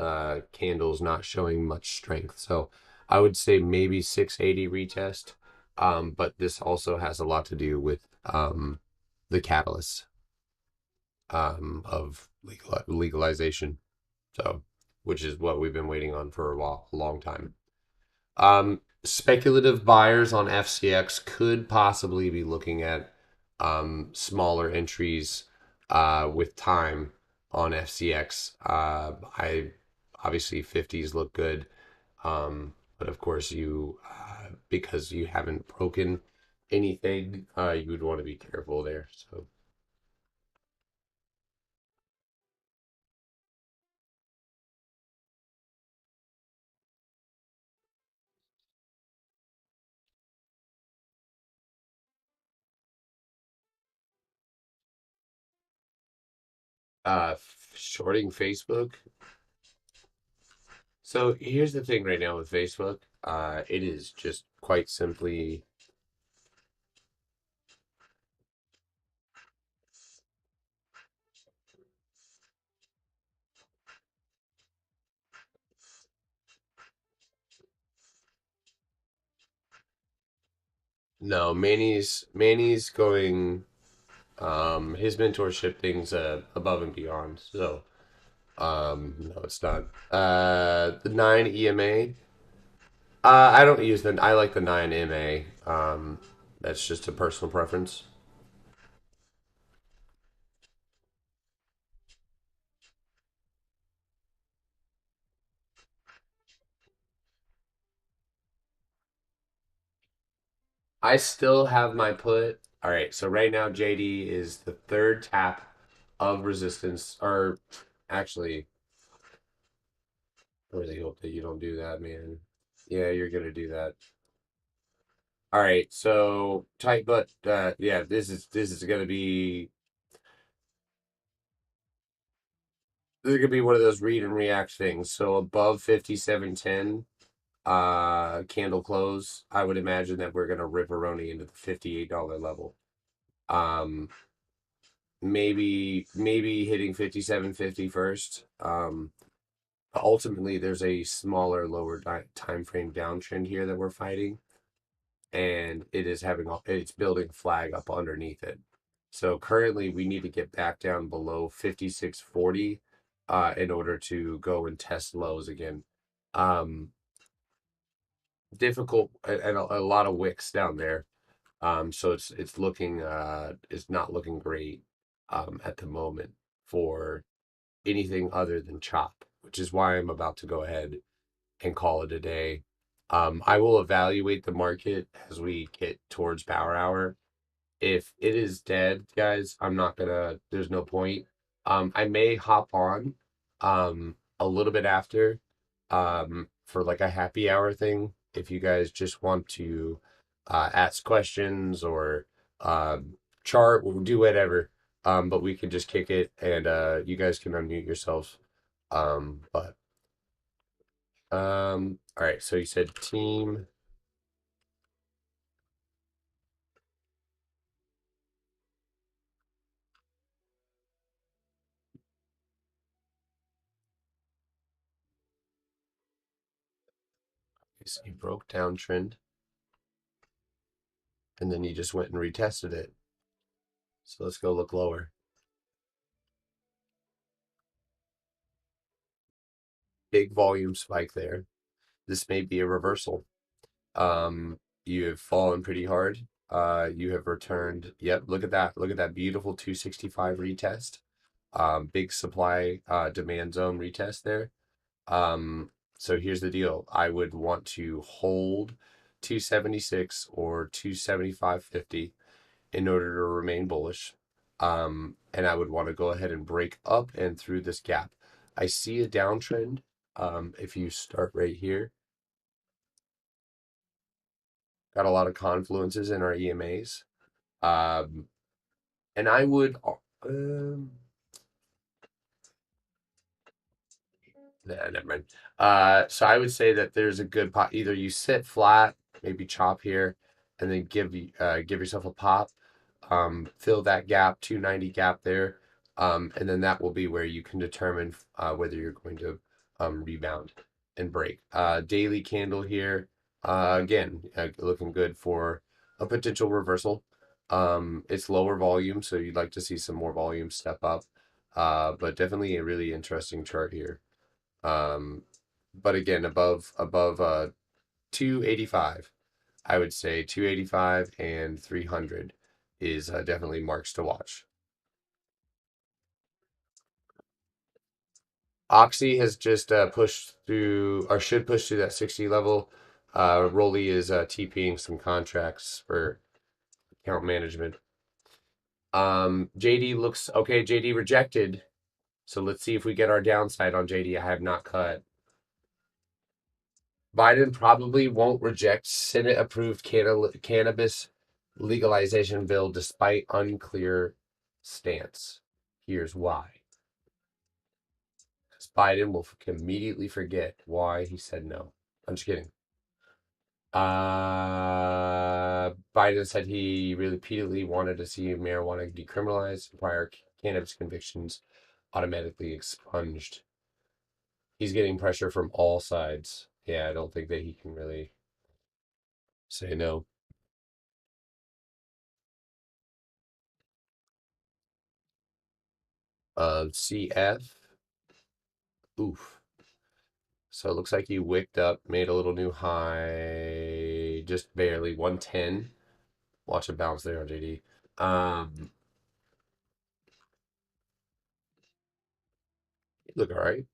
candle is not showing much strength. So I would say maybe 680 retest. But this also has a lot to do with the catalyst of legalization. So, which is what we've been waiting on for a long time. Speculative buyers on FCX could possibly be looking at smaller entries with time on FCX. I obviously 50s look good, but of course you because you haven't broken anything, you would want to be careful there. So. Shorting Facebook. So here's the thing right now with Facebook. It is just quite simply no. Manny's going. His mentorship thing's above and beyond. So no, it's not. The 9 EMA. I don't use the. I like the 9 MA. That's just a personal preference. I still have my put. All right, so right now JD is the third tap of resistance, or actually, I really hope that you don't do that, man. Yeah, you're gonna do that. All right, so tight butt. Yeah, this is gonna be one of those read and react things. So above 57.10, candle close, I would imagine that we're gonna rip Aroni into the $58 level. Um, maybe hitting 57.50 first. Ultimately, there's a smaller, lower time frame downtrend here that we're fighting, and it's building a flag up underneath it. So currently, we need to get back down below 56.40 in order to go and test lows again. Difficult and a lot of wicks down there. So it's not looking great at the moment for anything other than chop, which is why I'm about to go ahead and call it a day. I will evaluate the market as we get towards power hour. If it is dead, guys, there's no point. I may hop on a little bit after for like a happy hour thing. If you guys just want to ask questions or chart, we'll do whatever. But we can just kick it and you guys can unmute yourselves. But all right, so you said team. So you broke downtrend and then you just went and retested it. So let's go look lower. Big volume spike there. This may be a reversal. You have fallen pretty hard. You have returned. Yep, look at that. Look at that beautiful 265 retest. Big supply demand zone retest there. So here's the deal. I would want to hold 276 or 275.50 in order to remain bullish. And I would want to go ahead and break up and through this gap. I see a downtrend. If you start right here, got a lot of confluences in our EMAs. And I would, nah, never mind. So I would say that there's a good pop. Either you sit flat, maybe chop here, and then give yourself a pop. Fill that gap, 290 gap there, and then that will be where you can determine whether you're going to rebound and break. Daily candle here, again, looking good for a potential reversal. It's lower volume, so you'd like to see some more volume step up. But definitely a really interesting chart here. But again, above 285, I would say 285 and 300 is definitely marks to watch. Oxy has just pushed through, or should push through that 60 level. Rolly is TPing some contracts for account management. JD looks okay. JD rejected. So let's see if we get our downside on JD. I have not cut. Biden probably won't reject Senate approved cannabis legalization bill despite unclear stance. Here's why. Because Biden will immediately forget why he said no. I'm just kidding. Biden said he repeatedly wanted to see marijuana decriminalized, prior cannabis convictions automatically expunged. He's getting pressure from all sides. Yeah, I don't think that he can really say no. CF. Oof. So it looks like you wicked up, made a little new high, just barely 110. Watch it bounce there on JD. Look all right.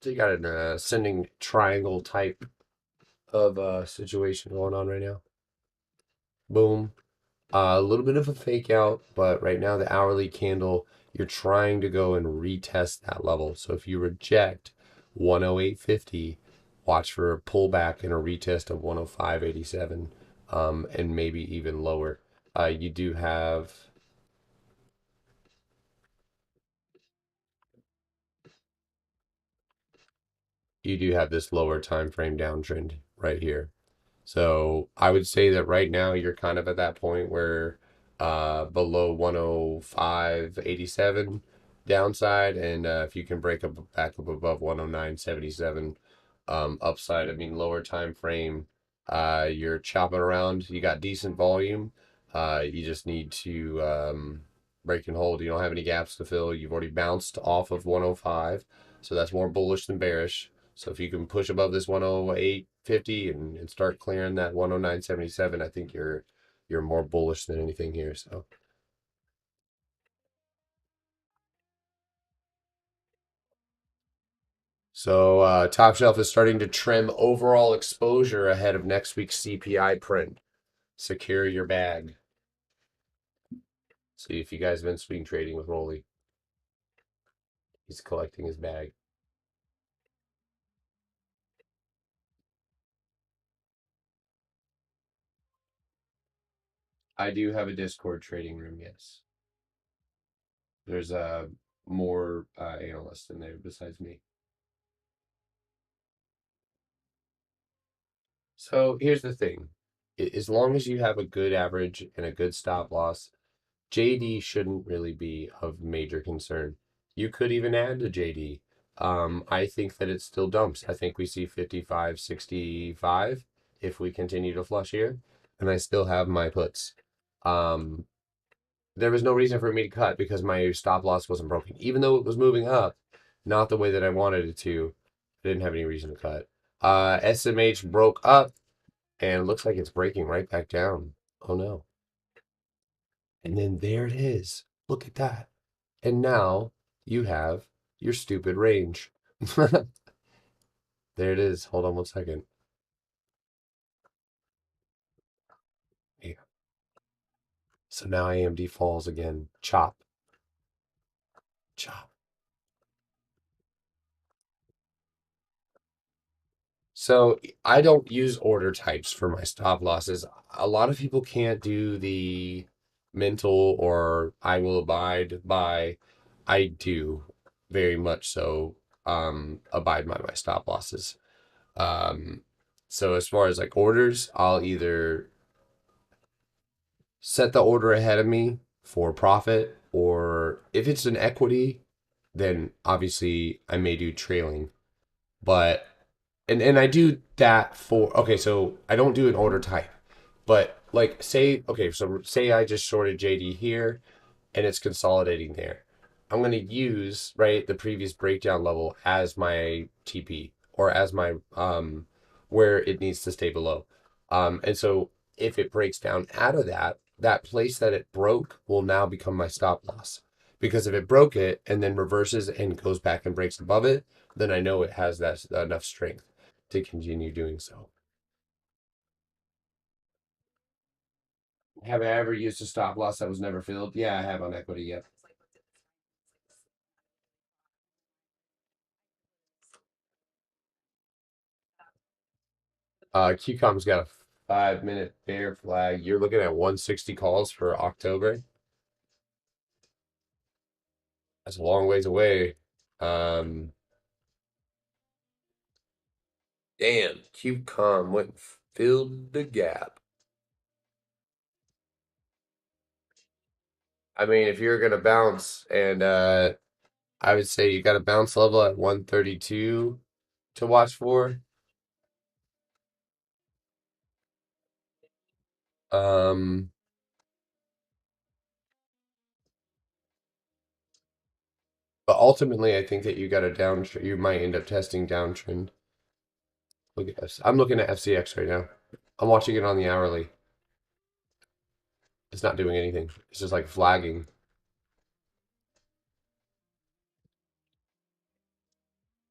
So you got an ascending triangle type of situation going on right now. Boom. A little bit of a fake out, but right now the hourly candle, you're trying to go and retest that level. So if you reject 108.50, watch for a pullback and a retest of 105.87, and maybe even lower. You do have this lower time frame downtrend right here. So I would say that right now you're kind of at that point where below 105.87 downside, and if you can break up back up above 109.77 upside. I mean, lower time frame, you're chopping around. You got decent volume. You just need to break and hold. You don't have any gaps to fill. You've already bounced off of 105, so that's more bullish than bearish. So if you can push above this 108.50 and start clearing that 109.77, I think you're more bullish than anything here. So Top Shelf is starting to trim overall exposure ahead of next week's CPI print. Secure your bag. See if you guys have been swing trading with Rolly. He's collecting his bag. I do have a Discord trading room, yes. There's more analysts in there besides me. So here's the thing. As long as you have a good average and a good stop loss, JD shouldn't really be of major concern. You could even add to JD. I think that it still dumps. I think we see 55, 65 if we continue to flush here. And I still have my puts. There was no reason for me to cut because my stop loss wasn't broken. Even though it was moving up, not the way that I wanted it to, I didn't have any reason to cut. SMH broke up and it looks like it's breaking right back down. Oh no. And then there it is. Look at that. And now you have your stupid range. There it is. Hold on one second. Yeah. So now AMD falls again. Chop. Chop. So I don't use order types for my stop losses. A lot of people can't do the mental or I will abide by. I do very much so abide by my stop losses. So as far as like orders, I'll either set the order ahead of me for profit, or if it's an equity, then obviously I may do trailing. But and I do that for okay, so I don't do an order type. But like say okay, so say I just shorted JD here and it's consolidating there. I'm going to use, right, the previous breakdown level as my TP or as my where it needs to stay below. And so if it breaks down out of that, that place that it broke will now become my stop loss. Because if it broke it and then reverses and goes back and breaks above it, then I know it has that enough strength to continue doing so. Have I ever used a stop loss that was never filled? Yeah, I have on equity, yep. QCOM's got a 5-minute bear flag. You're looking at 160 calls for October. That's a long ways away. Damn, QCOM went and filled the gap. I mean, if you're gonna bounce, and I would say you got a bounce level at 132 to watch for. But ultimately, I think that you got a downtrend. You might end up testing downtrend. Look at this. I'm looking at FCX right now. I'm watching it on the hourly. It's not doing anything. It's just like flagging.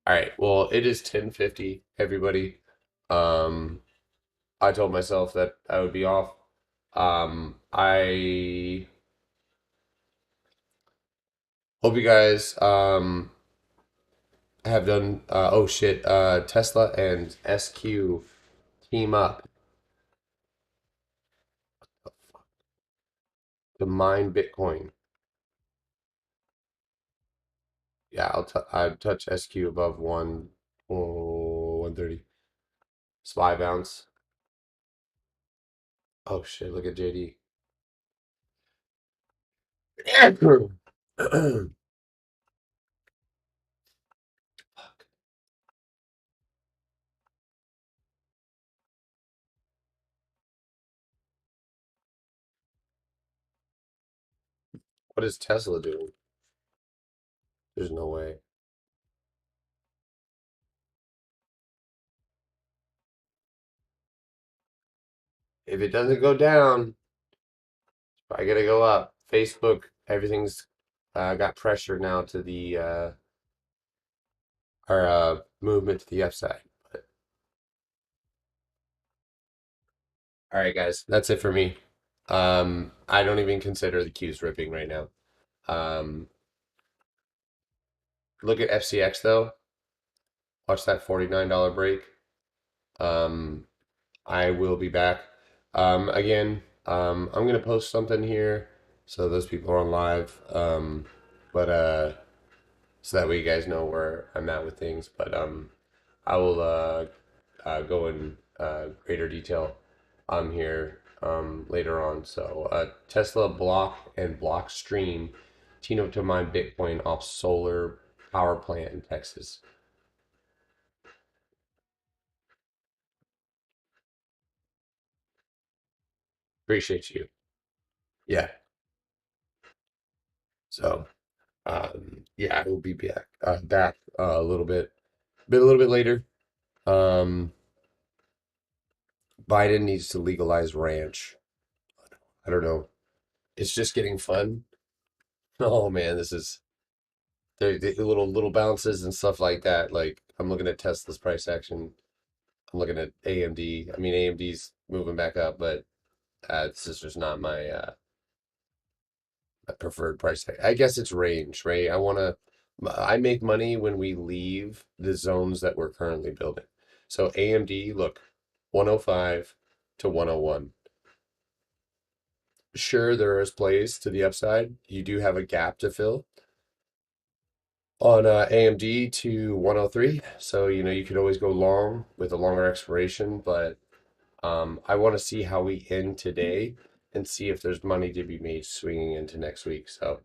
All right. Well, it is 10:50, everybody. I told myself that I would be off. I hope you guys have done oh shit, Tesla and SQ team up to mine Bitcoin. Yeah, I'd touch SQ above 130. Spy bounce. Oh shit, look at JD. What is Tesla doing? There's no way. If it doesn't go down, I gotta go up. Facebook, everything's got pressure now to the our movement to the upside. But, all right, guys, that's it for me. I don't even consider the Qs ripping right now. Look at FCX though. Watch that $49 break. I will be back. Again, I'm gonna post something here so those people are on live. But so that way you guys know where I'm at with things. But I will go in greater detail here later on. So Tesla block and block stream team up to mine Bitcoin off solar power plant in Texas. Appreciate you. Yeah. So yeah, I will be back a little bit later. Biden needs to legalize ranch. I don't know. It's just getting fun. Oh man, this is the little bounces and stuff like that. Like I'm looking at Tesla's price action. I'm looking at AMD. I mean AMD's moving back up, but this is just not my preferred price tag. I guess it's range, right? I make money when we leave the zones that we're currently building. So AMD, look, 105 to 101. Sure, there is plays to the upside. You do have a gap to fill on AMD to 103. So, you could always go long with a longer expiration, but I want to see how we end today and see if there's money to be made swinging into next week. So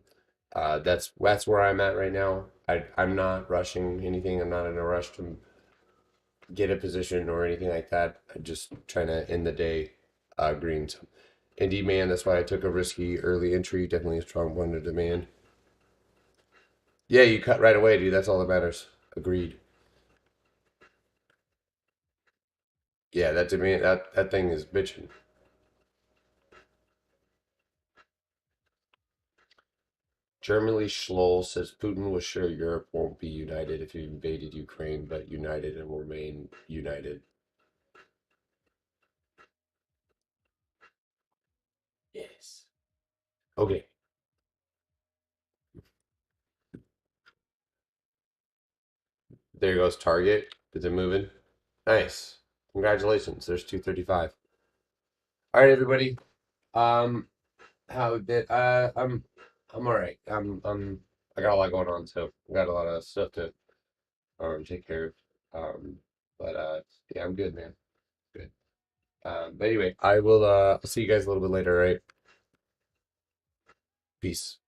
that's where I'm at right now. I'm not rushing anything. I'm not in a rush to get a position or anything like that. I'm just trying to end the day green. So, indeed, man, that's why I took a risky early entry. Definitely a strong one to demand. Yeah, you cut right away, dude. That's all that matters. Agreed. Yeah, that to me, that thing is bitching. Germany Schloll says Putin was sure Europe won't be united if he invaded Ukraine, but united and will remain united. Yes. Okay. There goes Target. Is it moving? Nice. Congratulations. There's 235. All right, everybody. How did I'm all right. I got a lot going on, so I got a lot of stuff to take care of. But yeah, I'm good, man. Good. But anyway, I will see you guys a little bit later, all right? Peace.